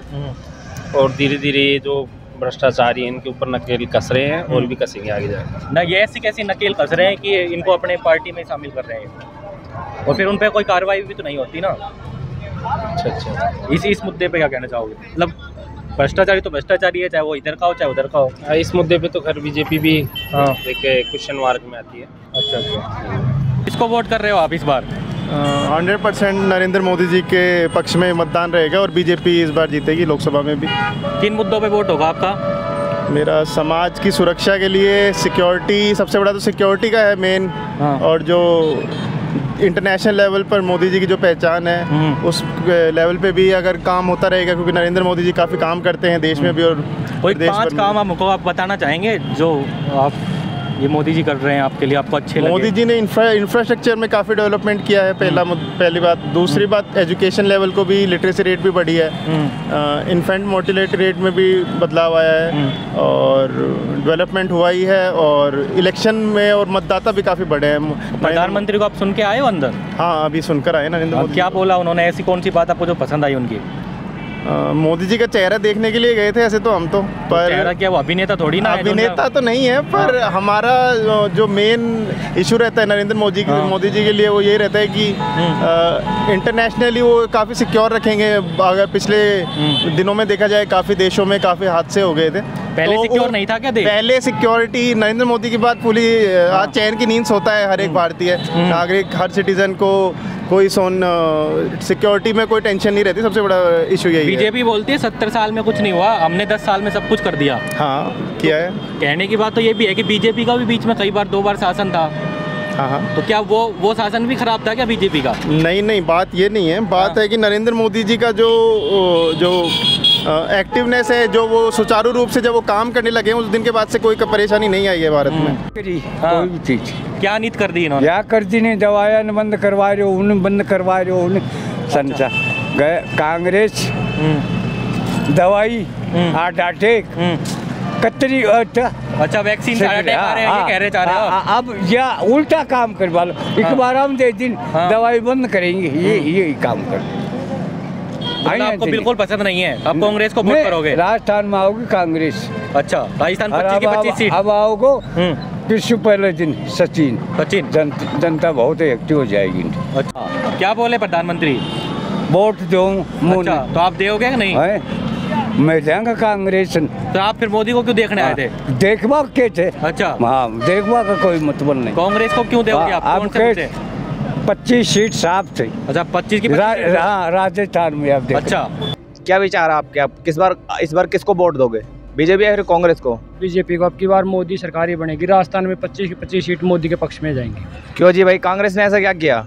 और धीरे धीरे जो भ्रष्टाचारी हैं इनके ऊपर नकेल कस रहे हैं और भी कसेंगे आगे जाकर। ना ये ऐसी कैसी नकेल कस रहे हैं कि इनको अपने पार्टी में शामिल कर रहे हैं और फिर उन पे कोई कार्रवाई भी तो नहीं होती ना। अच्छा, इस मुद्दे पे क्या कहना चाहोगे? मतलब भ्रष्टाचारी तो भ्रष्टाचारी है, चाहे वो इधर का हो चाहे उधर का हो। इस मुद्दे पे तो खैर बीजेपी भी एक क्वेश्चन मार्क में आती है। अच्छा, किसको वोट कर रहे हो आप इस बार? 100% नरेंद्र मोदी जी के पक्ष में मतदान रहेगा और बीजेपी इस बार जीतेगी लोकसभा में भी। किन मुद्दों पे वोट होगा आपका? मेरा समाज की सुरक्षा के लिए सिक्योरिटी, सबसे बड़ा तो सिक्योरिटी का है मेन। और जो इंटरनेशनल लेवल पर मोदी जी की जो पहचान है उस लेवल पे भी अगर काम होता रहेगा, क्योंकि नरेंद्र मोदी जी काफ़ी काम करते हैं देश में भी। और कोई 5 काम हमको आप बताना चाहेंगे जो आप ये मोदी जी कर रहे हैं आपके लिए, आपको अच्छे लगे? मोदी जी ने इंफ्रास्ट्रक्चर में काफ़ी डेवलपमेंट किया है, पहली बात। दूसरी बात, एजुकेशन लेवल को भी, लिटरेसी रेट भी बढ़ी है, इन्फेंट मोर्टेलिटी रेट में भी बदलाव आया है और डेवलपमेंट हुआ ही है। और इलेक्शन में और मतदाता भी काफ़ी बढ़े हैं। प्रधानमंत्री को आप सुन के आए हो अंदर? हाँ, अभी सुनकर आए नरेंद्र मोदी। क्या बोला उन्होंने? ऐसी कौन सी बात आपको जो पसंद आई उनकी? मोदी जी का चेहरा देखने के लिए गए थे ऐसे तो हम तो, पर चेहरा क्या, वो अभिनेता थोड़ी ना है? अभिनेता तो नहीं है, पर हमारा जो मेन इशू रहता है नरेंद्र मोदी जी के लिए वो ये रहता है कि इंटरनेशनली वो काफ़ी सिक्योर रखेंगे। अगर पिछले दिनों में देखा जाए काफ़ी देशों में काफ़ी हादसे हो गए थे। पहले सिक्योर नहीं था क्या देश? पहले सिक्योरिटी नरेंद्र मोदी की बात पूरी आज चैन की नींद सोता है हर एक भारतीय नागरिक, हर सिटीजन को कोई सिक्योरिटी में कोई टेंशन नहीं रहती। सबसे बड़ा इशू यही है। बीजेपी बोलती है 70 साल में कुछ नहीं हुआ, हमने 10 साल में सब कुछ कर दिया। हाँ, किया है। कहने की बात तो ये भी है कि बीजेपी का भी बीच में कई बार 2 बार शासन था। हाँ, तो क्या वो शासन भी खराब था क्या बीजेपी का? नहीं, बात ये नहीं है। बात है कि नरेंद्र मोदी जी का जो एक्टिवनेस है, जो वो सुचारू रूप से जब वो काम करने लगे उस दिन के बाद से कोई परेशानी नहीं आई है भारत में। कोई भी चीज क्या नीति कर दी इन्होंने? क्या कर दी नहीं, दवाइयाँ बंद करवा रहे हो, उन्हें बंद करवा रहे हो, उन्हें संचा गए कांग्रेस दवाई डाटे कतरी। अच्छा, वैक्सीन का अटैक आ रहे हैं ये कह रहे चाह रहे हो? अब या उल्टा काम करवा लो, एक बार हम दे दिन दवाई बंद करेंगे, ये काम कर। आपको बिल्कुल पसंद नहीं है, आप कांग्रेस को वोट करोगे? राजस्थान में आओगी कांग्रेस। अच्छा, राजस्थान 25 की 25 सीट। अब आओगे विश्व पहले दिन सचिन जनता बहुत एक्टिव हो जाएगी। अच्छा, क्या बोले प्रधानमंत्री? वोट दो। अच्छा, तो आप दोगे कि नहीं? मैं देंगे कांग्रेस। तो आप फिर मोदी को क्यों देखने आए थे? देखवा के थे। अच्छा, हाँ, देखवा का कोई मतलब नहीं। कांग्रेस को क्यों दोगे आप? 25 सीट साफ थे। अच्छा, 25 की राजस्थान में आप देखो। अच्छा, क्या विचार है आपके? आप इस बार किसको वोट दोगे, बीजेपी या फिर कांग्रेस को? बीजेपी को। अब की बार मोदी सरकार ही बनेगी, राजस्थान में 25 की 25 सीट मोदी के पक्ष में जाएंगी। क्यों जी भाई, कांग्रेस ने ऐसा क्या किया?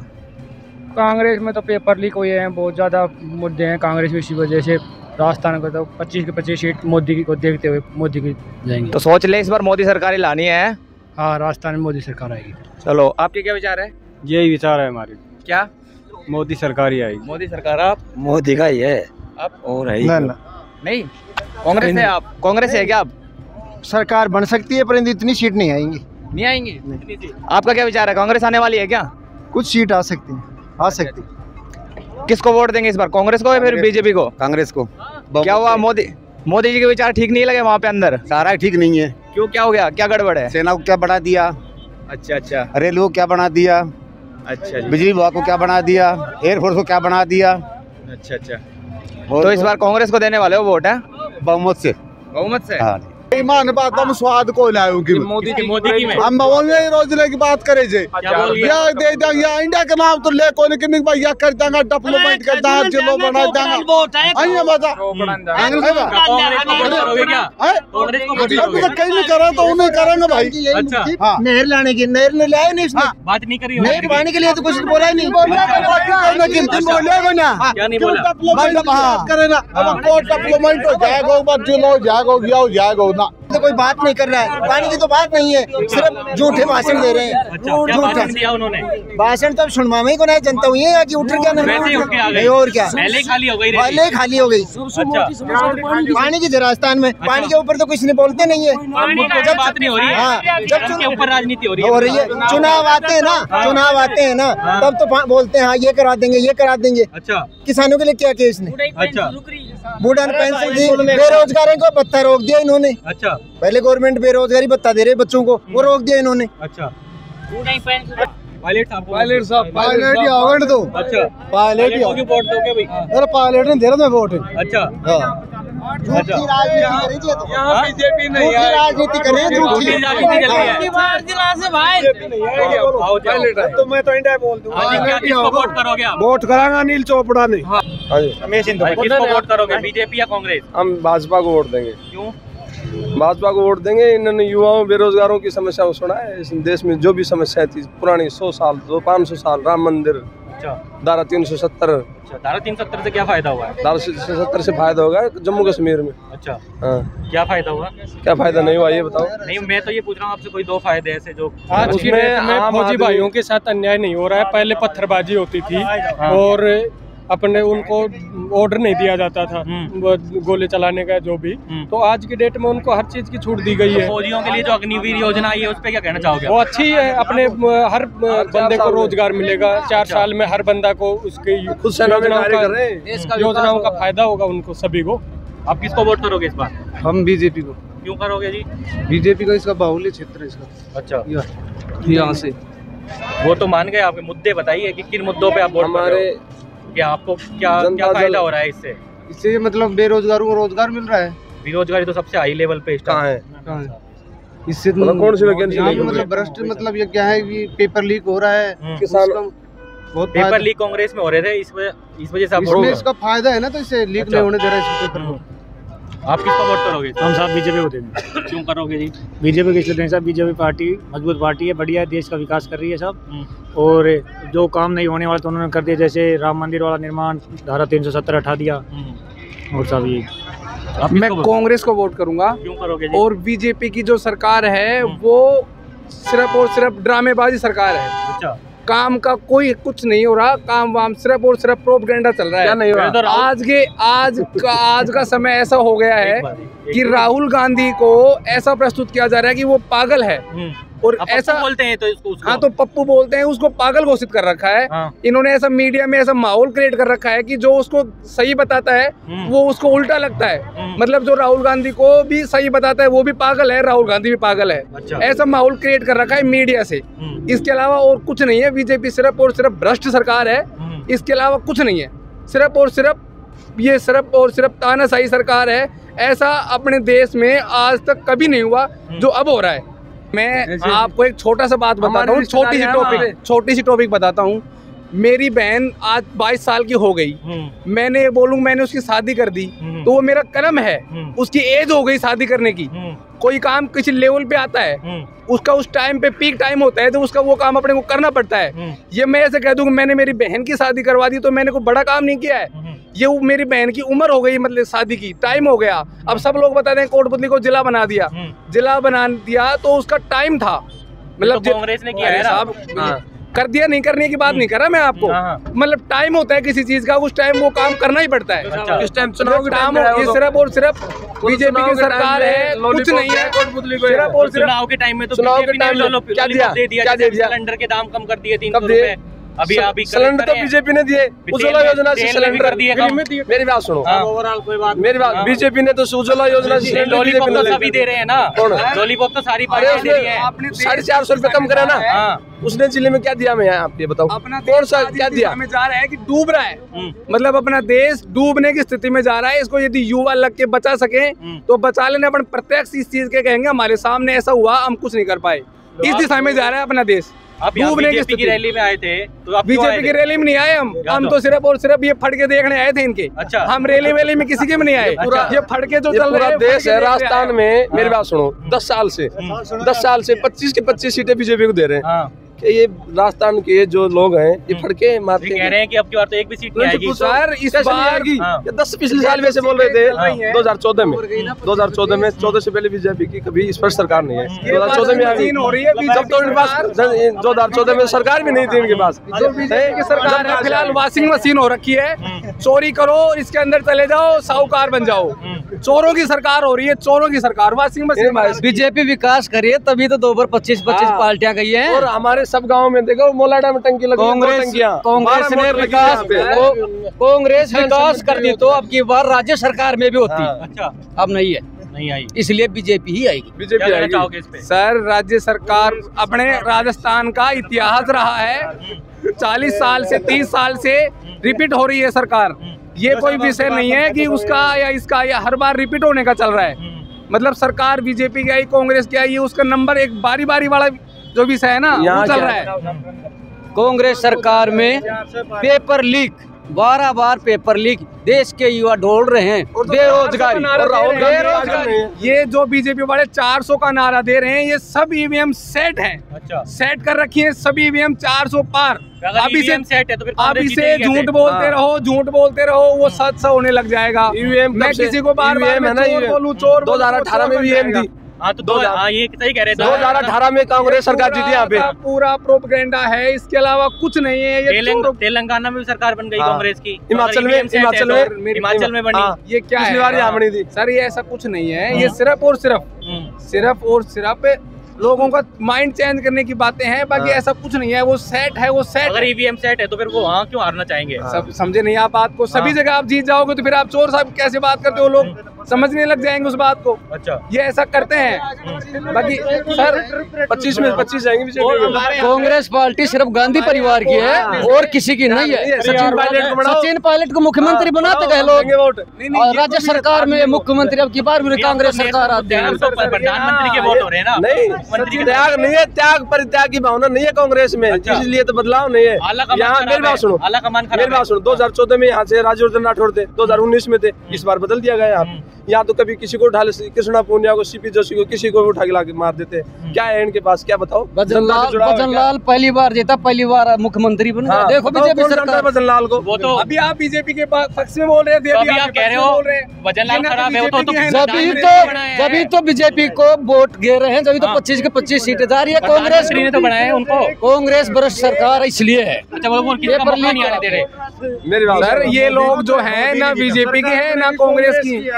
कांग्रेस में तो पेपर लीक हुए हैं, बहुत ज़्यादा मुद्दे हैं कांग्रेस में, इसी वजह से राजस्थान को तो 25 की 25 सीट मोदी को देखते हुए मोदी की जाएंगी। तो सोच ले इस बार मोदी सरकार ही लानी है। हाँ, राजस्थान में मोदी सरकार आएगी। चलो, आपके क्या विचार है? यही विचार है हमारे। क्या? मोदी सरकार ही आएगी। मोदी सरकार। आप? मोदी का ही है। आप? और है नहीं, कांग्रेस है आप? कांग्रेस है क्या आप? सरकार बन सकती है पर इतनी सीट नहीं आएंगी। नहीं आएंगी? आपका क्या विचार है, कांग्रेस आने वाली है क्या? कुछ सीट आ सकती है, आ सकती। किसको वोट देंगे इस बार, कांग्रेस को या फिर बीजेपी को? कांग्रेस को। क्या हुआ, मोदी जी के विचार ठीक नहीं लगे वहाँ पे अंदर? सारा ठीक नहीं है। क्यों, क्या हो गया, क्या गड़बड़ है? सेना को क्या बढ़ा दिया? अच्छा। रेलवे को क्या बना दिया? अच्छा। बिजली विभाग को क्या बना दिया? एयरफोर्स को क्या बना दिया? अच्छा। तो इस बार कांग्रेस को देने वाले हो वोट है? बहुमत से। बहुमत से? हाँ। ईमान बात हम स्वाद को लाऊं कि मोदी की में हम बोलने रोजने की बात करे जे या दे देंगे या इंडिया के नाम तो ले कोने कि भाई या कर देंगे डेवलपमेंट कर देंगे जिलो बना देंगे आइए बता अभी तो कहीं नहीं करा तो उन्हें करेंगे भाई। नहर लाने की नहर ने लाया नहीं इसने बात नहीं करी नहर पाने के लिए तो कुछ बोला ही नहीं बोलेगा ना क्या नहीं बोला करे ना अब कोर्ट डेवलपमेंट हो जाएगा ऊपर जिलो जाएगा ना तो कोई बात नहीं कर रहा है, पानी की तो बात नहीं है, सिर्फ झूठे भाषण दे रहे हैं। क्या भाषण दिया उन्होंने? भाषण तो सुनवा में ही को नहीं जनता हुई है कि उठ क्या नहीं और क्या पहले खाली हो गई पहले खाली हो गई पानी की राजस्थान में पानी के ऊपर तो कुछ नहीं बोलते नहीं है। जब बात नहीं हो रही है जब के ऊपर राजनीति हो रही है चुनाव आते हैं ना तब तो बोलते हैं हाँ ये करा देंगे। अच्छा किसानों के लिए क्या किया इसने? अच्छा बूढ़ा पेंशन दी, बेरोजगारों को भत्ता रोक दिया इन्होंने। अच्छा पहले गवर्नमेंट बेरोजगारी भत्ता दे रहे बच्चों को, वो रोक दिया इन्होंने। अच्छा पायलट ही आवड़ दो। अच्छा पायलट ही वोट दोगे भाई? अरे पायलट नहीं दे रहा मैं वोट। अच्छा बीजेपी नहीं राजनीति कर रहे हैं तो मैं तो इंडिया बोल दूंगा वोट करोगे आप? वोट करांगा अनिल चोपड़ा ने। किसको वोट करोगे, बीजेपी या कांग्रेस? हम भाजपा को वोट देंगे। क्यों भाजपा को वोट देंगे? इन्होंने युवाओं बेरोजगारों की समस्या को सुना है। इस देश में जो भी समस्याएं थी पुरानी 100 साल 500 साल, राम मंदिर, धारा 370। अच्छा धारा 370 से क्या फायदा हुआ है? धारा 370 से फायदा होगा जम्मू कश्मीर में। अच्छा हाँ क्या फायदा हुआ? क्या फायदा नहीं हुआ ये बताओ। नहीं मैं तो ये पूछ रहा हूँ आपसे, कोई दो फायदे ऐसे जो आज की डेट में फौजी भाइयों के साथ अन्याय नहीं हो रहा है। पहले पत्थरबाजी होती थी और अपने उनको ऑर्डर नहीं दिया जाता था गोले चलाने का जो भी, तो आज की डेट में उनको हर चीज की छूट दी गई है। फौजियों के लिए जो अग्निवीर योजना आई है उस पर क्या कहना चाहोगे? वो अच्छी है, अपने हर बंदे को रोजगार मिलेगा। 4 साल में हर बंदा को उसकी योजनाओं का फायदा होगा उनको सभी को। आप किसको वोट करोगे इस बार? हम बीजेपी को। क्यों करोगे जी? बीजेपी का इसका बाहुल्य क्षेत्र है इसका। अच्छा यहाँ से वो तो मान गए, आपके मुद्दे बताइए कि किन मुद्दों पे आप वोट हमारे क्या आपको क्या फायदा हो रहा है इससे? इससे मतलब बेरोजगारों को रोजगार मिल रहा है। बेरोजगारी तो सबसे हाई लेवल पे कहाँ है? इससे कौन सी वैकेंसी मतलब भ्रष्ट मतलब ये क्या है कि पेपर लीक हो रहा है। किसान बहुत पेपर लीक कांग्रेस में हो रहे थे, इस वजह से इसमें इसका फायदा है ना, तो इससे लीक नहीं होने दे रहा है पेपर को। आप किसको वोट करोगे? हम साहब बीजेपी को देंगे। क्यों करोगे जी? बीजेपी के इसलिए साहब, बीजेपी पार्टी मजबूत पार्टी है, बढ़िया है, देश का विकास कर रही है सब। और जो काम नहीं होने वाला तो उन्होंने कर दिया, जैसे राम मंदिर वाला निर्माण, धारा 370 हटा दिया। और सब ये मैं कांग्रेस को वोट करूंगा। क्यों करोगे जी? और बीजेपी की जो सरकार है वो सिर्फ और सिर्फ ड्रामेबाजी सरकार है। अच्छा काम का कोई कुछ नहीं हो रहा, काम वाम सिर्फ और सिर्फ प्रोपेगेंडा चल रहा है। क्या नहीं हो रहा? आज का समय ऐसा हो गया है कि राहुल गांधी को ऐसा प्रस्तुत किया जा रहा है कि वो पागल है। और ऐसा बोलते हैं तो इसको हाँ तो पप्पू बोलते हैं, उसको पागल घोषित कर रखा है। इन्होंने ऐसा मीडिया में ऐसा माहौल क्रिएट कर रखा है कि जो उसको सही बताता है वो उसको उल्टा लगता है। मतलब जो राहुल गांधी को भी सही बताता है वो भी पागल है, राहुल गांधी भी पागल है। ऐसा माहौल क्रिएट कर रखा है मीडिया से। इसके अलावा और कुछ नहीं है। बीजेपी सिर्फ और सिर्फ भ्रष्ट सरकार है, इसके अलावा कुछ नहीं है। सिर्फ और सिर्फ तानाशाही सरकार है। ऐसा अपने देश में आज तक कभी नहीं हुआ जो अब हो रहा है। मैं आपको एक छोटा सा बात बताता हूँ, छोटी सी टॉपिक बताता हूँ। मेरी बहन आज 22 साल की हो गई, मैंने उसकी शादी कर दी तो वो मेरा कर्म है। उसकी एज हो गई शादी करने की। कोई काम किसी लेवल पे आता है, उसका उस टाइम पे पीक टाइम होता है तो उसका वो काम अपने को करना पड़ता है। ये मैं ऐसे कह दूं कि मैंने मेरी बहन की शादी करवा दी तो मैंने कोई बड़ा काम नहीं किया है। ये मेरी बहन की उम्र हो गई, मतलब शादी की टाइम हो गया। अब सब लोग बताते हैं कोटपुतली को जिला बना दिया तो उसका टाइम था। मतलब कांग्रेस ने किया है साहब, कर दिया, नहीं करने की बात नहीं कर रहा मैं आपको। मतलब टाइम होता है किसी चीज का, उस टाइम वो काम करना ही पड़ता है। इस टाइम चुनाव सिर्फ और सिर्फ बीजेपी की सरकार है, कुछ नहीं है। सिर्फ और चुनाव के टाइम में तो बीजेपी ने क्या दिया? सिलेंडर के दाम कम कर दिए 300 रुपए। अभी सिलेंडर तो बीजेपी ने दिए, उज्ज्वला योजना से सिलेंडर मेरी बात सुनो, मेरी बात, बीजेपी ने तो उज्ज्वला योजना से लॉलीपॉप तो सभी दे रहे हैं ना, लॉलीपॉप तो सारी पार्टियां दे रही हैं। 450 रुपए कम करा ना, उसने जिले में क्या दिया? मैं आप ये बताओ, कौन सा क्या दिया? में जा रहा है कि डूब रहा है, मतलब अपना देश डूबने की स्थिति में जा रहा है। इसको यदि युवा लग के बचा सके तो बचा लेने। अपन प्रत्यक्ष इस चीज के कहेंगे हमारे सामने ऐसा हुआ, हम कुछ नहीं कर पाए। इस दिशा में जा रहा है अपना देश, डूबने की स्थिति। रैली में आए थे तो बीजेपी की रैली में नहीं आए हम तो सिर्फ और सिर्फ ये फटके देखने आए थे इनके। अच्छा, हम रैली वैली में किसी के में नहीं आए। ये फटके जो चल रहे हैं देश है राजस्थान में, मेरी बात सुनो, 10 साल से 25 की 25 सीटें बीजेपी को दे रहे हैं। कि ये राजस्थान के जो लोग हैं ये फटके मारते कह रहे हैं कि अब की बार तो एक भी सीट नहीं आएगी सर, इस बार 10 पिछले साल वैसे बोल रहे थे। 2014 में 14 से पहले बीजेपी की कभी स्पष्ट सरकार नहीं है। 2014 में हो रही है, जब तो इनके पास 2014 में सरकार भी नहीं थी इनके पास। जो बीजेपी की सरकार है फिलहाल वॉशिंग मशीन हो रखी है, चोरी करो इसके अंदर चले जाओ, साहूकार बन जाओ। चोरों की सरकार हो रही है, चोरों की सरकार, वॉशिंग मशीन। बीजेपी विकास करिए तभी तो 2 बार 25 पार्टियां गई हैं। और हमारे सब गांव में देखो मोलाडा में टंकी लगी, कांग्रेस ने विकास कर दी तो अब की बार राज्य सरकार में भी होती। अच्छा, अब नहीं है, नहीं आई, इसलिए बीजेपी ही आएगी। बीजेपी आएगी सर। राज्य सरकार अपने राजस्थान का इतिहास रहा है, 40 साल से 30 साल से रिपीट हो रही है सरकार। ये कोई विषय नहीं है कि उसका या इसका या हर बार रिपीट होने का चल रहा है। मतलब सरकार बीजेपी की आई, कांग्रेस की आई, उसका नंबर एक बारी बारी वाला जो विषय है ना वो चल रहा है। कांग्रेस सरकार में पेपर लीक, 12 बार पेपर लीक, देश के युवा ढोल रहे हैं, बेरोजगारी। ये जो बीजेपी वाले 400 का नारा दे रहे हैं, ये सब ईवीएम सेट है। अच्छा, सेट कर रखी है सब ईवीएम 400 पार। अभी से सेट है तो फिर अभी से झूठ बोलते रहो, झूठ बोलते रहो, वो सच होने लग जाएगा। मैं किसी को बार बार बोलूं चोर, 2018 में ईवीएम दी। हाँ तो ये सही कह रहे थे। 2018 में कांग्रेस सरकार जीती यहाँ पे। पूरा प्रोपेगेंडा है, इसके अलावा कुछ नहीं है। ये तेलंगाना में भी सरकार बन गई कांग्रेस की, हिमाचल में बनी। ये क्या है सर? ये ऐसा कुछ नहीं है, ये सिर्फ और सिर्फ लोगों का माइंड चेंज करने की बातें हैं, बाकी ऐसा कुछ नहीं है। वो सेट है, वो सेट। अगर ईवीएम सेट है तो फिर वो वहाँ क्यों हारना चाहेंगे? सब समझे नहीं आप बात को। सभी जगह आप जीत जाओगे तो फिर आप चोर साहब कैसे बात करते हो? लोग समझने लग जाएंगे उस बात को। अच्छा, ये ऐसा करते हैं। बाकी सर 25 में 25 जाएंगे। कांग्रेस पार्टी सिर्फ गांधी परिवार की है और किसी की नहीं है। सचिन पायलट को मुख्यमंत्री बनाते गए लोग, और राज्य सरकार में मुख्यमंत्री अब की बार भी कांग्रेस सरकार आती है। प्रधानमंत्री के वोट हो रहे हैं ना। नहीं, त्याग नहीं है, त्याग परित्याग की भावना नहीं है कांग्रेस में, इसलिए तो बदलाव नहीं है। यहाँ मेरी बात सुनो, 2014 में यहाँ से राज्यवर्धन राठौड़ थे, 2019 में थे, इस बार बदल दिया गया। यहाँ तो कभी किसी को उठा ले, कृष्णा पूनिया को, सीपी जोशी को, किसी को भी उठा के ला के मार देते। क्या है इनके पास? क्या बताओ? भजन लाल पहली बार जीता, पहली बार मुख्यमंत्री बना। देखो बीजेपी सरकार भजन लाल को। वो तो अभी आप बीजेपी के पक्ष में बोल रहे थे, अभी आप कह रहे हो भजन लाल खराब है। जब तो बीजेपी को वोट गे रहे हैं, जब तो 25 के 25 सीटें जा रही है। कांग्रेस ने तो बनाए उनको, कांग्रेस भ्रष्ट सरकार इसलिए है। मेरी बात सर, ये लोग जो है ना बीजेपी के हैं ना कांग्रेस की।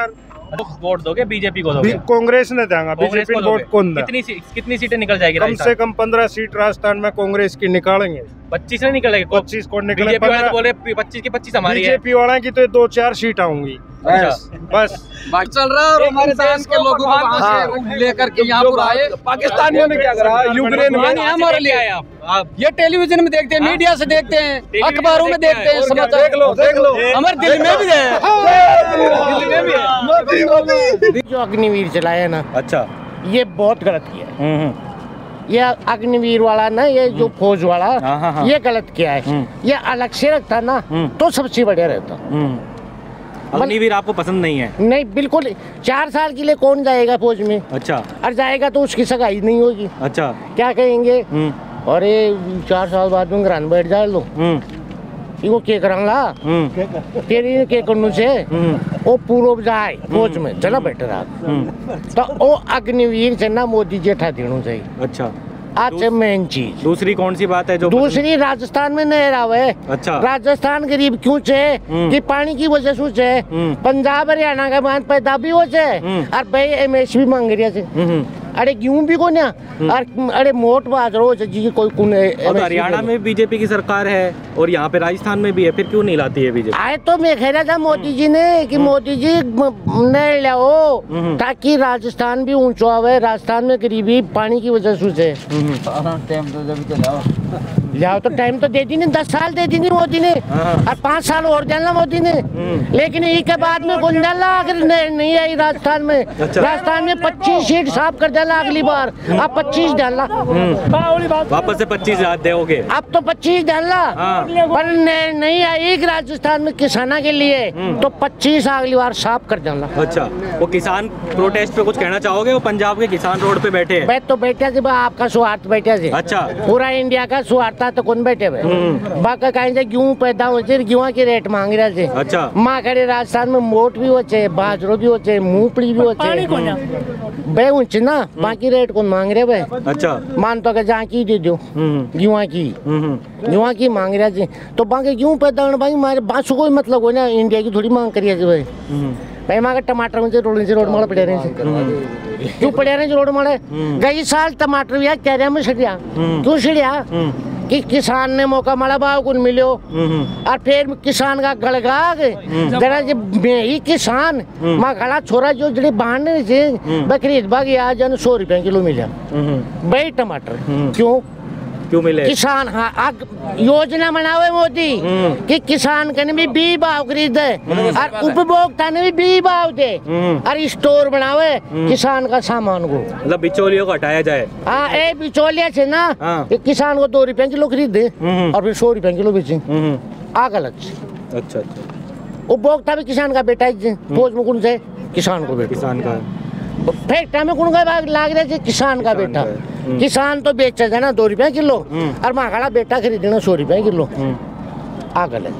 वोट दोगे बीजेपी को? दोगे? कांग्रेस ने देंगे, बीजेपी वोट कौन देगा? कितनी सीटें निकल जाएगी? कम से कम 15 सीट राजस्थान में कांग्रेस की निकालेंगे। 25 नहीं निकलेगी? 25 को निकले। बोले 25 की 25 हमारी है। बीजेपी वाला की तो 2-4 सीट आऊंगी बस। चल रहा है। और हमारे देश के लोगों को वहाँ से लेकर के यहाँ पर आए। पाकिस्तानियों ने क्या करा? यूक्रेन में हमारे लिए आए। आप ये टेलीविजन में देखते हैं, मीडिया से देखते हैं, अखबारों में देखते हैं, समाचार देख लो। हमारे दिल में भी है। जो अग्निवीर चलाया ना, अच्छा, ये बहुत गलत किया। ये अग्निवीर वाला ना, ये जो फौज वाला, ये गलत किया है। ये अलग से रखता ना तो सबसे बढ़िया रहता। अग्निवीर आपको पसंद नहीं है? नहीं, बिल्कुल। 4 साल के लिए कौन जाएगा फौज में? अच्छा, और जाएगा तो उसकी सगाई नहीं होगी। अच्छा, क्या कहेंगे? अरे 4 साल बाद में घर बैठ जाए लो, इनको के करांगा फिर के करने से वो पूर्व जाए फौज में चला बैठे रहा। तो वो अग्निवीर से ना मोदी जी हटा देना चाहिए। अच्छा, अच्छा, मेन चीज। दूसरी कौन सी बात है जो? दूसरी राजस्थान में नहीं रहा है। अच्छा, राजस्थान गरीब क्यों है कि पानी की वजह से है। पंजाब हरियाणा का बांध पैदा भी हो जाए और भाई MSP मांग रही है। अरे गेहूं भी को ना अरे मोट बाजरो जी कोई हरियाणा में बीजेपी की सरकार है और यहाँ पे राजस्थान में भी है, फिर क्यों नहीं लाती है बीजेपी? आए तो मैं कह रहा था मोदी जी ने कि मोदी जी ने लाओ ताकि राजस्थान भी ऊंचा आवे। राजस्थान में गरीबी पानी की वजह से जाओ तो टाइम तो दे दी नहीं, 10 साल दे दी नहीं मोदी ने और 5 साल और डालना मोदी ने, लेकिन एक के बाद में कौन डाला अगर नहीं आई राजस्थान में। राजस्थान में 25 सीट साफ कर डाला अगली बार, अब 25 डालना वापस से 25 दोगे? अब तो 25 डालना पर नहीं आई राजस्थान में किसानों के लिए तो 25 अगली बार साफ कर डालना। अच्छा, वो किसान प्रोटेस्ट पे कुछ कहना चाहोगे? वो पंजाब के किसान रोड पे बैठे हैं। तो बैठे थे आपका स्वार्थ बैठे थे। अच्छा, पूरा इंडिया का स्वार्थ तो कौन बैठे हुए बाकी कहीं से गेहूं पैदा हो गेहूं की रेट मांग रहे थे। अच्छा, माँ खड़े राजस्थान में मोट भी होचे, बाजरो भी होचे, मूंगफली भी होचे बे ऊंच ना, बाकी रेट कौन मांग रहे भाई? अच्छा, मान तो जहाँ की दे दो गेहूं की मांग रहे थे तो बाकी गेहूं पैदा होने भाई हमारे बासु कोई मतलब हो ना, इंडिया की थोड़ी मांग करिए भाई। भाई मांगे टमाटर मुझे रोड मारे पड़े रहे क्यों पड़े रहे रोड मारे? गई साल टमाटर भी कैरिया में छिड़िया, क्यों छिड़िया कि किसान ने मौका मारा भाव को मिलो और फिर किसान का गड़गा जरा ही किसान माँ खड़ा छोरा जो जड़ी बांधने से खरीद भाग आज 100 रुपए किलो मिला भाई टमाटर। क्यों मिले? किसान हाँ योजना बनावे मोदी कि किसान के भी बी भाव खरीदे और उपभोक्ता ने भी बी भाव दे और स्टोर बनावे किसान का सामान को, मतलब बिचौलियों को हटाया जाए। हाँ ए बिचौलिया से ना किसान को 2 रुपए किलो खरीदे और फिर 100 रुपए किलो बेचे आ गलत। अच्छा, उपभोक्ता भी किसान का बेटा है, फौज में कौन से किसान को बेटा, किसान का फैक्ट्री में कौन का लाग रहे थे किसान का बेटा। किसान तो बेचा है ना 2 रुपए किलो और माँ खड़ा बेटा खरीदना 100 रुपए किलो आ गलत।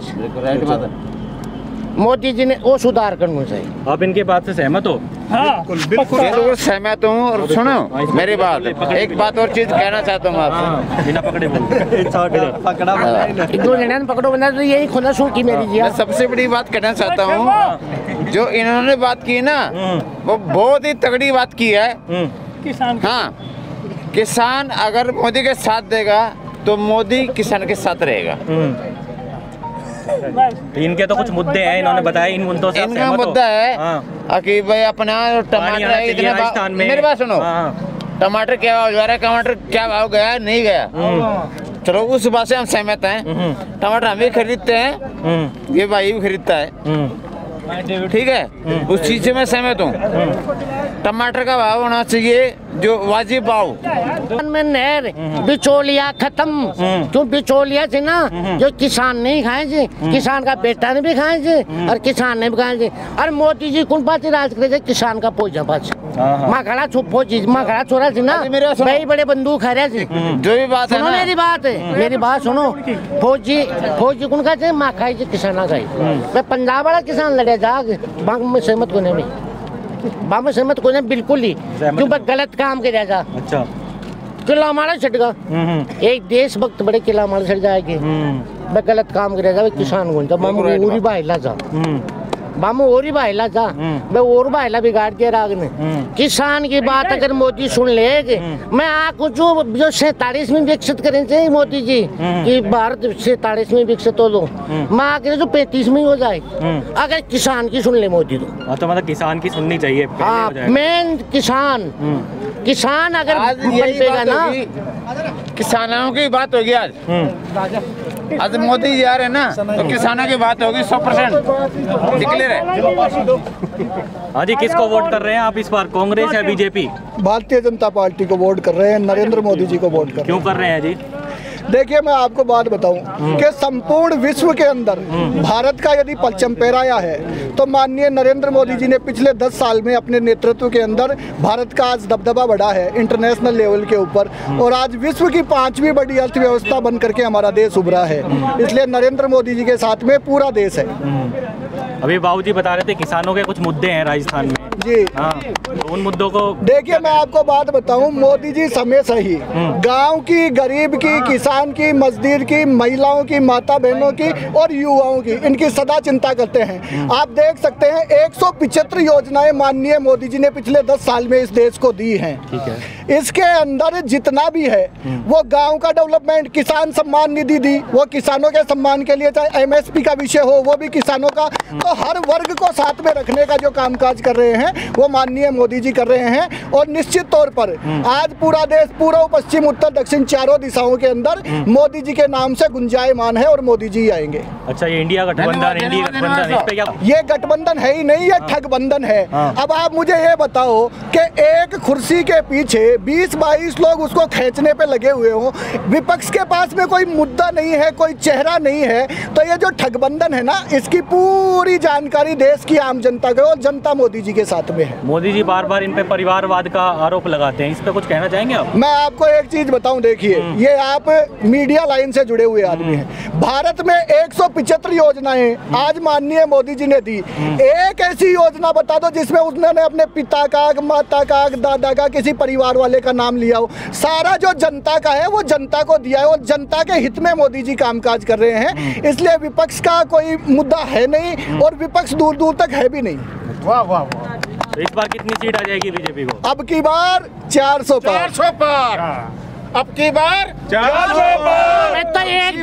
मोदी जी ने वो सुधार करना चाहिए। आप इनके बात से सहमत हो? हाँ, बिल्कुल सहमत हूँ। और सुनो मेरी बात, एक बात और चीज कहना चाहता हूँ आपसे। पकड़ो बना तो यही खुदा सू की मेरी जी। मैं सबसे बड़ी बात कहना चाहता हूँ, जो इन्होंने बात की ना वो बहुत ही तगड़ी बात की है। किसान, हाँ किसान अगर मोदी के साथ देगा तो मोदी किसान के साथ रहेगा। इनके तो कुछ मुद्दे हैं, इन्होंने बताया इन मुद्दों से इनका मुद्दा है कि भाई अपना टमाटर है इतना भाव, मेरी बात सुनो, टमाटर क्या भाव जा रहा है, टमाटर क्या भाव गया नहीं गया, चलो उस बात से हम सहमत हैं। टमाटर हम भी खरीदते हैं, ये भाई भी खरीदता है, ठीक है, उस चीज से मैं सहमत हूँ। टमाटर का भाव होना चाहिए जो वाजिब भाव में नहर बिचौलिया खत्म। क्यों बिचौलिया से ना जो किसान नहीं खाए थे, किसान का बेटा ने भी खाए थे और किसान ने भी खाए थे। और मोदी जी कौन पास राज करे थे? किसान का फौजा पास माँ खड़ा फौजी माँ खड़ा छोरा थी ना भाई, बड़े बंदूक खा रहे थे। जो भी बात है मेरी बात है, मेरी बात सुनो। फौजी कौन खाते? माँ खाई थी किसान खाई। मैं पंजाब वाला किसान लड़े जाग बांग में सहमत को नहीं, बांग में सहमत को नहीं बिल्कुल ही, क्यों गलत काम कर जा। अच्छा, किला हमारा छटका एक देशभक्त बड़े किला हमारे छट जाएगी, मैं गलत काम कर जा किसान को बामू भाईला जा, बामू और भाईला जा, मैं और भाईला बिगाड़ दिया राग ने। किसान की बात अगर मोदी सुन ले, मैं आपको जो 47 में विकसित करें थे मोदी जी कि भारत 47 में विकसित हो लो, मैं आकर जो 35 में हो जाए अगर किसान की सुन ले मोदी तो मतलब किसान की सुननी चाहिए। हाँ, मेन किसान अगर बनेगा ना, किसानों की बात होगी आज मोदी जी आ रहे हैं ना तो किसानों की बात होगी 100% डिक्लेयर है। हाँ जी, किसको वोट कर रहे हैं आप इस बार, कांग्रेस या बीजेपी? भारतीय जनता पार्टी को वोट कर रहे हैं, नरेंद्र मोदी जी को वोट कर रहे हैं। क्यों कर रहे हैं जी? देखिए मैं आपको बात बताऊं कि संपूर्ण विश्व के अंदर भारत का यदि परचम फहराया है तो माननीय नरेंद्र मोदी जी ने पिछले 10 साल में अपने नेतृत्व के अंदर भारत का आज दबदबा बढ़ा है इंटरनेशनल लेवल के ऊपर, और आज विश्व की 5वीं बड़ी अर्थव्यवस्था बन करके हमारा देश उभरा है। इसलिए नरेंद्र मोदी जी के साथ में पूरा देश है। अभी बाबूजी बता रहे थे किसानों के कुछ मुद्दे हैं राजस्थान में, जी तो उन मुद्दों को देखिए, मैं आपको बात बताऊं, मोदी जी समय सही गांव की, गरीब की, किसान की, मजदूर की, महिलाओं की, माता बहनों की और युवाओं की, इनकी सदा चिंता करते हैं। आप देख सकते हैं 175 योजनाएं माननीय मोदी जी ने पिछले 10 साल में इस देश को दी हैं। ठीक है। इसके अंदर जितना भी है वो गांव का डेवलपमेंट, किसान सम्मान निधि दी, वो किसानों के सम्मान के लिए, चाहे MSP का विषय हो वो भी किसानों का, तो हर वर्ग को साथ में रखने का जो कामकाज कर रहे हैं वो माननीय मोदी जी कर रहे हैं। और निश्चित तौर पर आज पूरा देश, पूर्व, पश्चिम, उत्तर, दक्षिण चारों दिशाओं के अंदर मोदी जी के नाम से गुंजायमान है और मोदी जी आएंगे। अच्छा, ये इंडिया गठबंधन, इस पे क्या? ये गठबंधन है ही नहीं, ये ठगबंधन है। अब आप मुझे ये बताओ कि एक कुर्सी के पीछे 20-22 लोग उसको खींचने पे लगे हुए हों, विपक्ष के पास में कोई मुद्दा नहीं है, कोई चेहरा नहीं है, तो ये जो ठगबंधन है ना, इसकी पूरी जानकारी देश की आम जनता को, और जनता मोदी जी के साथ में है। मोदी जी बार बार इन पे परिवारवाद का आरोप लगाते हैं, इस पे कुछ कहना चाहेंगे आप? मैं आपको एक चीज बताऊं, देखिए, ये आप मीडिया लाइन से जुड़े हुए आदमी हैं। भारत में 175 योजनाएं आज माननीय मोदी जी ने दी। एक ऐसी योजना बता दो जिसमें उन्होंने अपने पिता का, माता का, दादा का, किसी परिवार वाले का नाम लिया हो। सारा जो जनता का है वो जनता को दिया है, और जनता के हित में मोदी जी कामकाज कर रहे हैं। इसलिए विपक्ष का कोई मुद्दा है नहीं, और विपक्ष दूर दूर तक है भी नहीं। वाह वाह वाह। तो इस बार कितनी सीट आ जाएगी बीजेपी को? अब की बार 400 पार। अब की बार 400 पार। तो एक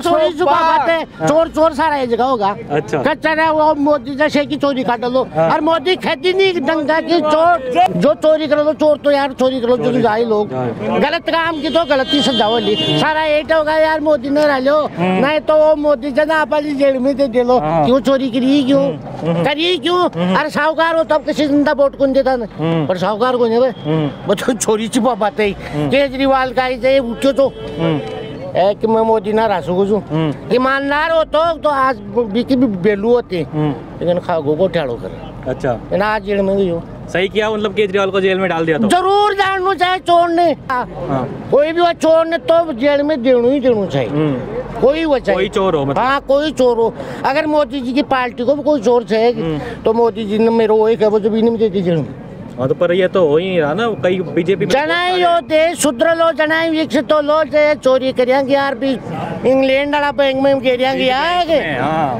चोरी सुबह बातें, चोर चोर सारा ये जगह होगा। अच्छा, कच्चा है वो मोदी जैसे की चोरी काट लो, और मोदी खेती नहीं दंगा की, चोर जो चोरी कर लो, चोर तो यार चोरी कर लो, जो जाए लोग गलत काम की तो गलती सजाओ ली, सारा एक होगा यार मोदी ने रह लो, नहीं तो वो मोदी जना आप जेल में दे लो, क्यों चोरी करी, क्यों? अरे साहूकार हो तब किसी जिंदा वोट कौन देता ना, पर साहूकार को नहीं, वो तो चोरी छिपा बातें। केजरीवाल का उठो तो कि मैं मोदी ना रासू को ईमानदार हो तो आज बिकी भी बेलू होते, लेकिन खागो को ठाड़ो कर। अच्छा, आज जेल में गई हो। सही किया, मतलब केजरीवाल को जेल में डाल दिया। तो जरूर जानना चाहिए चोर ने, कोई भी वो चोर ने तो जेल में देना ही देना चाहिए, कोई वो चाहिए, कोई चोर हो मतलब। हाँ, कोई चोर हो। अगर मोदी जी की पार्टी को भी कोई चोर चाहिए तो मोदी जी ने मेरे वो एक है वो जमीन में दे दी जेल में। हाँ, तो पर ये तो हो ही नहीं रहा ना, कई बीजेपी जनाई हो दे सुधर लो, जनाई विकसित हो लो, चोरी करेंगे यार भी। इंग्लैंड वाला बैंक में गिरेंगे यार,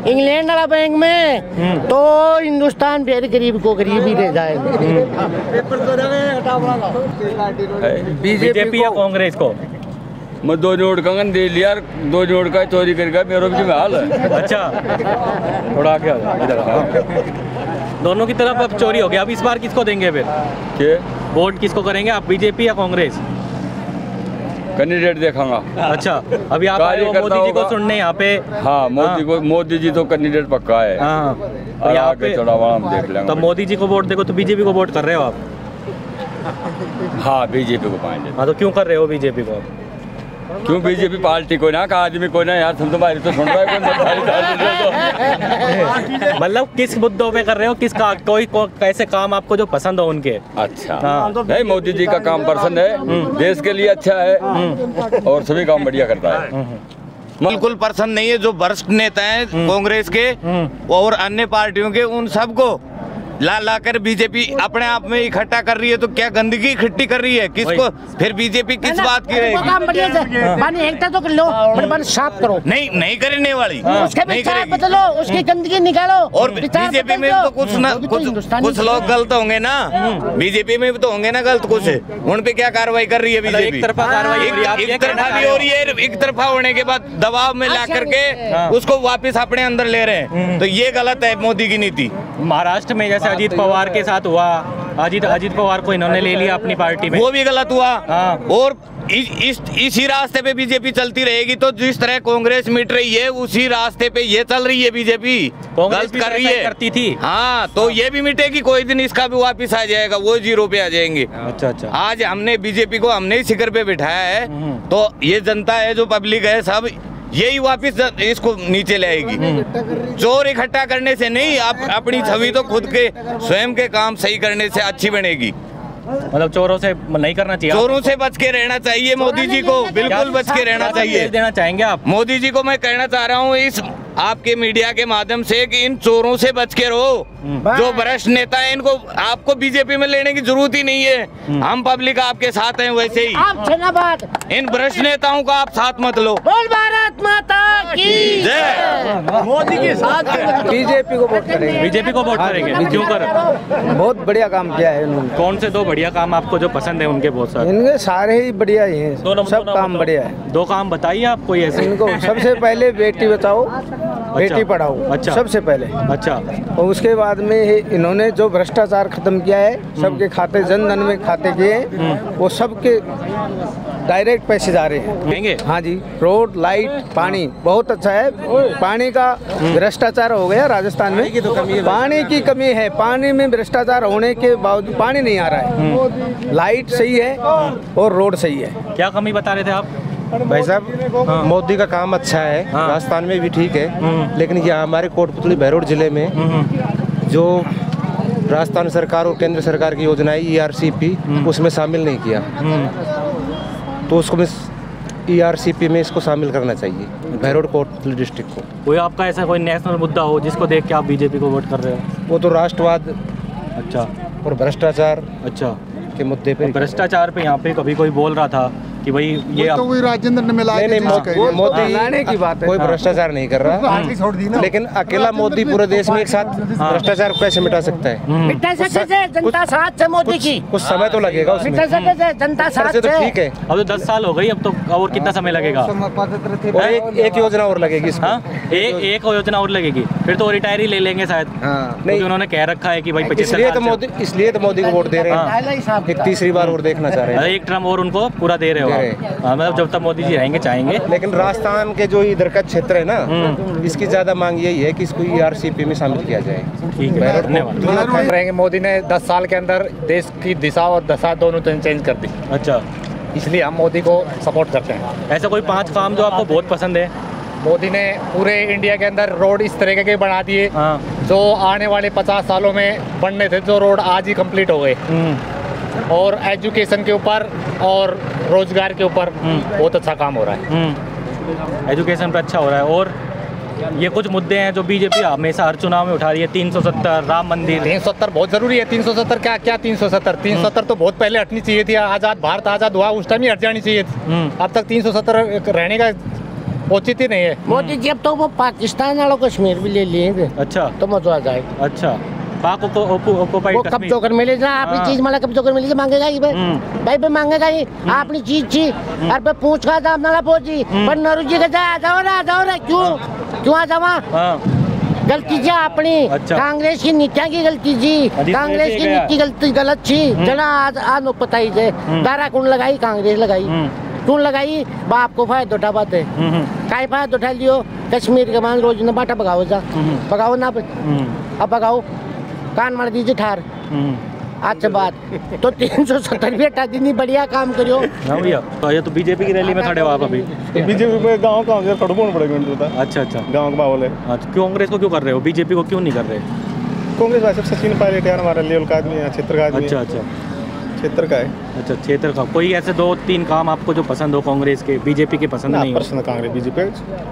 इंग्लैंड वाला बैंक में तो हिंदुस्तान फिर गरीब को गरीब ही रह जाएगा। बीजेपी या कांग्रेस को? मैं 2 नोट कंगन दे लिया, 2 नोट का चोरी करके मेरा भी हाल है। अच्छा, थोड़ा आगे इधर। दोनों की तरफ अब चोरी हो गया, अब इस बार किसको देंगे फिर? के वोट किसको करेंगे आप, बीजेपी या कांग्रेस? कैंडिडेट देखांगा। अच्छा, अभी आप आए हो मोदी जी को सुनने यहाँ पे? हाँ, मोदी जी तो कैंडिडेट पक्का है। हाँ, और आगे चढ़ावा हम देख लेंगे। तो मोदी जी को वोट देखो, तो बीजेपी को वोट कर रहे हो आप? हाँ, बीजेपी को पाएंगे। हाँ, तो क्यों कर रहे हो बीजेपी को? क्यों बीजेपी पार्टी को ना, का आदमी को ना यार, तुम तुम्हारी तो सुन रहे हो। मतलब किस मुद्दों पे कर रहे हो, किस का कोई कैसे काम आपको जो पसंद हो उनके? अच्छा, नहीं, मोदी जी का काम पसंद है, देश के लिए अच्छा है और सभी काम बढ़िया करता है। बिल्कुल पसंद नहीं है जो वरिष्ठ नेता हैं कांग्रेस के और अन्य पार्टियों के, उन सबको ला कर बीजेपी अपने आप में इकट्ठा कर रही है, तो क्या गंदगी इकट्ठी कर रही है, किसको फिर बीजेपी किस बात की रहेगी? तो कर लो, पर साफ करो। नहीं करने वाली, नहीं करेगी, बदलो उसकी गंदगी निकालो। और बीजेपी में तो कुछ लोग गलत होंगे ना, बीजेपी में भी तो होंगे ना गलत कुछ, उन पे क्या कार्रवाई कर रही है बीजेपी? एक तरफा कार्रवाई एक तरफा भी हो रही है, एक तरफा होने के बाद दबाव में ला करके उसको वापिस अपने अंदर ले रहे हैं, तो ये गलत है मोदी की नीति। महाराष्ट्र में जैसे अजीत पवार के साथ हुआ, अजीत पवार को इन्होंने ले लिया अपनी पार्टी में, वो भी गलत हुआ। और इसी रास्ते पे बीजेपी चलती रहेगी, तो जिस तरह कांग्रेस मिट रही है उसी रास्ते पे ये चल रही है बीजेपी, गलत कर रही है, करती थी। हाँ, तो ये भी मिटेगी, कोई दिन इसका भी वापिस आ जाएगा, वो 0 पे आ जाएंगे। अच्छा, आज हमने बीजेपी को हमने ही शिखर पे बिठाया है, तो ये जनता है, जो पब्लिक है, सब यही वापिस इसको नीचे ले आएगी। चोर इकट्ठा करने से नहीं, आप अपनी छवि तो खुद के स्वयं के काम सही करने से अच्छी बनेगी। मतलब चोरों से नहीं करना चाहिए, चोरों से बच के रहना चाहिए मोदी जी को, बिल्कुल बच के रहना चाहिए। देना चाहेंगे आप? मोदी जी को मैं कहना चाह रहा हूँ, इस आपके मीडिया के माध्यम से कि इन चोरों से बच के रहो। जो भ्रष्ट नेता है इनको आपको बीजेपी में लेने की जरूरत ही नहीं है। हम पब्लिक आपके साथ हैं वैसे ही। इन भ्रष्ट नेताओं का आप साथ मत लो। बोल भारत माता की जय। मोदी के साथ बीजेपी को वोट करेंगे। बीजेपी को वोट करेंगे, क्यों कर? बहुत बढ़िया काम किया है उन्होंने। कौन से दो बढ़िया काम आपको जो पसंद है उनके? बहुत सारे। इनके सारे ही बढ़िया ही हैं, सब काम बढ़िया है। दो काम बताइए आप कोई ऐसे। इनको सबसे पहले बेटी बचाओ बेटी पढ़ाओ। अच्छा। सबसे पहले। अच्छा। और उसके बाद में इन्होंने जो भ्रष्टाचार खत्म किया है, सबके खाते जन धन में खाते किए, वो सबके डायरेक्ट पैसे जा रहे हैं। हाँ जी, रोड लाइट पानी बहुत अच्छा है। पानी का भ्रष्टाचार हो गया राजस्थान में, पानी की कमी है। पानी में भ्रष्टाचार होने के बावजूद पानी नहीं आ रहा है। लाइट सही है और रोड सही है। क्या कमी बता रहे थे आप? भाई साहब, मोदी का काम अच्छा है, राजस्थान में भी ठीक है, लेकिन यहाँ हमारे कोटपुतली बहरोड जिले में जो राजस्थान सरकार और केंद्र सरकार की योजनाएं ERCP उसमें शामिल नहीं किया, तो उसको ERCP में इसको शामिल करना चाहिए, बहरोड कोटपुतली डिस्ट्रिक्ट को। कोई आपका ऐसा कोई नेशनल मुद्दा हो जिसको देख के आप बीजेपी को वोट कर रहे हो? वो तो राष्ट्रवाद अच्छा और भ्रष्टाचार अच्छा के मुद्दे पे। भ्रष्टाचार पे यहाँ पे कभी कोई बोल रहा था कि भाई ये तो वही राजेंद्र ने मिला मोदी लाने की बात है। कोई भ्रष्टाचार नहीं कर रहा, लेकिन अकेला मोदी पूरे देश में एक साथ भ्रष्टाचार को कैसे मिटा सकता है? मिटा सकते थे, जनता साथ से मोदी की। कुछ समय तो लगेगा उसमें। मिटा सकते थे, जनता साथ से। तो ठीक है, अब तो 10 साल हो गई, अब तो और कितना समय लगेगा? एक योजना और लगेगी इसमें। एक योजना और लगेगी, फिर तो रिटायर ही ले लेंगे शायद। नहीं, उन्होंने कह रखा है कि भाई 25 इसलिए तो मोदी को वोट दे रहे हैं, एक तीसरी बार और देखना चाह रहे हैं। एक टर्म और उनको पूरा दे रहे हो, जब तक मोदी जी रहेंगे चाहेंगे। लेकिन राजस्थान के जो इधर का क्षेत्र है ना, इसकी ज्यादा मांग यही है कि इसको ERCP में शामिल किया जाए। ठीक है, धन्यवाद। मोदी ने 10 साल के अंदर देश की दिशा और दशा दोनों चेंज कर दी। अच्छा, इसलिए हम मोदी को सपोर्ट करते हैं। ऐसा कोई 5 काम जो आपको बहुत पसंद है? मोदी ने पूरे इंडिया के अंदर रोड इस तरह के बना दिए जो आने वाले 50 सालों में बनने थे, जो रोड आज ही कंप्लीट हो गए। और एजुकेशन के ऊपर और रोजगार के ऊपर बहुत अच्छा काम हो रहा है। एजुकेशन पे अच्छा हो रहा है। और ये कुछ मुद्दे हैं जो बीजेपी हमेशा हर चुनाव में उठा रही है। 370 राम मंदिर। 370 बहुत जरूरी है। 370 क्या 370 तो बहुत पहले हटनी चाहिए थी। आजाद भारत आजाद हुआ उस टाइम ही हट जानी चाहिए थी। अब तक 370 रहने का उचित ही नहीं है। मोदी जी अब तो वो पाकिस्तान वालों कश्मीर भी ले लिए। अच्छा, तो मजा आ जाएगा। अच्छा, पाक वो कब्जो कर मिले ना अपनी चीज मला कब्जो कर मिले मांगेगा ही भाई मांगेगा ही अपनी चीज छी। और पे पूछ का दाम ना पहुंची पर नरू जी का आ जाओ ना क्यों आ जावा? गलती जी अपनी। अच्छा। कांग्रेस की नीतियां की गलती जी, कांग्रेस की नीति गलत थी। जना आज पता ही जे दारा कौन लगाई? कांग्रेस लगाई। क्यों लगाई? बाप को फायदा उठा पाते काई फायदा उठा लियो। कश्मीर के मान रोज न बाटा भगाओ जा भगाओ ना अब भगाओ कान मार दीजिए ठार। अच्छा बात तो 370 भी हटा दी। बढ़िया काम करियो। भैया तो ये तो बीजेपी की रैली में खड़े हो आप अभी? बीजेपी में गाँव का खड़बोन पड़ेगा। अच्छा अच्छा, गाँव का माहौल है। कांग्रेस को क्यों कर रहे हो, बीजेपी को क्यों नहीं कर रहे? कांग्रेस वैसे सचिन पायलट यार हमारा लेवल का आदमी है, क्षेत्र का आदमी। अच्छा अच्छा, क्षेत्र का है। अच्छा, क्षेत्र का। कोई ऐसे 2-3 काम आपको जो पसंद हो कांग्रेस के, बीजेपी के पसंद नहीं? पसंद कांग्रेस बीजेपी।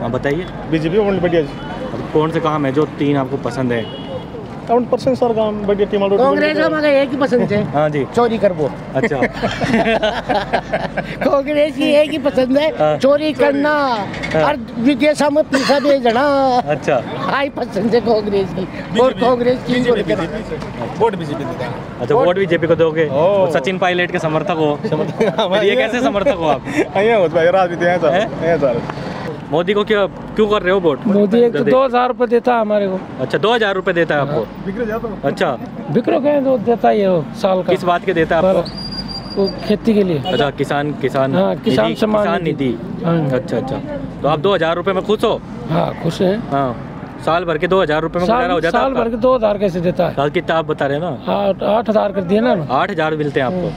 हाँ बताइए। बीजेपी बढ़िया। कौन से काम है जो 3 आपको पसंद है? 100% सर काम बढ़िया। कांग्रेस का मगर एक ही पसंद है। हाँ जी, चोरी कर वो। अच्छा कांग्रेस की एक ही पसंद है, चोरी करना और विदेशों में पैसा भेजना। अच्छा, हाई पसंद है कांग्रेस की। और कांग्रेस की वोट बीजेपी देता है। अच्छा, वोट बीजेपी को दोगे? सचिन पायलट के समर्थक हो? ये कैसे समर्थक हो आप? राजनीति मोदी को क्यों कर रहे हो वोट? मोदी एक तो 2000 रुपये देता है हमारे को। अच्छा, 2000 रुपये देता है आपको? अच्छा, बिक्रो कहें तो देता है ये साल का। किस बात के देता है आपको? वो खेती के लिए। अच्छा, किसान सम्मान निधि। अच्छा अच्छा, तो आप 2000 रुपये में खुश हो? हाँ खुश है। हाँ, साल भर के 2000 रुपये में गुजारा हो जाता है? साल भर के 2000 कैसे देता है? साल कितना आप बता रहे हैं ना? 8000 कर दिए ना। 8000 मिलते हैं आपको।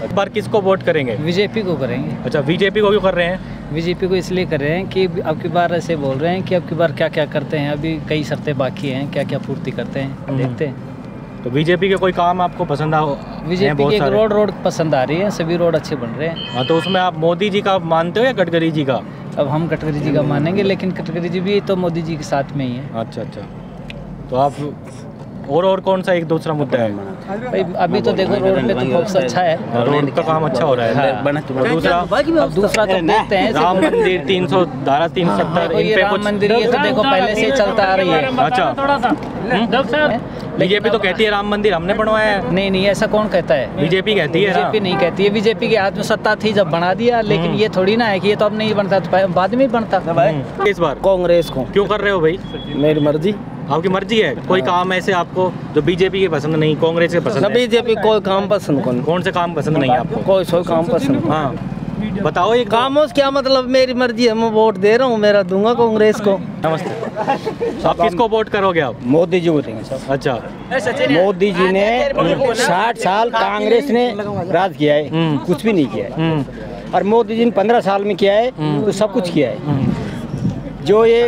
इस बार किसको वोट करेंगे? बीजेपी को करेंगे। अच्छा, बीजेपी को क्यों कर रहे हैं? बीजेपी को इसलिए कर रहे हैं कि अब की बार ऐसे बोल रहे हैं कि अब की बार क्या क्या करते हैं। अभी कई शर्तें बाकी हैं, क्या क्या पूर्ति करते हैं देखते हैं। तो बीजेपी के कोई काम आपको पसंद आओ? बीजेपी की रोड पसंद आ रही है, सभी रोड अच्छे बन रहे हैं। हाँ, तो उसमें आप मोदी जी का मानते हो या गडकरी जी का? अब हम गडकरी जी का मानेंगे, लेकिन गडकरी जी भी तो मोदी जी के साथ में ही है। अच्छा अच्छा, तो आप और कौन सा एक दूसरा मुद्दा है भाई? अभी तो देखो रोड पे तो फोकस अच्छा है, रोड का काम अच्छा हो रहा है। और दूसरा तो देखते हैं राम मंदिर 300 धारा 370 इन पे राम कुछ मंदिर ये तो देखो पहले से चलता आ रही है। अच्छा, बीजेपी तो कहती है राम मंदिर हमने बनवाया है। नहीं नहीं, ऐसा कौन कहता है? बीजेपी कहती है। बीजेपी नहीं कहती है, बीजेपी के हाथ में सत्ता थी जब बना दिया, लेकिन ये थोड़ी ना है कि ये तो अब नहीं बनता, तो बाद में ही बनता। इस बार कांग्रेस को क्यों कर रहे हो भाई? मेरी मर्जी। आपकी मर्जी है? कोई काम ऐसे आपको जो बीजेपी के पसंद नहीं, कांग्रेस के पसंद है? बीजेपी कोई काम पसंद कौन से काम पसंद नहीं आपको? कोई काम पसंद। हाँ बताओ ये कामों से क्या मतलब? मेरी मर्जी है, मैं वोट दे रहा हूँ, मेरा दूंगा कांग्रेस को। नमस्ते। आप किसको वोट करोगे आप? मोदी जी को देंगे सर। अच्छा, मोदी जी ने 60 साल कांग्रेस ने राज किया है, कुछ भी नहीं किया है, और मोदी जी ने 15 साल में किया है तो सब कुछ किया है। जो ये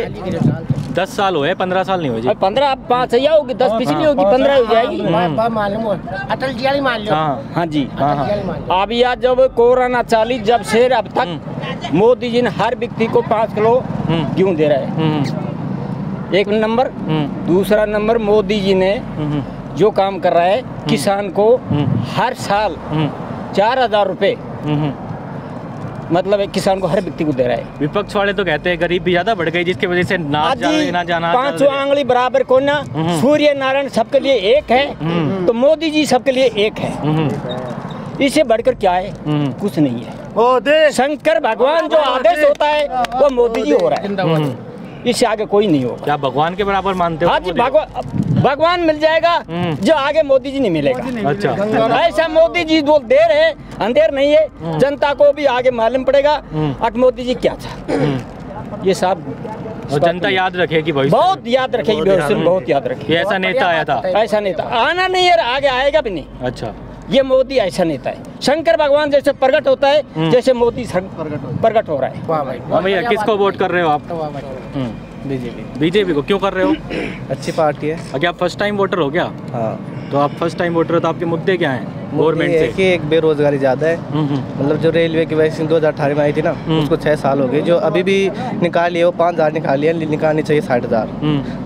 10 साल हुए, 15 साल नहीं हुए जी। 15 5 सही होगी, 10 पिछली होगी, 15 हो जाएगी। मालूम अटल जी वाली मान लो। हाँ जी, अब यार जब कोरोना चाली जब से अब तक मोदी जी ने हर व्यक्ति को 5 किलो गेहूँ दे रहा है, एक नंबर। दूसरा नंबर, मोदी जी ने जो काम कर रहा है किसान को हर साल 4000 रुपए मतलब एक किसान को हर व्यक्ति को दे रहा है। विपक्ष वाले तो कहते हैं गरीबी ज्यादा बढ़ गई जिसकी वजह से ना जाना 5 आंगली बराबर को ना, सूर्य नारायण सबके लिए एक है, तो मोदी जी सबके लिए एक है। इससे बढ़कर क्या है? कुछ नहीं है। शंकर भगवान जो आदेश होता है वो मोदी जी हो रहा है, इससे आगे कोई नहीं होगा। क्या भगवान के बराबर मानते हो? हाँ जी, भगवान मिल जाएगा जो आगे मोदी जी नहीं मिलेगा। अच्छा, ऐसा मोदी जी जो दे रहे हैं, अंधेर नहीं है, जनता को भी आगे मालूम पड़ेगा अब मोदी जी क्या था। ये सब और जनता याद रखेगी, बहुत याद रखेगी, बहुत याद रखेगी। ऐसा नेता आया था, ऐसा नेता आना नहीं है, आगे आएगा भी नहीं। अच्छा, ये मोदी ऐसा नेता है। शंकर भगवान जैसे प्रकट होता है, जैसे मोदी प्रकट हो रहा है। वाह भाई, भैया किसको वोट कर रहे हो आप? बीजेपी को। क्यों कर रहे हो? अच्छी पार्टी है। क्या आप फर्स्ट टाइम वोटर हो क्या? हाँ। तो आप फर्स्ट टाइम वोटर हो तो आपके मुद्दे क्या हैं गवर्नमेंट से? कि एक बेरोजगारी ज़्यादा है, मतलब जो रेलवे की वैक्सीन 2018 में आई थी ना, उसको 6 साल हो गए, जो अभी भी निकाली है वो 5000 निकाली है, निकालनी चाहिए 60,000।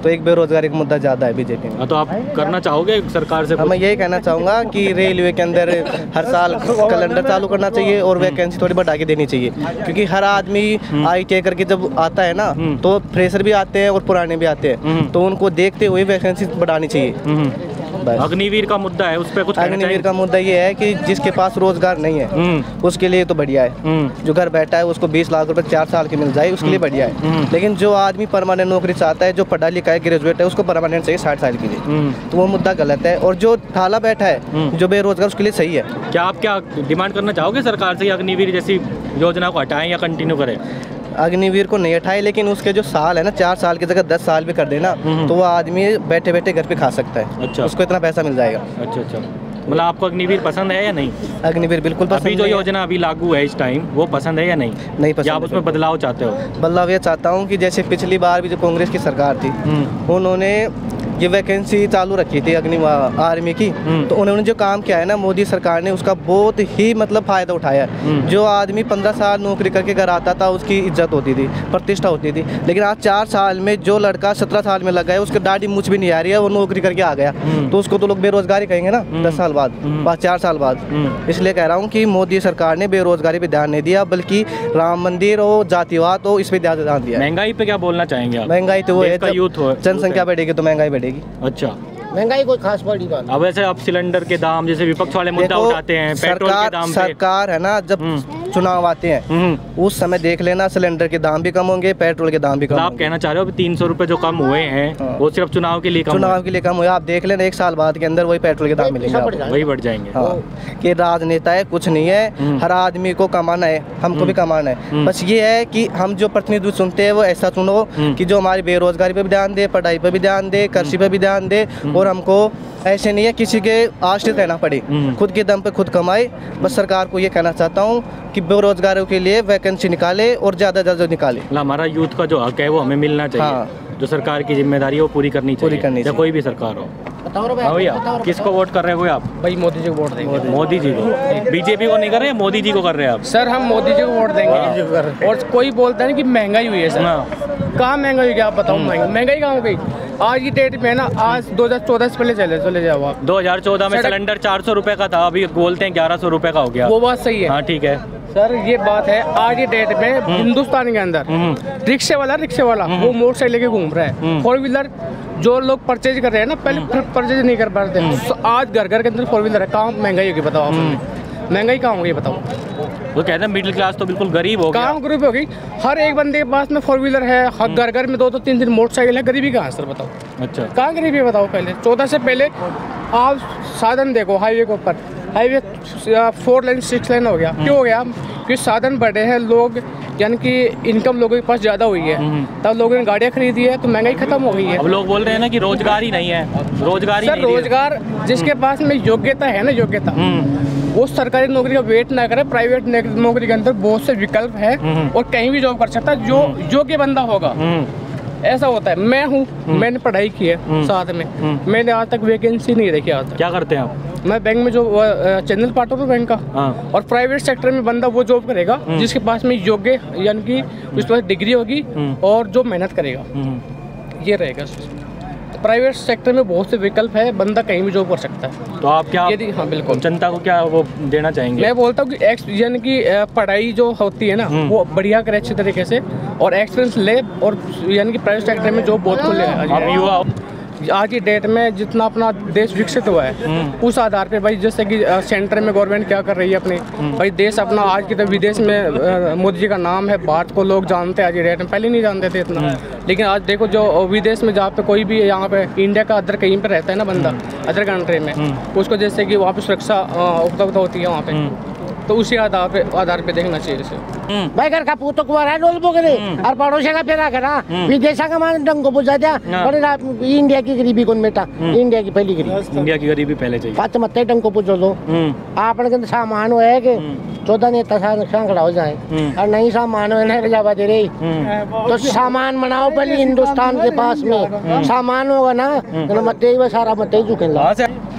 तो एक बेरोजगारी का मुद्दा ज़्यादा है बीजेपी में। तो आप करना चाहोगे सरकार से? मैं यही कहना चाहूँगा कि रेलवे के अंदर हर साल कैलेंडर चालू करना चाहिए और वैकेंसी थोड़ी बढ़ा के देनी चाहिए, क्योंकि हर आदमी ITI करके जब आता है ना तो फ्रेशर भी आते हैं और पुराने भी आते हैं, तो उनको देखते हुए वैकेंसी बढ़ानी चाहिए। अग्निवीर का मुद्दा है, उस पर कुछ? अग्निवीर का मुद्दा ये है कि जिसके पास रोजगार नहीं है उसके लिए तो बढ़िया है, जो घर बैठा है उसको 20 लाख रुपए 4 साल की मिल जाए उसके लिए बढ़िया है। लेकिन जो आदमी परमानेंट नौकरी चाहता है, जो पढ़ा लिखा है, ग्रेजुएट है, उसको परमानेंट चाहिए 60 साल के लिए, तो वो मुद्दा गलत है। और जो थाला बैठा है जो बेरोजगार उसके लिए सही है। क्या आप क्या डिमांड करना चाहोगे सरकार से, अग्निवीर जैसी योजना को हटाएं या कंटिन्यू करें? अग्निवीर को नहीं हटाए, लेकिन उसके जो साल है ना, 4 साल की जगह 10 साल भी कर देना तो वो आदमी बैठे बैठे घर पे खा सकता है। अच्छा, उसको इतना पैसा मिल जाएगा। अच्छा अच्छा, मतलब आपको अग्निवीर पसंद है या नहीं? अग्निवीर बिल्कुल पसंद। अभी जो योजना अभी लागू है इस टाइम, वो पसंद है या नहीं? नहीं पसंद। आप उसमें बदलाव चाहते हो? बदलाव ये चाहता हूँ कि जैसे पिछली बार भी जो कांग्रेस की सरकार थी उन्होंने ये वैकेंसी चालू रखी थी आर्मी की, तो उन्होंने जो काम किया है ना मोदी सरकार ने, उसका बहुत ही मतलब फ़ायदा उठाया। जो आदमी 15 साल नौकरी करके घर आता था उसकी इज्जत होती थी, प्रतिष्ठा होती थी, लेकिन आज 4 साल में जो लड़का 17 साल में लगा है उसकी दाढ़ी मूंछ भी नहीं आ रही है, वो नौकरी करके आ गया, तो उसको तो लोग बेरोजगारी कहेंगे ना 10 साल बाद, 4 साल बाद। इसलिए कह रहा हूँ कि मोदी सरकार ने बेरोजगारी पे ध्यान नहीं दिया, बल्कि राम मंदिर हो, जातिवाद हो, इस पर ध्यान दिया। महंगाई पे क्या बोलना चाहेंगे आप? महंगाई तो वो है, जनसंख्या बढ़ेगी तो महंगाई बढ़ेगी। अच्छा, महंगाई कोई खास बड़ी बात। अब ऐसे आप सिलेंडर के दाम जैसे विपक्ष वाले मुद्दा उठाते हैं, पेट्रोल के दाम पे सरकार है ना, जब चुनाव आते हैं उस समय देख लेना सिलेंडर के दाम भी कम होंगे, पेट्रोल के दाम भी कम। आप कहना चाह रहे हो 300 रुपए जो कम हुए हैं वो सिर्फ चुनाव के लिए कम हुए? आप देख लेना 1 साल बाद के अंदर वही पेट्रोल के दाम मिलेंगे, वही बढ़ जाएंगे। कि राजनेता है कुछ नहीं है, हर आदमी को कमाना है, हमको भी कमाना है। बस ये है कि हम जो प्रतिनिधि सुनते हैं वो ऐसा सुनो कि जो हमारी बेरोजगारी पे भी ध्यान दे, पढ़ाई पे भी ध्यान दे, कृषि पे भी ध्यान दे, और हमको ऐसे नहीं है किसी के आश्रित रहना पड़े, खुद के दम पे खुद कमाए। बस सरकार को ये कहना चाहता हूँ कि बेरोजगारों के लिए वैकेंसी निकाले और ज़्यादा से ज़्यादा निकाले। हमारा यूथ का जो हक है वो हमें मिलना चाहिए। जो सरकार की जिम्मेदारी है वो पूरी करनी चाहिए, कोई भी सरकार हो। भैया किसको वोट कर रहे हो आप? भाई मोदी जी को वोट देंगे। मोदी जी को? बीजेपी को नहीं कर रहे, मोदी जी को कर रहे हैं आप? सर हम मोदी जी को वोट देंगे। और कोई बोलता है कि महंगाई हुई है सर, कहाँ महंगाई हुई? आप बताओ महंगाई कहाँ हो गई? आज की डेट में ना, आज 2014 से पहले चले जाओ आप। 2014 में सिलेंडर 400 रुपए का था, अभी बोलते हैं 1100 रुपए का हो गया। वो बात सही है। हाँ ठीक है सर, ये बात है। आज की डेट में हिंदुस्तान के अंदर रिक्शे वाला वो मोटरसाइकिल लेके घूम रहा है। 4 व्हीलर जो लोग परचेज कर रहे हैं ना, पहले परचेज नहीं कर पाते, आज घर घर के अंदर 4 व्हीलर है। कहाँ महंगाई होगी बताओ आप? महंगाई कहाँ होगी बताओ? वो कहते हैं मिडिल क्लास तो बिल्कुल गरीब हो गया। कहाँ गरीब हो गई? हर एक बंदे के पास में 4 व्हीलर है, घर घर में 2-2 3-3 मोटरसाइकिल है। गरीबी कहाँ सर बताओ? अच्छा, कहाँ गरीबी है बताओ? पहले 14 से पहले आप साधन देखो, हाईवे के ऊपर हाईवे 4 लेन 6 लेन हो गया। क्यों हो गया? कि साधन बढ़े हैं, लोग यानी कि इनकम लोगों के पास ज़्यादा हुई है, तब लोगों ने गाड़ियाँ खरीदी है, तो महंगाई खत्म हो गई है। अब लोग बोल रहे हैं ना कि रोजगार ही नहीं है, रोजगार ही सर नहीं। रोजगार जिसके पास में योग्यता है ना, योग्यता, वो सरकारी नौकरी का वेट ना करे। प्राइवेट नौकरी के अंदर बहुत से विकल्प है और कहीं भी जॉब कर सकता है जो योग्य बंदा होगा। ऐसा होता है। मैं हूँ, मैंने पढ़ाई की है साथ में, मैंने आज तक वैकेंसी नहीं देखी। आज तक क्या करते हैं आप? मैं बैंक में जो चैनल पार्टनर हूँ बैंक का। और प्राइवेट सेक्टर में बंदा वो जॉब करेगा जिसके पास में योग्य यानी कि उसके पास डिग्री होगी और जो मेहनत करेगा, ये रहेगा। प्राइवेट सेक्टर में बहुत से विकल्प है, बंदा कहीं भी जॉब कर सकता है। तो आप क्या यदि हाँ बिल्कुल जनता को क्या वो देना चाहेंगे? मैं बोलता हूँ कि यानी कि पढ़ाई जो होती है ना, वो बढ़िया करे अच्छे तरीके से और एक्सपीरियंस ले, और यानी कि प्राइवेट सेक्टर में जॉब बहुत खुले है। युवा आज की डेट में जितना अपना देश विकसित हुआ है, उस आधार पे भाई, जैसे कि सेंटर में गवर्नमेंट क्या कर रही है अपनी, भाई देश अपना आज की तो विदेश में मोदी जी का नाम है, भारत को लोग जानते हैं आज की डेट में, पहले नहीं जानते थे इतना। लेकिन आज देखो जो विदेश में जहाँ पे कोई भी यहाँ पे इंडिया का अदर कहीं पे रहता है ना बंदा, अदर कंट्री में, उसको जैसे कि वहाँ पे सुरक्षा उपलब्ध होती है वहाँ पे, तो उसी आधार पे देखना चाहिए इसे। भाई घर का पूतो कुआरा है डोल बोगरे और पड़ोसे का फेरा करा विदेशा का मान डंग को बुझा दिया। बड़े इंडिया की गरीबी कौन बेटा? इंडिया की पहली गरीबी, इंडिया की गरीबी पहले चाहिए। पाँच मत डंग को पूछो लो आपने के सामान हो है कि 14 नेता खड़ा हो जाए और नहीं सामान हो ना जावा दे रही, तो सामान बनाओ पहले हिंदुस्तान के पास में सामान होगा ना, तो मत सारा मत झुके।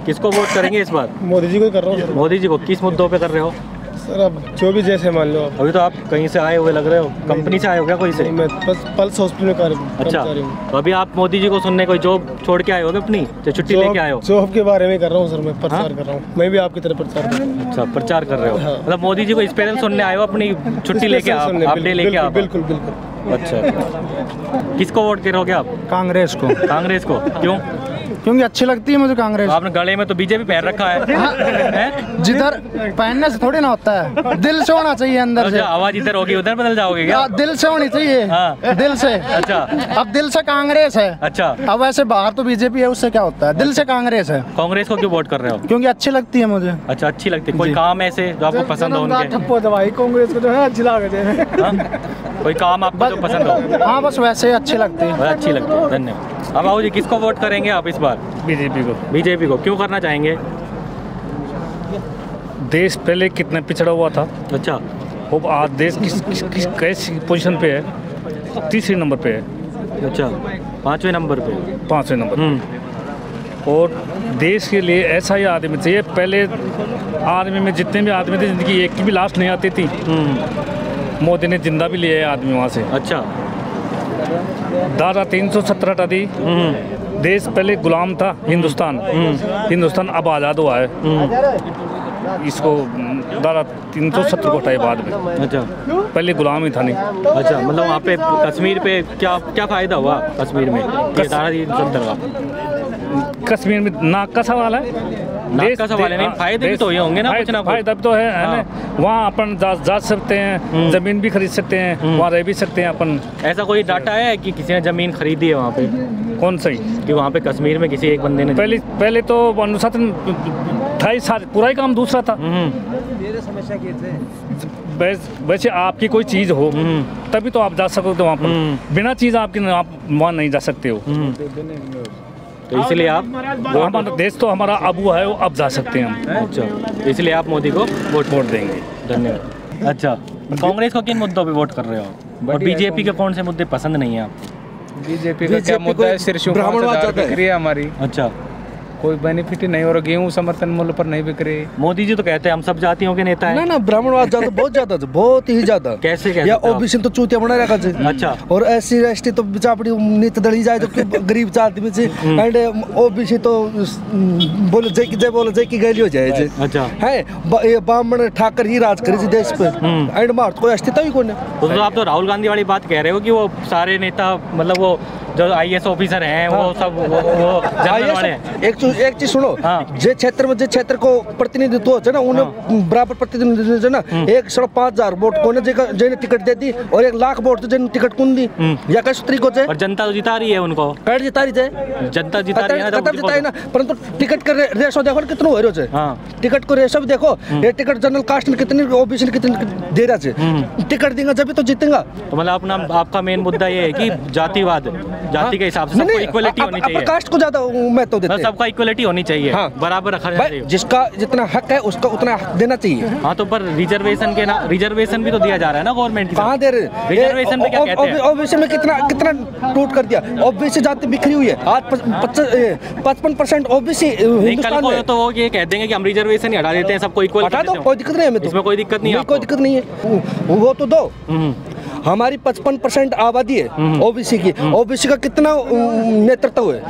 किसको वोट करेंगे इस बार? मोदी जी को कर रहा हूँ। मोदी जी को किस मुद्दों पे कर रहे हो सर? अब जो भी जैसे मान लो। अभी तो आप कहीं से आए हुए लग रहे हो, कंपनी से आए हो क्या कोई से? मैं बस पल्स हॉस्पिटल में कार्य। अच्छा, तो अभी आप मोदी जी को सुनने कोई जॉब छोड़ के आए हो अपनी, छुट्टी लेके आए हो? जॉब के बारे में कर रहा हूँ सर, मैं प्रचार कर रहा हूँ। मैं भी आपकी तरह प्रचार कर रहा हूँ। अच्छा, प्रचार कर रहे हो, मतलब मोदी जी को स्पेशल सुनने आए हो, अपनी छुट्टी लेके अपने लेके आओ? बिल्कुल बिल्कुल। अच्छा, किसको वोट करोगे आप? कांग्रेस को। कांग्रेस को क्यों? क्योंकि अच्छी लगती है मुझे कांग्रेस। आपने गले में तो बीजेपी पहन रखा है। जिधर पहनने से थोड़ी ना होता है, दिल से होना चाहिए अंदर से। आवाज इधर होगी उधर बदल जाओगे क्या? दिल से होनी चाहिए, दिल से। अच्छा, अब दिल से कांग्रेस है। अच्छा, अब वैसे बाहर तो बीजेपी है, उससे क्या होता है? दिल से कांग्रेस है। कांग्रेस को क्यों वोट कर रहे हो? क्योंकि अच्छी लगती है मुझे। अच्छा, अच्छी लगती है। कोई काम ऐसे जो आपको पसंद हो उनके? कांग्रेस को जो है अच्छी लगती है। कोई काम आपको जो पसंद हो? हाँ बस वैसे अच्छी लगती है। अच्छी लगती है, धन्यवाद। अब बाबू जी किसको वोट करेंगे आप इस बार? बीजेपी को। बीजेपी को क्यों करना चाहेंगे? देश पहले कितना पिछड़ा हुआ था। अच्छा, अब आज देश किस कैसी पोजीशन पे है? तीसरे नंबर पे है। अच्छा, पाँचवें नंबर पे? पाँचवें नंबर। और देश के लिए ऐसा ही आदमी चाहिए। पहले आर्मी में जितने भी आदमी थे, जिनकी एक की भी लाश नहीं आती थी, मोदी ने जिंदा भी लिया है आदमी वहाँ से। अच्छा, दादा 317 थी। देश पहले गुलाम था हिंदुस्तान, हिंदुस्तान अब आज़ाद हुआ है। इसको दादा 370 को हटाए बाद में। अच्छा, पहले गुलाम ही था नहीं। अच्छा, मतलब वहाँ पे कश्मीर पे क्या क्या फ़ायदा हुआ कश्मीर में? दादा 370 का कश्मीर में नाक का सवाल है, नाक का सवाल है। नहीं, फायदे भी तो ये होंगे ना, कुछ ना कुछ। फायदा तो है ना। वहाँ अपन जा सकते हैं, जमीन भी खरीद सकते हैं, वहाँ रह भी सकते हैं अपन। ऐसा कोई डाटा है कि किसी ने जमीन खरीदी है वहाँ पे? कौन सी? कि वहाँ पे कश्मीर में किसी एक बंदे ने? पहले तो अनुशासन था ही, पूरा ही काम दूसरा था। वैसे आपकी कोई चीज़ हो तभी तो आप जा सकते हो वहाँ पर, बिना चीज़ आपकी आप वहाँ नहीं जा सकते हो। तो इसलिए आप, हमारा देश तो हमारा अबू है, वो अब जा सकते हैं हम। अच्छा, इसलिए आप मोदी को वोट देंगे। धन्यवाद। अच्छा, कांग्रेस को किन मुद्दों पे वोट कर रहे हो? और बीजेपी के कौन से मुद्दे पसंद नहीं है आप? बीजेपी का क्या मुद्दा है? सिर्फ ब्राह्मणवाद बिक्री है हमारी। अच्छा, कोई बेनिफिट ही नहीं हो रहा, गेहूं समर्थन मूल्य पर नहीं बिक रही। मोदी जी तो कहते हैं हम सब जातियों के नेता हैं। ना ब्राह्मणवाद ज्यादा, बहुत ज्यादा, बहुत ही ज्यादा। कैसे या ओबीसी तो चूतिया बना रखा है। अच्छा। और SC ST तो बिचापड़ी नीत दली जाए तो गरीब जाति में से, एंड ओबीसी तो बोले जय की गैली हो जाए। अच्छा है ये ब्राह्मण ठाकर ही राज करी देश पे, एंड मार कोई अस्तित्व ही कौन है। तो आप तो राहुल गांधी वाली बात कह रहे हो कि वो सारे नेता, मतलब वो जो IAS ऑफिसर हैं वो सब वो जनरल वाले हैं। एक चीज सुनो, जे क्षेत्र को प्रतिनिधित्व होता है ना, उन्हें बराबर प्रतिनिधित्व ना, 1.5 वोट को जेने टिकट दे दी और 1 लाख वोट तो जेने टिकट कौन दी, या कैसे तरीकों से। और जनता तो जिता रही है उनको, कैट जिता रही है, जनता जिता रही है ना, परंतु टिकट का रेशो देखो कितना हो रहा है। टिकट को रेशो भी देखो, ये टिकट जनरल कास्ट में कितनी, ओबीसी ने कितनी दे रहा है। टिकट देगा जब तो जीतेगा। तो मतलब आपका मेन मुद्दा ये है कि जातिवाद, जाति के हिसाब से सबको इक्वलिटी होनी चाहिए। कास्ट को ज्यादा महत्व देते हैं। सबका इक्वलिटी होनी चाहिए, बराबर रखा जाना चाहिए। जिसका जितना हक है उसका उतना हक देना चाहिए। हाँ, तो पर रिजर्वेशन के ना, रिजर्वेशन भी तो दिया जा रहा है ना गवर्नमेंट की। कहाँ दे रहे रिजर्वेशन पे क्या कहते हैं? ओबीसी में कितना टूट कर दिया। ओबीसी जाति बिखरी हुई है आज, 55% ओबीसी हिंदुस्तान में। तो वो ये कह देंगे कि हम रिजर्वेशन ही हटा देते हैं, सबको इक्वल हटा दो, कोई दिक्कत नहीं है। इसमें कोई दिक्कत नहीं है, कोई दिक्कत नहीं है, वो तो दो। हमारी 55% आबादी है ओबीसी की, ओबीसी का कितना नेतृत्व है,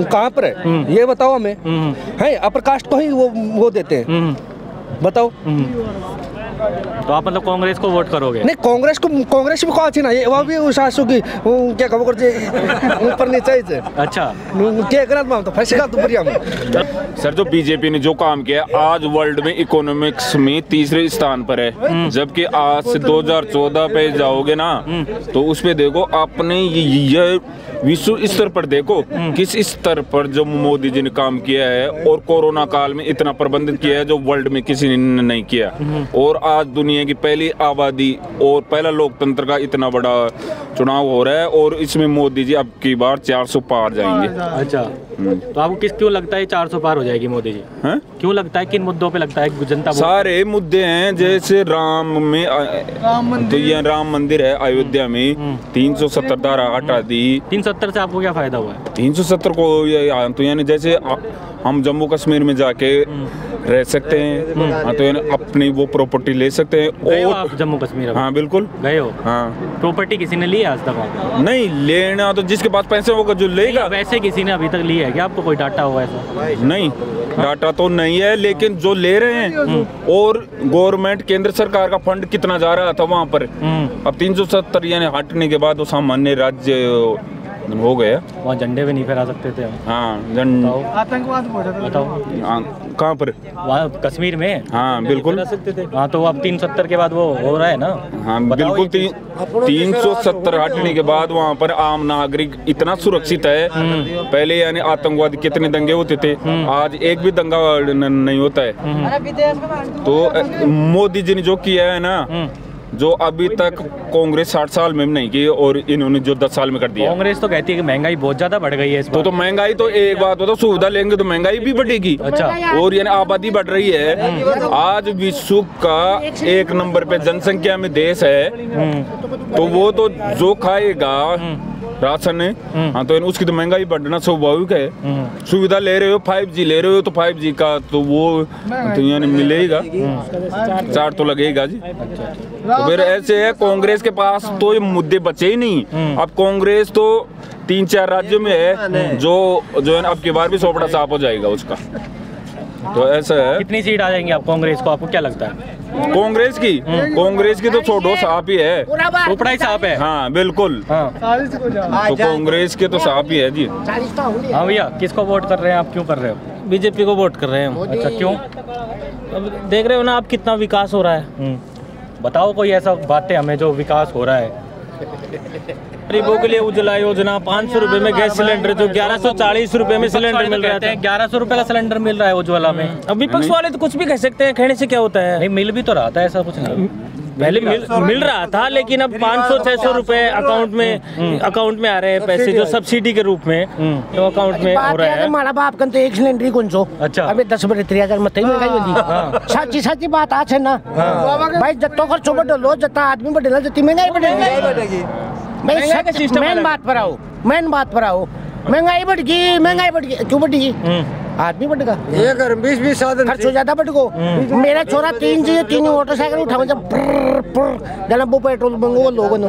कहाँ पर है ये बताओ हमें। है अपर कास्ट को ही वो देते हैं, बताओ। तो आप मतलब कांग्रेस को वोट करोगे? नहीं, कांग्रेस भी कौन सी ना, ये वो भी सासू की क्या खबर करते ऊपर नीचे ही। अच्छा, क्या करा मैं तो फंसेगा तो बढ़िया में। सर, जो बीजेपी ने जो काम किया, आज वर्ल्ड में इकोनॉमिक्स में 3रे स्थान पर है, जबकि आज से 2014 पे जाओगे ना तो उस पे देखो आपने ये विश्व स्तर पर देखो किस स्तर पर जो मोदी जी ने काम किया है, और कोरोना काल में इतना प्रबंधित किया है जो वर्ल्ड में किसी ने नहीं किया। और आज दुनिया की पहली आबादी और पहला लोकतंत्र का इतना बड़ा चुनाव हो रहा है, और इसमें मोदी जी अब की बार 400 पार जाएंगे। अच्छा, तो आपको क्यों लगता है 400 पार हो जाएगी मोदी जी? क्यों लगता है, किन मुद्दों पे लगता है जनता? सारे मुद्दे हैं, जैसे राम मंदिर है अयोध्या में, 370 धारा हटा दी। 370 से आपको क्या फायदा हुआ है? 370 को तो यानी जैसे हम जम्मू कश्मीर में जाके रह सकते हैं, तो अपनी वो प्रॉपर्टी ले सकते हैं। और आप जम्मू कश्मीर? हाँ बिल्कुल गए हो। हाँ, प्रॉपर्टी किसी ने ली आज तक? नहीं, लेना तो जिसके पास पैसे होगा जो लेगा। वैसे किसी ने अभी तक लिया है क्या? आपको कोई डाटा होगा ऐसा? नहीं, डाटा तो नहीं है, लेकिन जो ले रहे हैं, और गवर्नमेंट केंद्र सरकार का फंड कितना जा रहा था वहाँ पर। अब 370 यानी हटने के बाद वो सामान्य राज्य हो गया, वहाँ झंडे भी नहीं फहरा सकते थे। हाँ, आतंकवाद बताओ कहाँ पर? वहाँ कश्मीर में। हाँ बिल्कुल। हाँ, तो अब 370 के बाद वो हो रहा है ना। हाँ बिल्कुल, 370 हटने के बाद वहाँ पर आम नागरिक इतना सुरक्षित है। पहले यानी आतंकवादी कितने दंगे होते थे, आज एक भी दंगा नहीं होता है। तो मोदी जी ने जो किया है ना, जो अभी तक कांग्रेस 60 साल में नहीं की, और इन्होंने जो 10 साल में कर दिया। कांग्रेस तो कहती है कि महंगाई बहुत ज्यादा बढ़ गई है इस बार। तो महंगाई तो एक बात बताओ, सुविधा लेंगे तो महंगाई भी बढ़ेगी। अच्छा। और यानी आबादी बढ़ रही है। आज विश्व का 1 नंबर पे जनसंख्या में देश है, तो वो तो जो खाएगा राशन है, हाँ, तो उसकी तो महंगाई बढ़ना स्वाभाविक है। सुविधा ले रहे हो, 5G ले रहे हो, तो 5G का तो वो तो यानी मिलेगा, चार्ज तो लगेगा जी। तो फिर ऐसे है, कांग्रेस के पास तो ये मुद्दे बचे ही नहीं। अब कांग्रेस तो 3-4 राज्यों में है, जो है अब की बार भी सोपड़ा साफ हो जाएगा उसका। तो ऐसा है। कितनी सीट आ जाएंगी आप कांग्रेस को, आपको क्या लगता है? कांग्रेस की तो छोड़ो, साफ ही है, चोपड़ा ही साफ है। हाँ बिल्कुल। तो कांग्रेस के तो साफ ही है जी। हाँ भैया, किसको वोट कर रहे हैं आप, क्यों कर रहे हो? बीजेपी को वोट कर रहे हैं। अच्छा, क्यों? अब देख रहे हो ना आप कितना विकास हो रहा है। बताओ कोई ऐसा बातें हमें जो विकास हो रहा है। गरीबों के लिए उज्ज्वला योजना, 500 रुपए में गैस सिलेंडर, जो 1140 रुपए में सिलेंडर मिल रहा है। 1100 रुपए का सिलेंडर मिल रहा है उज्ज्वला में। अब विपक्ष वाले तो कुछ भी कह सकते हैं, कहने से क्या होता है। नहीं, मिल भी तो रहा था, ऐसा कुछ नहीं। पहले मिल रहा था, लेकिन अब 500-600 रुपए अकाउंट में आ रहे हैं पैसे, जो सब्सिडी के रूप में जो अकाउंट में हो रहा है। हमारा बाप कहते एक सिलेंडर कौन सो। अच्छा, अबे 10 बड़े 3000 मत ही महंगाई होती। साची बात आज है ना भाई, जत्तो खर्चो बढ़ो, जत्ता आदमी बढ़ेला जत्ती महंगाई बढ़ेगी। मेन बात पर आओ, महंगाई बढ़ गई। क्यों बढ़ेगी? आदमी बट का ये घर 20-20 साधन खर्च हो जाता बट को। मेरा छोरा 3 चीजें 3 मोटरसाइकिल उठाओ जब जब वो पेट्रोल मंगो लोगों ने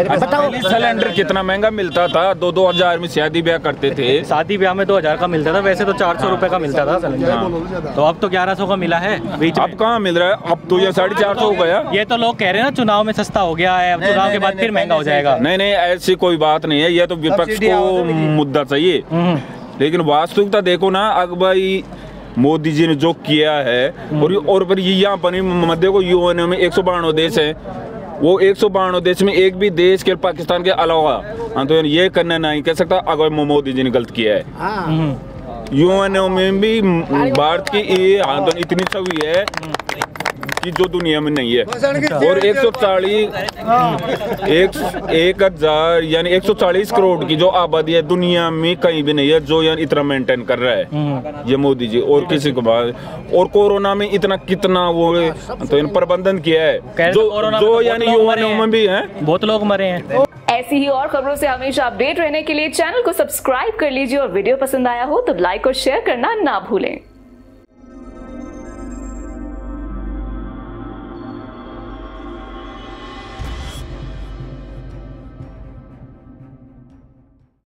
बताओ सिलेंडर कितना महंगा मिलता था, 2-2 हजार में शादी ब्याह करते थे। शादी ब्याह में 2000 का मिलता था, वैसे तो 400 रुपए का मिलता था सिलेंडर, तो अब तो 1100 का मिला है बीच। अब कहाँ मिल रहा है, अब तो ये 450 हो गया। ये तो लोग कह रहे हैं ना चुनाव में सस्ता हो गया है, अब चुनाव के बाद फिर महंगा हो जाएगा। नहीं ऐसी कोई बात नहीं है, ये तो विपक्ष को मुद्दा चाहिए, लेकिन वास्तविकता देखो ना। अब भाई मोदी जी ने जो किया है और पर यहाँ पर मध्य को यूएन में 192 देश है, वो 192 देश में एक भी देश के पाकिस्तान के अलावा तो ये करना नहीं कह सकता अगर मोदी जी ने गलत किया है। यूएन में भी भारत की ये आंदोलन इतनी छवि है कि जो दुनिया में नहीं है। और 1,000 यानी 140 करोड़ की जो आबादी है दुनिया में कहीं भी नहीं है जो यानी इतना मेंटेन कर रहा है ये मोदी जी, और किसी को बाद। और कोरोना में इतना कितना वो तो इन प्रबंधन किया है जो यानी युवाओं में भी है, बहुत लोग मरे हैं। ऐसी ही और खबरों से हमेशा अपडेट रहने के लिए चैनल को सब्सक्राइब कर लीजिए और वीडियो पसंद आया हो तो लाइक और शेयर करना ना भूलें।